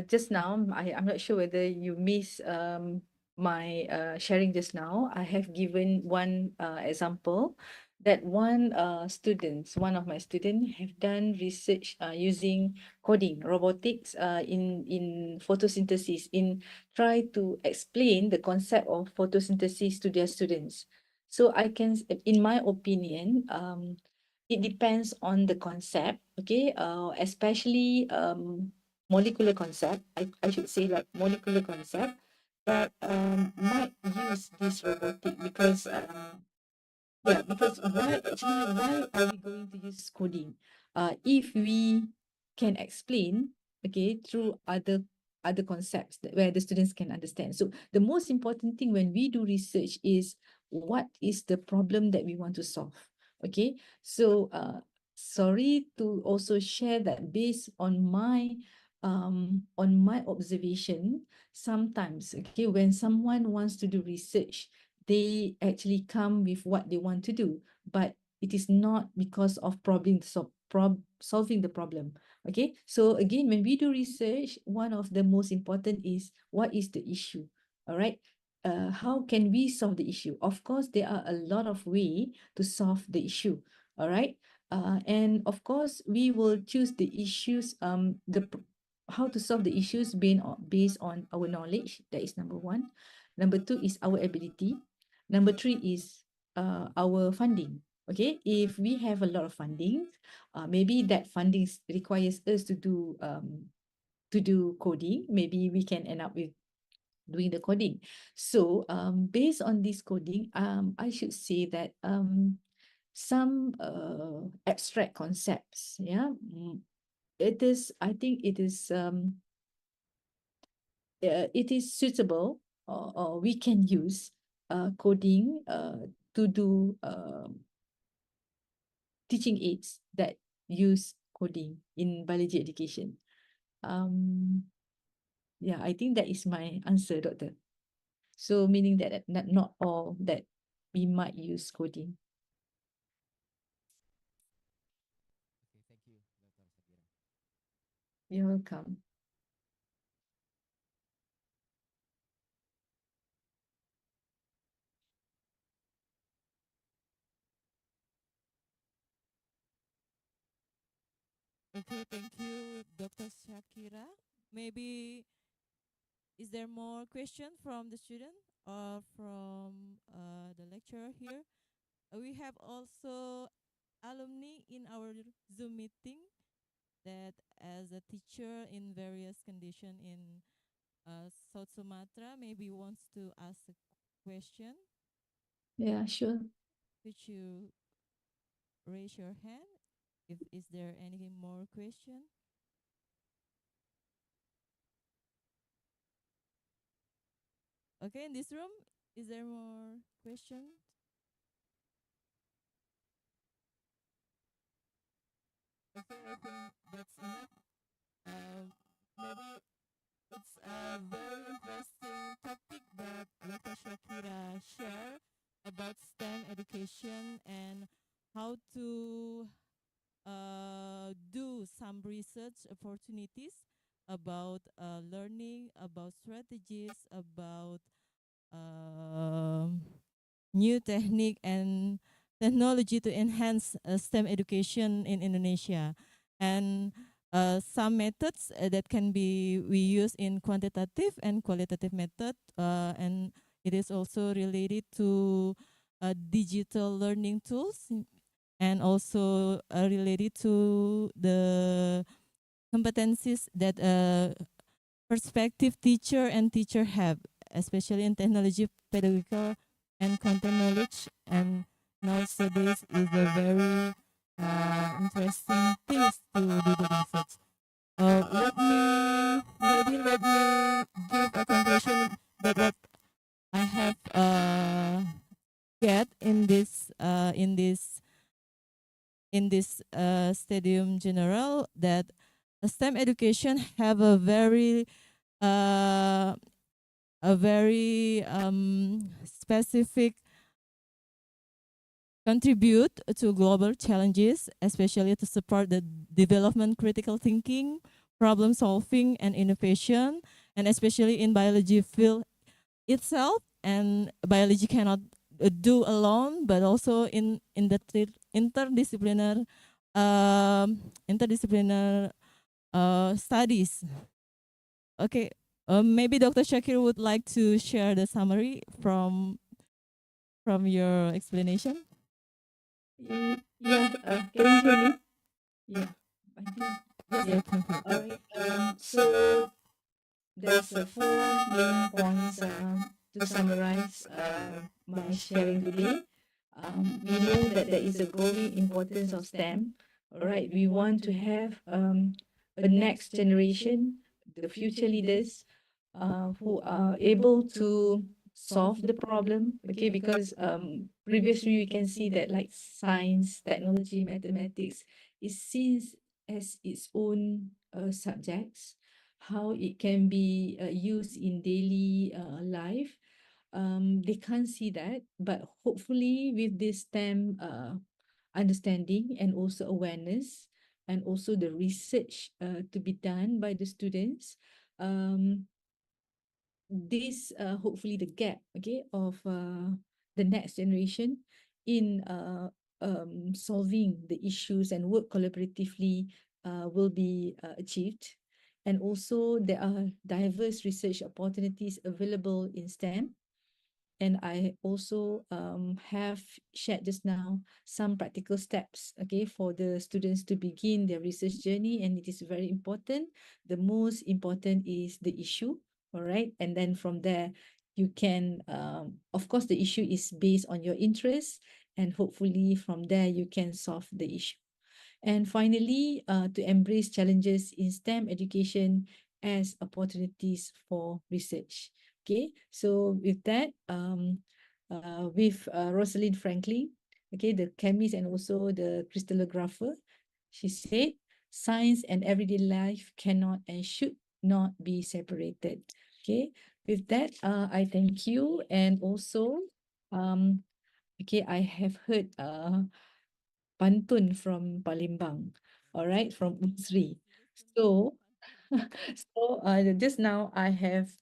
Just now, I'm not sure whether you missed my sharing just now. I have given one example that one of my students have done research using coding robotics in photosynthesis, in try to explain the concept of photosynthesis to their students. So in my opinion, it depends on the concept, okay, especially molecular concept. I should say like molecular concept that might use this robotic because why are we going to use coding if we can explain, okay, through other concepts where the students can understand. So the most important thing when we do research is what is the problem that we want to solve. Okay, so sorry to also share that based on my observation, sometimes, okay, when someone wants to do research, they actually come with what they want to do, but it is not because of solving the problem. Okay, so again, when we do research, one of the most important is what is the issue. All right, how can we solve the issue? Of course, there are a lot of ways to solve the issue. All right, and of course, we will choose the issues, how to solve the issues based on our knowledge. That is number one. Number two is our ability. Number three is our funding. Okay, if we have a lot of funding, maybe that funding requires us to do coding. Maybe we can end up with doing the coding. So based on this coding, I should say that some abstract concepts, yeah, I think it is suitable, or we can use coding to do teaching aids that use coding in biology education. Yeah, I think that is my answer, Doctor. So meaning that not all that we might use coding. Okay, thank you, Dr. Shakira. You're welcome. Okay, thank you, Dr. Shakira. Maybe is there more question from the student or from the lecturer here? We have also alumni in our Zoom meeting that as a teacher in various condition in South Sumatra maybe wants to ask a question. Yeah, sure. Could you raise your hand if is there any more question? Okay, in this room, is there more questions? Okay, I think that's enough. Maybe it's a very interesting topic that Dr. Shakira shared about STEM education and how to do some research opportunities about learning, about strategies, about um, new technique and technology to enhance STEM education in Indonesia. And some methods that can be we use in quantitative and qualitative method, and it is also related to digital learning tools and also related to the competencies that prospective teacher and teacher have, especially in technology, pedagogical, and content knowledge. And nowadays is a very interesting things to do the research. Let me give a conclusion that what I have get in this stadium general that STEM education have a very specific contribute to global challenges, especially to support the development critical thinking, problem solving, and innovation, and especially in biology field itself. And biology cannot do alone, but also in the interdisciplinary interdisciplinary studies. Okay, maybe Dr. Shakir would like to share the summary from your explanation. Yeah, can you hear me? Yeah, I do. Yes, Yeah. All right. So there's four main points to summarize my sharing today. We know that there is a growing importance of STEM. All right, we want to have a next generation, the future leaders, who are able to solve the problem. Okay, because previously we can see that like science, technology, mathematics is seen as its own subjects, how it can be used in daily life. They can't see that, but hopefully with this STEM understanding and also awareness and also the research to be done by the students, this hopefully the gap, okay, of the next generation in solving the issues and work collaboratively will be achieved. And also there are diverse research opportunities available in STEM. And I also have shared just now some practical steps, okay, for the students to begin their research journey. And it is very important. The most important is the issue, all right? And then from there, you can, of course, the issue is based on your interest. And hopefully from there, you can solve the issue. And finally, to embrace challenges in STEM education as opportunities for research. Okay, so with that, with Rosalind Franklin, okay, the chemist and also the crystallographer, she said, science and everyday life cannot and should not be separated. Okay, with that, I thank you. And also, Okay, I have heard pantun from Palembang, all right, from Unsri. So, just now I have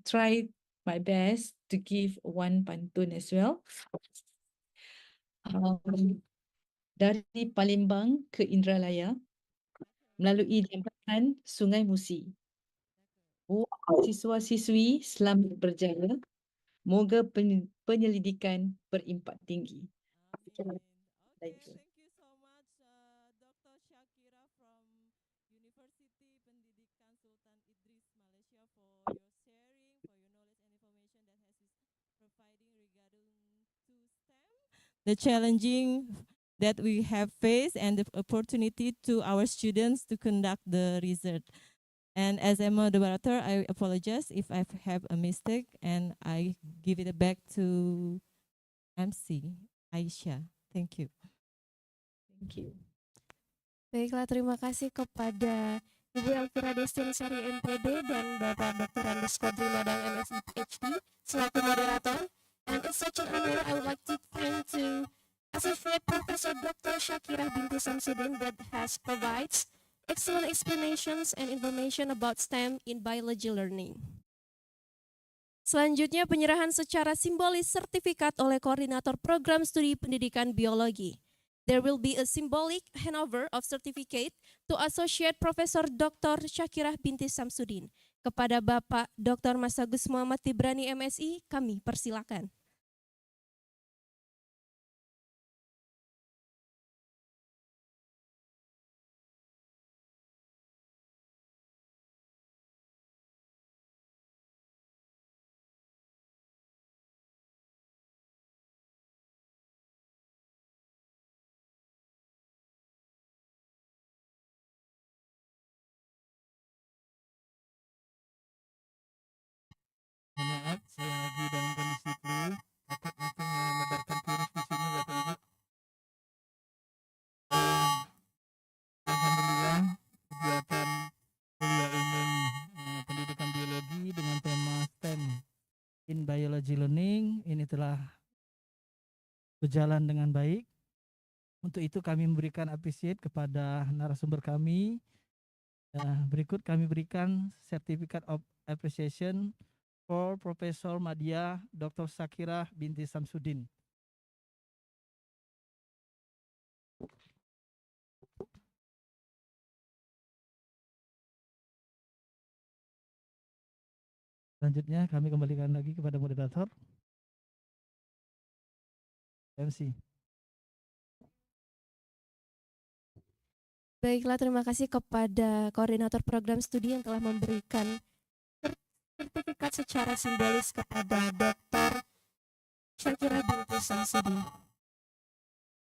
tried my best to give one pantun as well. Dari Palembang ke Indralaya melalui jambatan Sungai Musi. Oh, siswa-siswi selamat berjaya. Moga penyelidikan berimpak tinggi. Okay, thank you so much, Dr. Shakira from University Pendidikan Sultan Idris Malaysia for your sharing, for your knowledge and information that has is providing regarding to STEM, the challenging that we have faced and the opportunity to our students to conduct the research. And as a moderator, I apologize if I have a mistake and I give it back to MC Aisyah. Thank you. Thank you. Baiklah, terima kasih kepada Ibu Elvira Destinsari MPD dan Bapak Dr. Andes Kodri Madang MSc PhD selaku moderator. And it's such an honor, I would like to thank to Associate Professor Dr. Shakira Binti Samsudin that has provides excellent explanations and information about STEM in biology learning. Selanjutnya penyerahan secara simbolis sertifikat oleh Koordinator Program Studi Pendidikan Biologi. There will be a symbolic handover of certificate to Associate Professor Dr. Shakira Binti Samsudin. Kepada Bapak Dr. Mas Agus Muhammad Tibrani MSI, kami persilakan. Maaf, saya lagi dalam kondisi flu. Takut nanti menebarkan virus di sini, Bapak Ibu. Alhamdulillah, kegiatan kuliah umum pendidikan biologi dengan tema STEM in Biology Learning ini telah berjalan dengan baik. Untuk itu kami memberikan appreciate kepada narasumber kami. Berikut kami berikan Certificate of Appreciation for Profesor Madya Dr. Shakira Binti Samsudin. Selanjutnya kami kembalikan lagi kepada moderator MC. Baiklah, terima kasih kepada Koordinator Program Studi yang telah memberikan sertifikat secara simbolis kepada Dr. Shakira Binti Samsudin.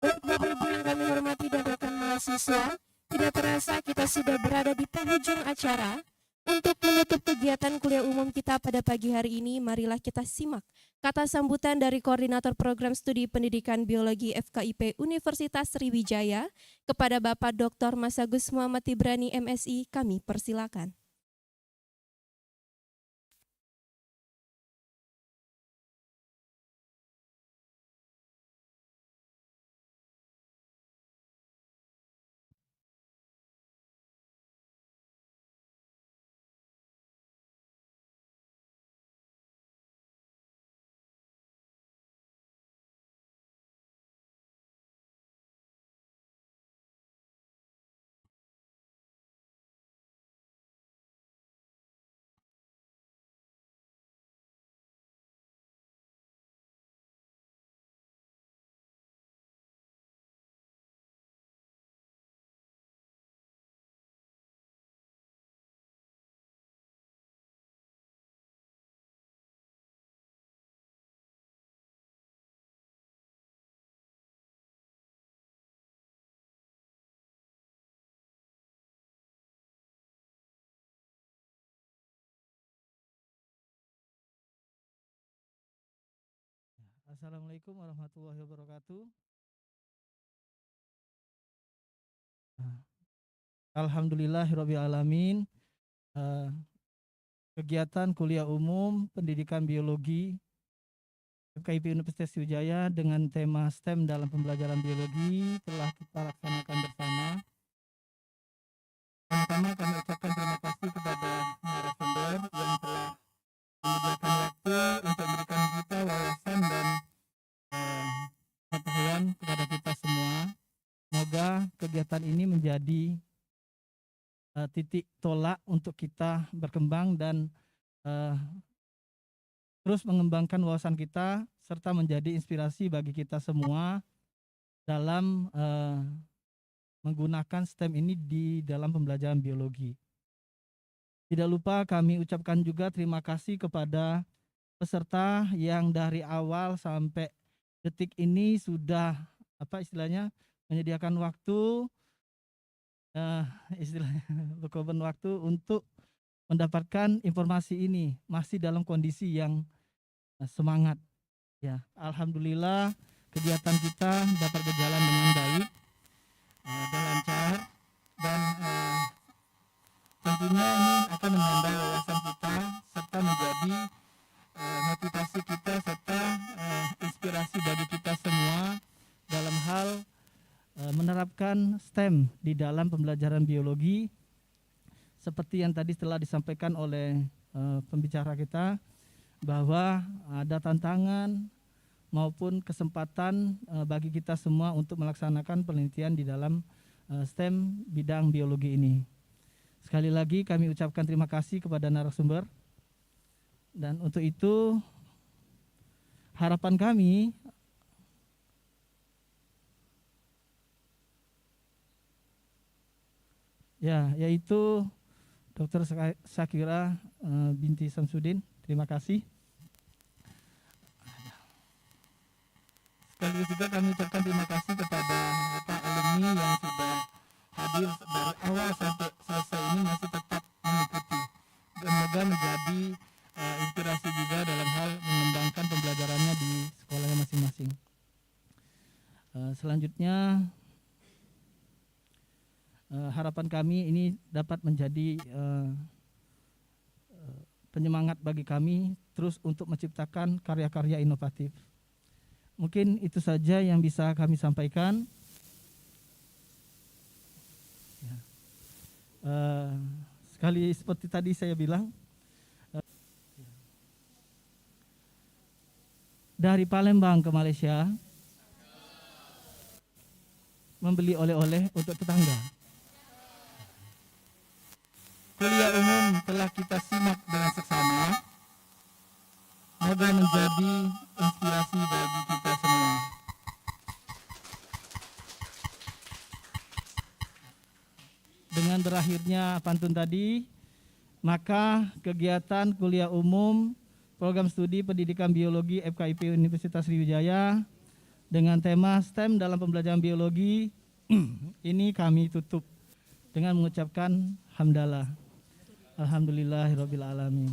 Bapak Ibu yang kami hormati dan rekan mahasiswa, tidak terasa kita sudah berada di penghujung acara. Untuk menutup kegiatan kuliah umum kita pada pagi hari ini, marilah kita simak kata sambutan dari Koordinator Program Studi Pendidikan Biologi FKIP Universitas Sriwijaya kepada Bapak Dr. Mas Agus Muhammad Tibrani MSI, kami persilakan. Assalamualaikum warahmatullahi wabarakatuh. Alhamdulillahirabbil alamin. Kegiatan kuliah umum pendidikan biologi FKIP Universitas Sriwijaya dengan tema STEM dalam pembelajaran biologi telah kita laksanakan bersama. Pertama kami ucapkan terima kasih kepada narasumber yang telah menyediakan waktu untuk memberikan kita wawasan dan pengetahuan kepada kita semua. Semoga kegiatan ini menjadi titik tolak untuk kita berkembang dan terus mengembangkan wawasan kita serta menjadi inspirasi bagi kita semua dalam menggunakan STEM ini di dalam pembelajaran biologi. Tidak lupa kami ucapkan juga terima kasih kepada peserta yang dari awal sampai detik ini sudah menyediakan waktu berkorban waktu untuk mendapatkan informasi ini masih dalam kondisi yang semangat. Ya, alhamdulillah kegiatan kita dapat berjalan dengan baik dan lancar dan tentunya ini akan menambah wawasan kita serta menjadi motivasi kita serta inspirasi bagi kita semua dalam hal menerapkan STEM di dalam pembelajaran biologi seperti yang tadi telah disampaikan oleh pembicara kita bahwa ada tantangan maupun kesempatan bagi kita semua untuk melaksanakan penelitian di dalam STEM bidang biologi ini. Sekali lagi kami ucapkan terima kasih kepada narasumber dan untuk itu harapan kami yaitu Dr. Syakira binti Samsudin. Terima kasih. Sekaligus juga kami ucapkan terima kasih kepada alumni yang sudah hadir dari awal sampai selesai ini masih tetap mengikuti. Semoga menjadi inspirasi juga dalam hal mengembangkan pembelajarannya di sekolahnya masing-masing. Selanjutnya harapan kami ini dapat menjadi penyemangat bagi kami terus untuk menciptakan karya-karya inovatif. Mungkin itu saja yang bisa kami sampaikan. Sekali seperti tadi saya bilang, dari Palembang ke Malaysia membeli oleh-oleh untuk tetangga. Kuliah umum telah kita simak dengan seksama. Semoga menjadi inspirasi bagi kita semua. Dengan berakhirnya pantun tadi, maka kegiatan kuliah umum program studi Pendidikan Biologi FKIP Universitas Sriwijaya dengan tema STEM dalam pembelajaran biologi ini kami tutup dengan mengucapkan hamdalah. Alhamdulillahirabbil alamin.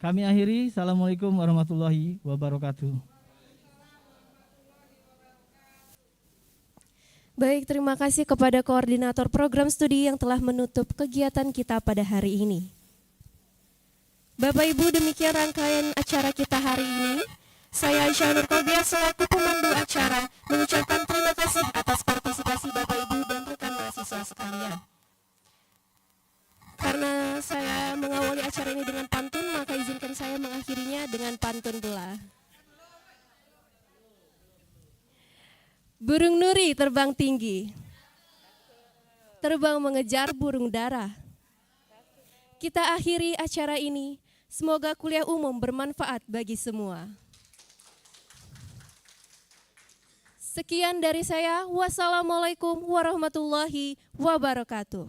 Kami akhiri. Assalamualaikum warahmatullahi wabarakatuh. Baik, terima kasih kepada koordinator program studi yang telah menutup kegiatan kita pada hari ini. Bapak Ibu, demikian rangkaian acara kita hari ini. Saya Aisyah Nurkobiah selaku pemandu acara mengucapkan terima kasih atas partisipasi Bapak Ibu dan rekan mahasiswa sekalian. Karena saya mengawali acara ini dengan pantun, maka izinkan saya mengakhirinya dengan pantun pula. Burung nuri terbang tinggi, terbang mengejar burung dara. Kita akhiri acara ini. Semoga kuliah umum bermanfaat bagi semua. Sekian dari saya. Wassalamualaikum warahmatullahi wabarakatuh.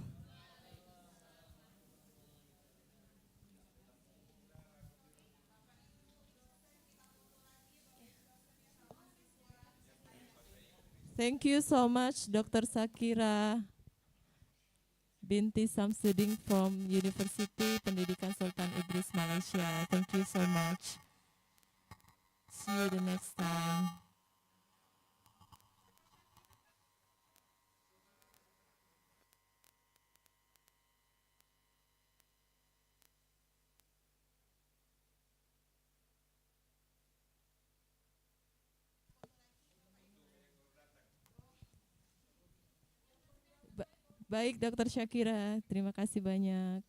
Thank you so much, Dr. Syakira binti Samsudin from University Pendidikan Sultan Idris, Malaysia. Thank you so much. See you the next time. Baik, Dr. Syakira, terima kasih banyak.